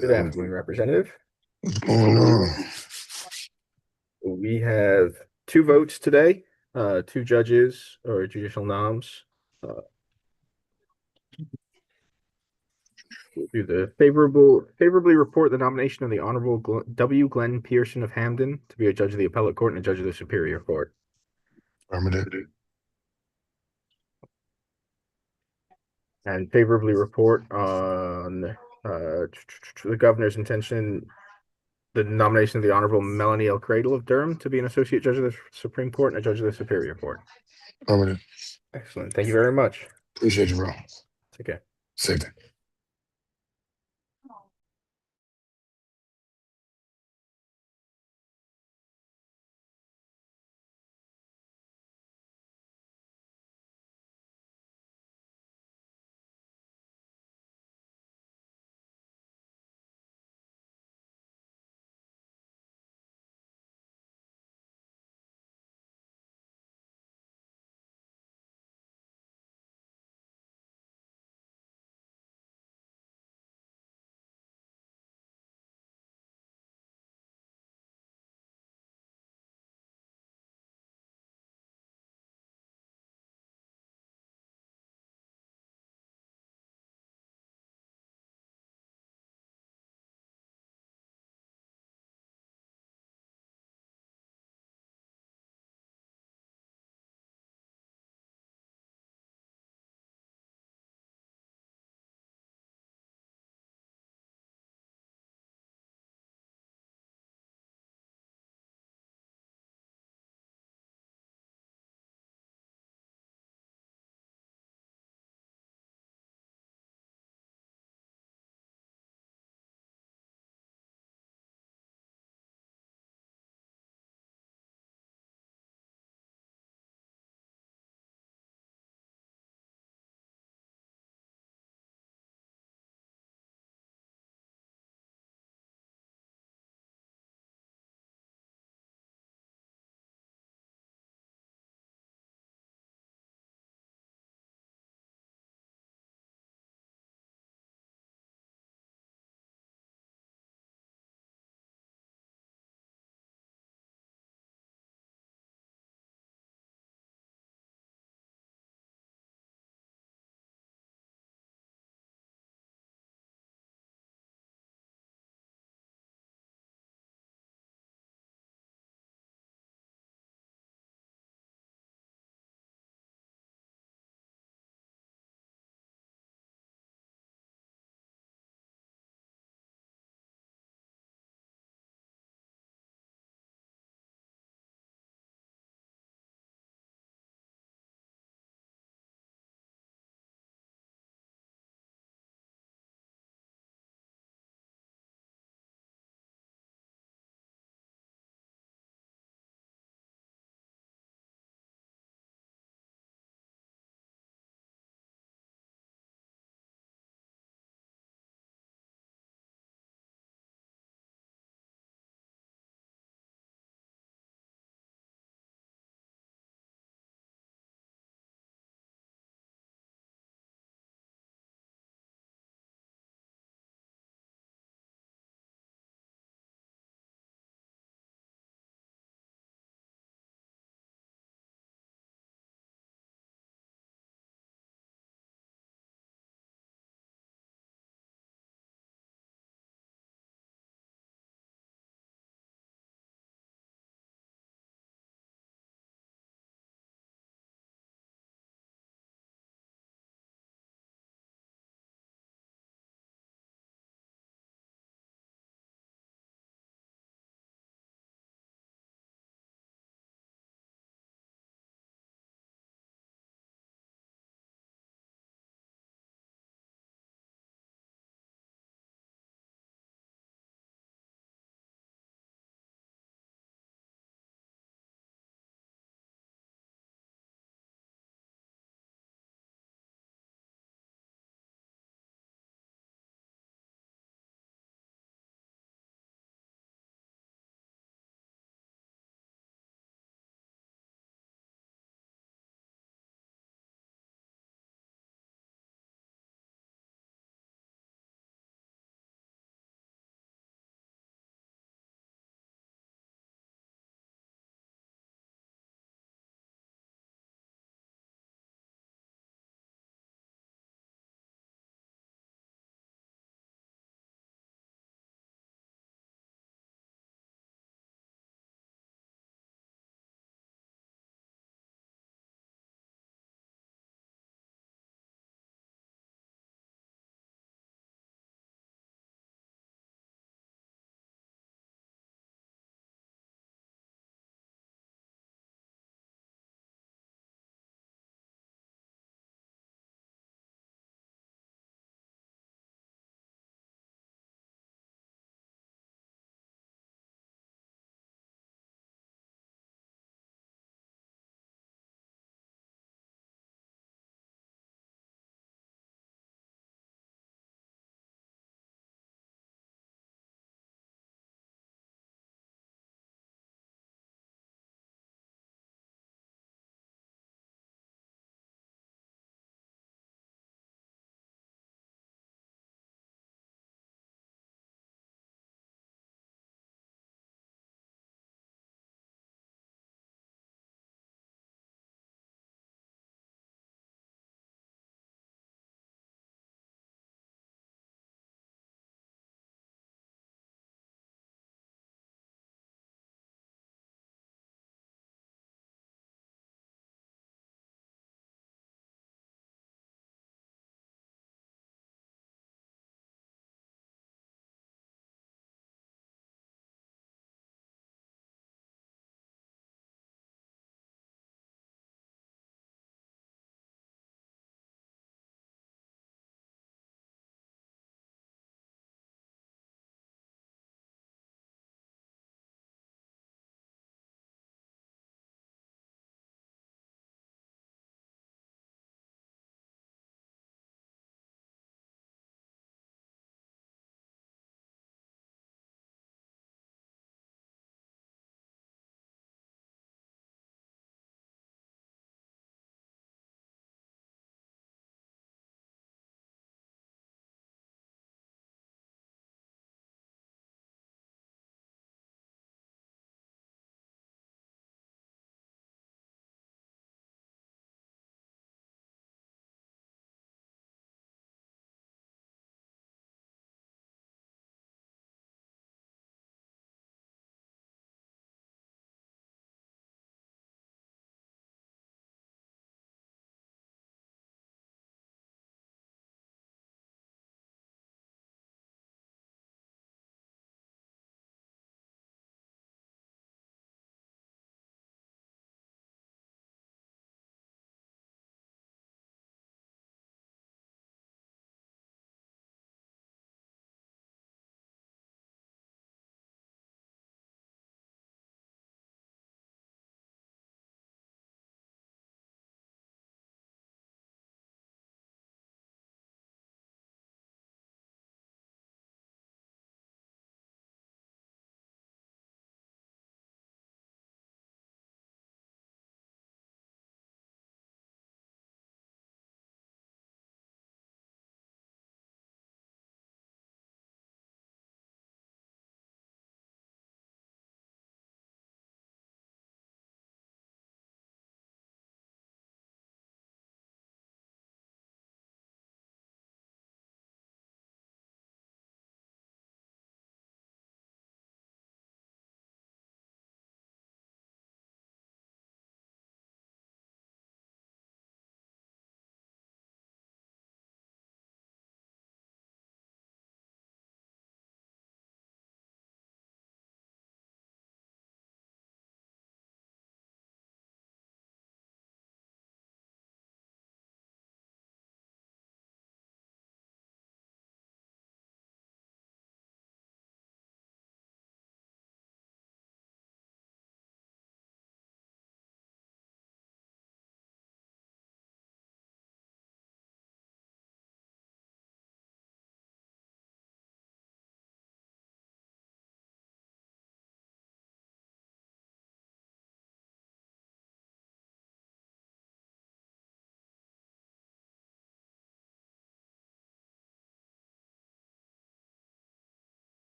Good afternoon, Representative. What's going on? We have two votes today, two judges or judicial noms. We'll do the favorably report the nomination of the Honorable W. Glenn Pearson of Hamden to be a judge of the appellate court and a judge of the Superior Court. Affirmative. And favorably report on the governor's intention, the nomination of the Honorable Melanie L. Cradle of Durham to be an associate judge of the Supreme Court and a judge of the Superior Court. Affirmative. Excellent. Thank you very much. Appreciate you, bro. Take care. Same thing.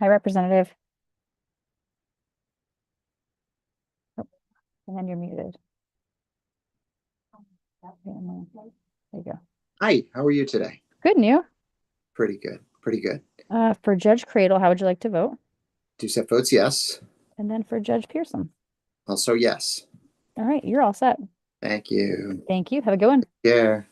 Hi, Representative. Oh, and then you're muted. There you go. Hi, how are you today? Good, and you? Pretty good, pretty good. For Judge Cradle, how would you like to vote? Do set votes yes. And then for Judge Pearson. Also yes. All right, you're all set. Thank you. Thank you. Have a good one. Yeah.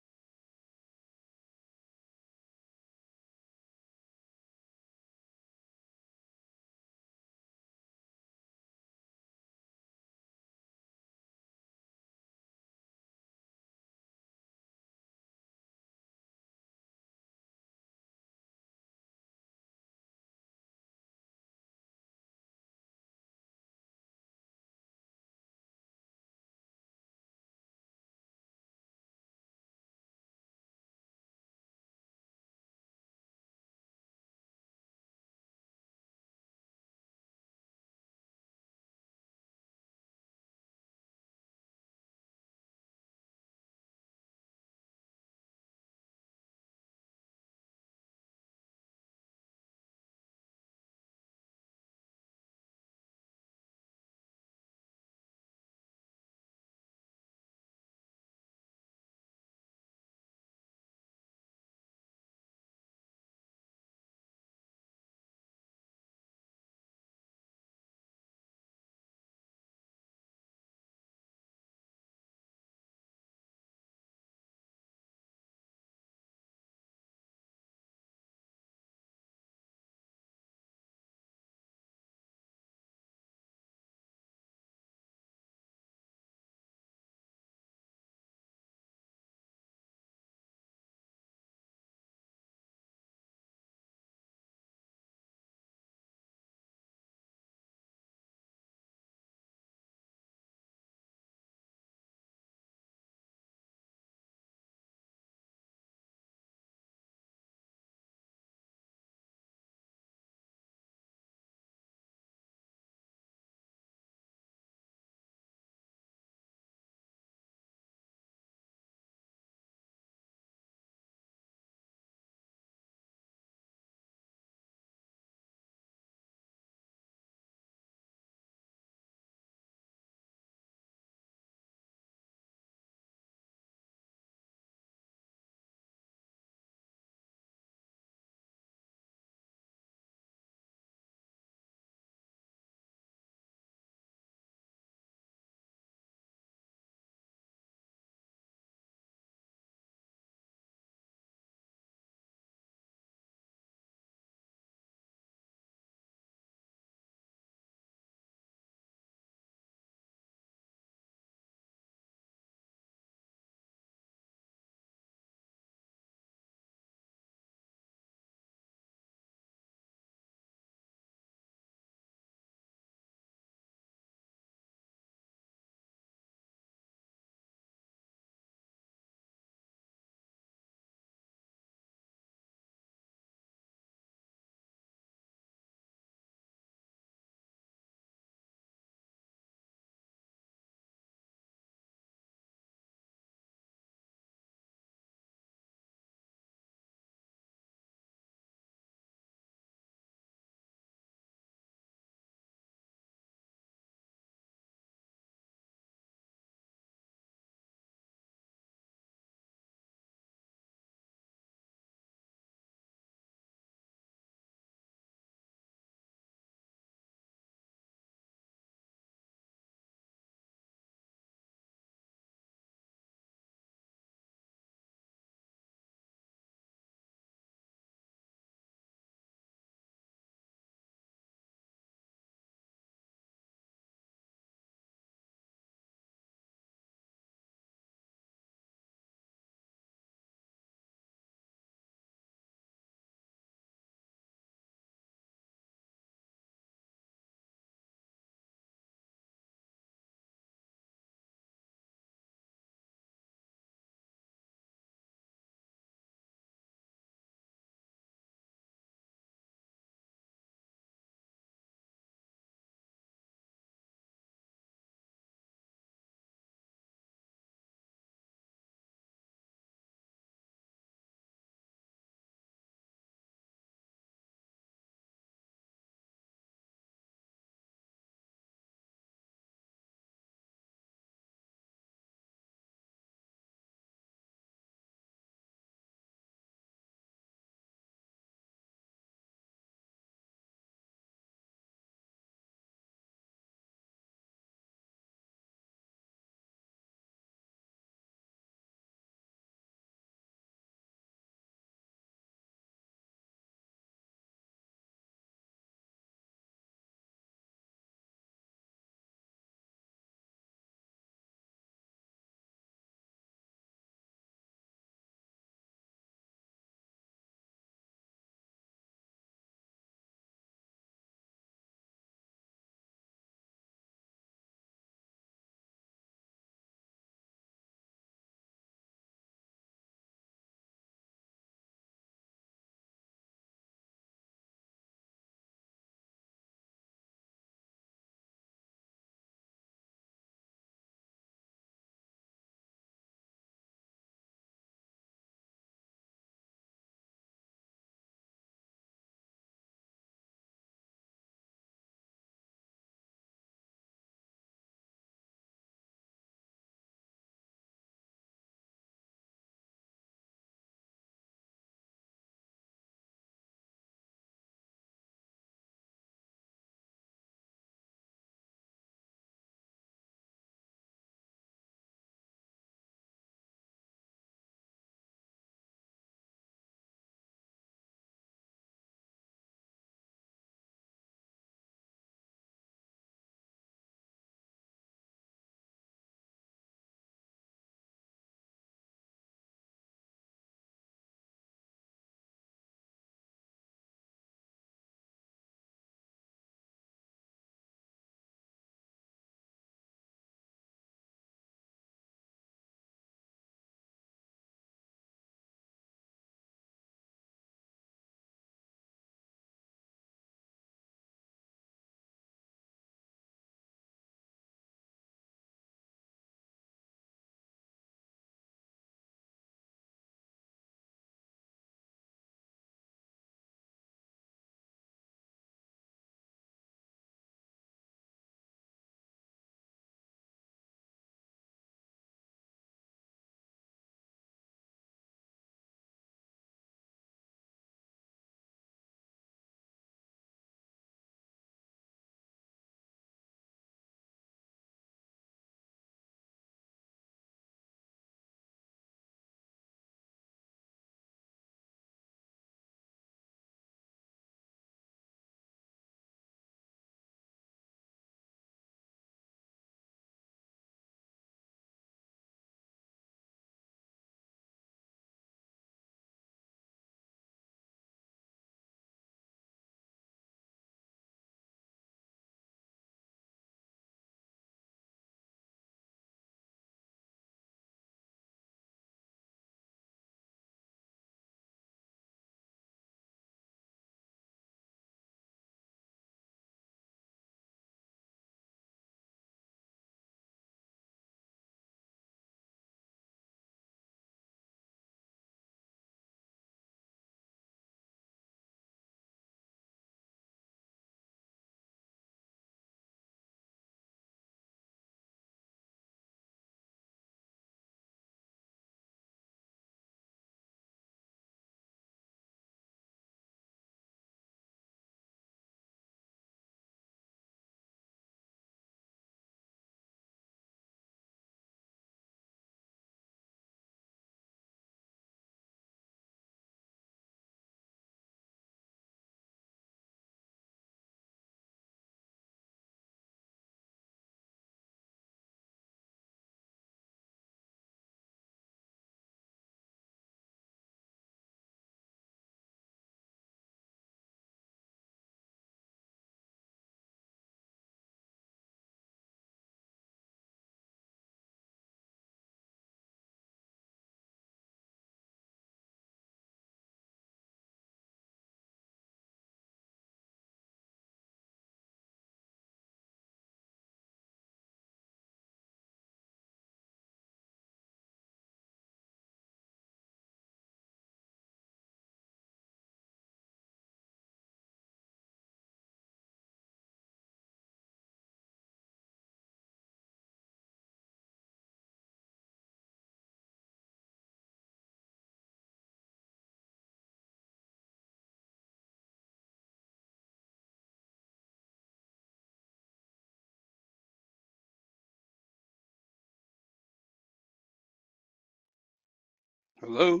Hello?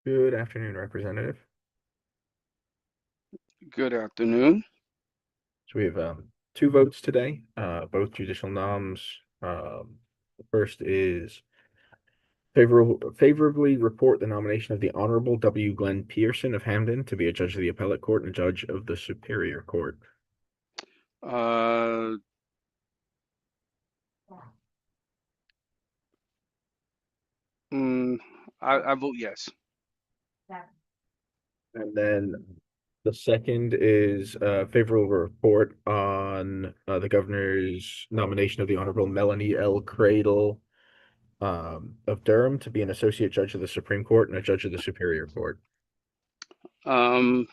Good afternoon, Representative. Good afternoon. So we have two votes today, both judicial noms. The first is favorably report the nomination of the Honorable W. Glenn Pearson of Hamden to be a judge of the appellate court and judge of the Superior Court. Uh, mm, I vote yes. And then the second is a favorable report on the governor's nomination of the Honorable Melanie L. Cradle of Durham to be an associate judge of the Supreme Court and a judge of the Superior Court. Um,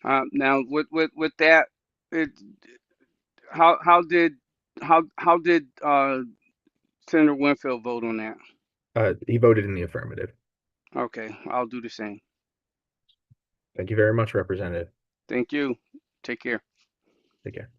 now with that, it how did Senator Winfield vote on that? He voted in the affirmative. Okay, I'll do the same. Thank you very much, Representative. Thank you. Take care. Take care.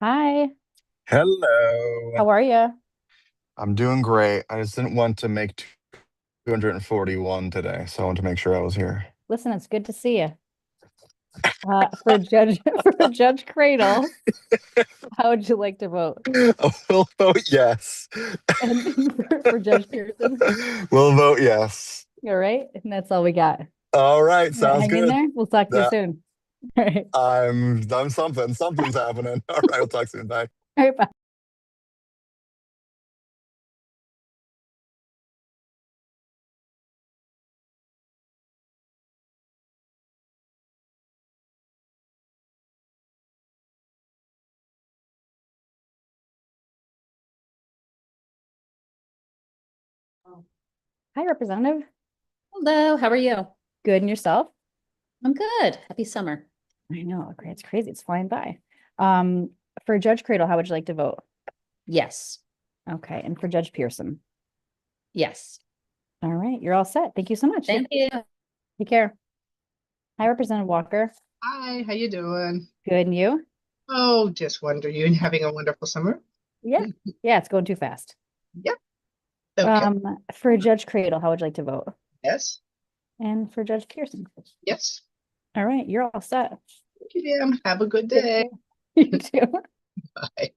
Hi, Hello. how are you? I'm doing great. I just didn't want to make 241 today, so I wanted to make sure I was here. Listen, it's good to see you. For Judge for Judge Cradle, how would you like to vote? We'll vote yes. And for Judge Pearson, We'll vote yes. all right, and that's all we got. All right, All right, sounds hang in good. there. We'll talk to you That soon. All right, I'm something's happening. All right, we'll talk soon. Bye. all right, bye. Hi, Representative. Hello, how are you? Good, and yourself? I'm good. Happy summer. I know, okay, it's crazy. It's flying by. Um, for Judge Cradle, how would you like to vote? Yes. Okay, and for Judge Pearson? Yes. All right, you're all set. Thank you so much. Thank you. Take care. Hi, Representative Walker. Hi, how you doing? Good, and you? Oh, just wonder you having a wonderful summer? Yeah, yeah, it's going too fast. Yep. Okay. For Judge Cradle, how would you like to vote? Yes. And for Judge Pearson? Yes. All right, you're all set. Thank you, Jim. Have a good Take day. care. You too. Bye.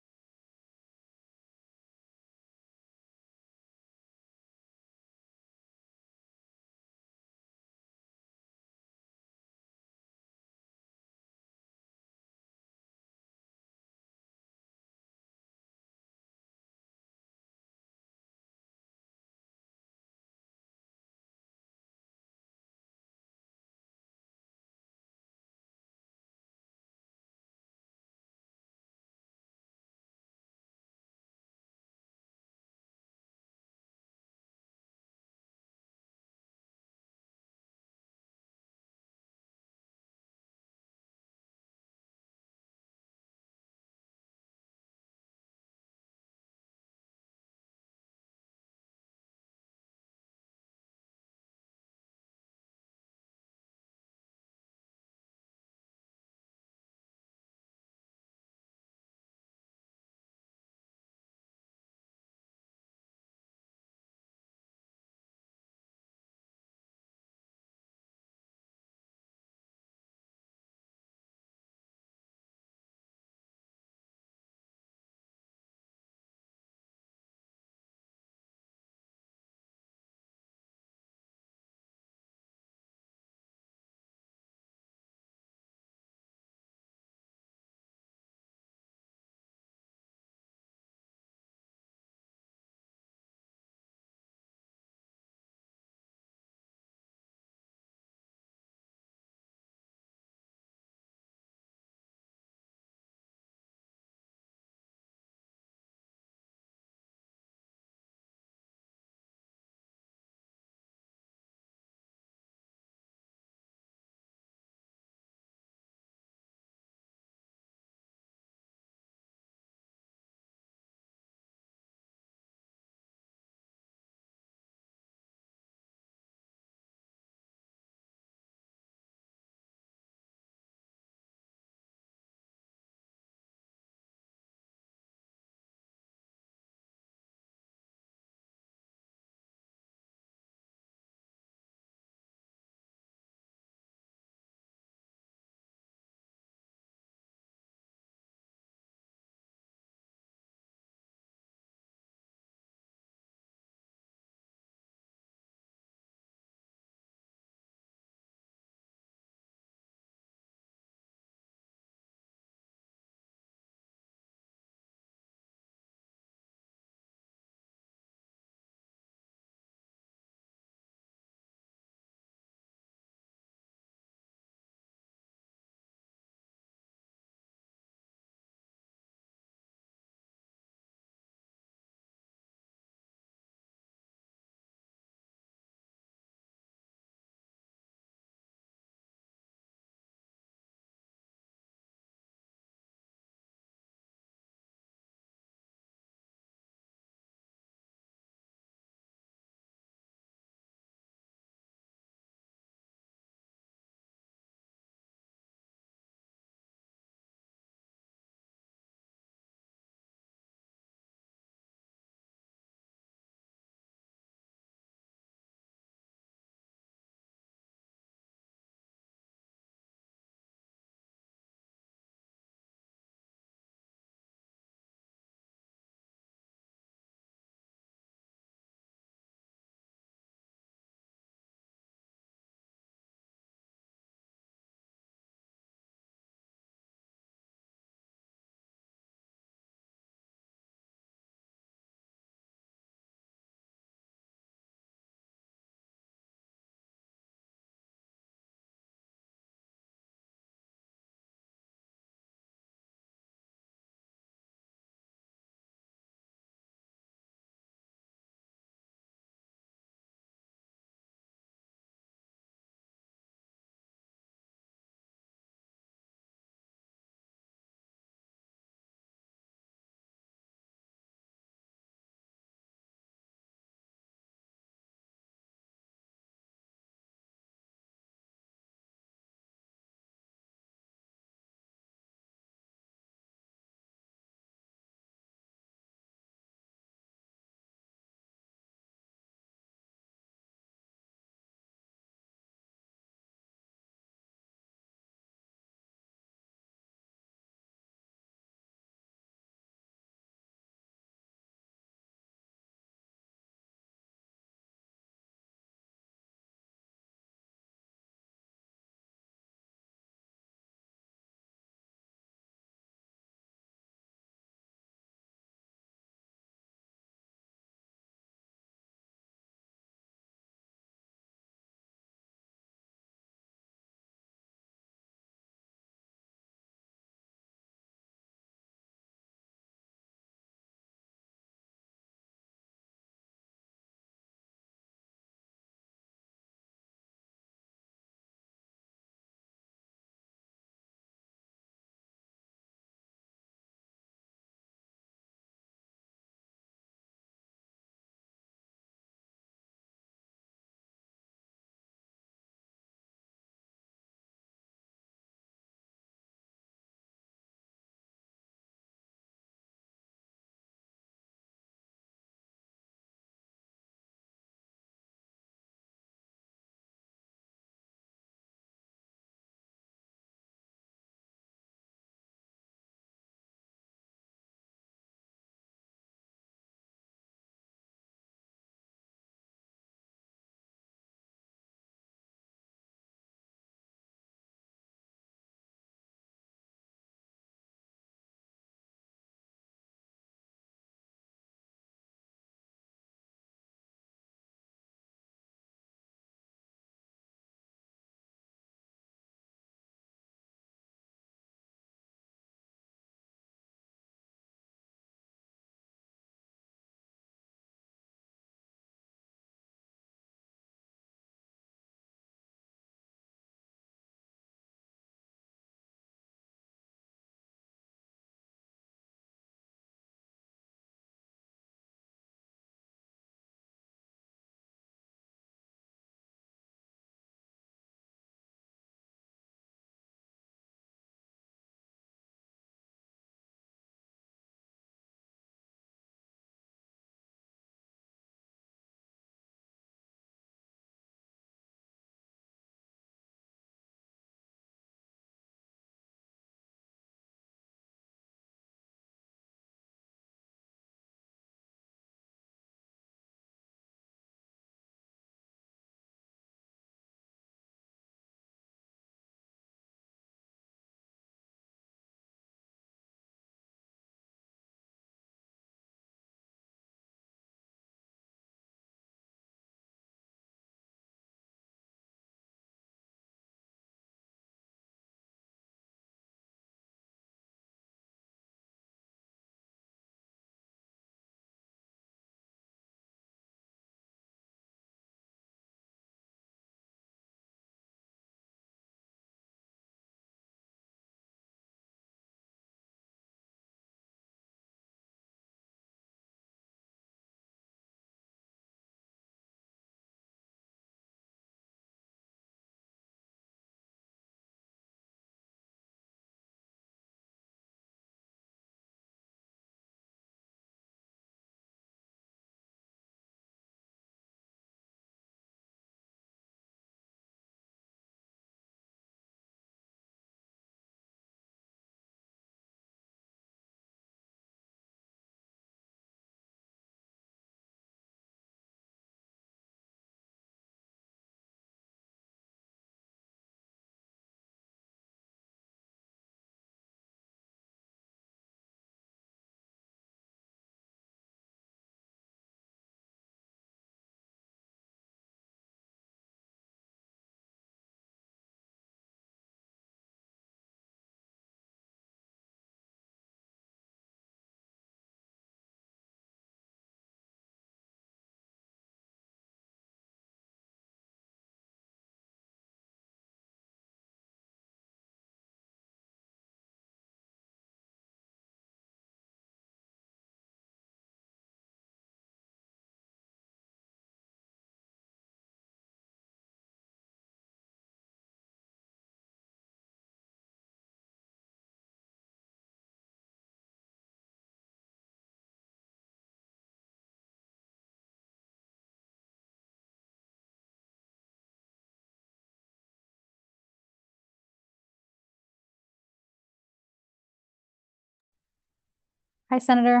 Hi, Senator.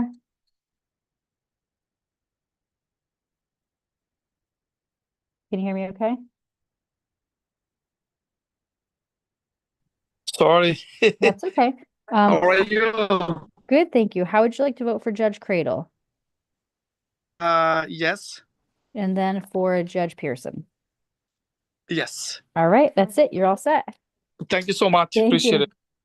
Can you hear me okay? Sorry. That's okay. How are you? Good, thank you. How would you like to vote for Judge Cradle? Yes. And then for Judge Pearson? Yes. All right, that's it. You're all set. Thank you so much. Thank Appreciate you. it.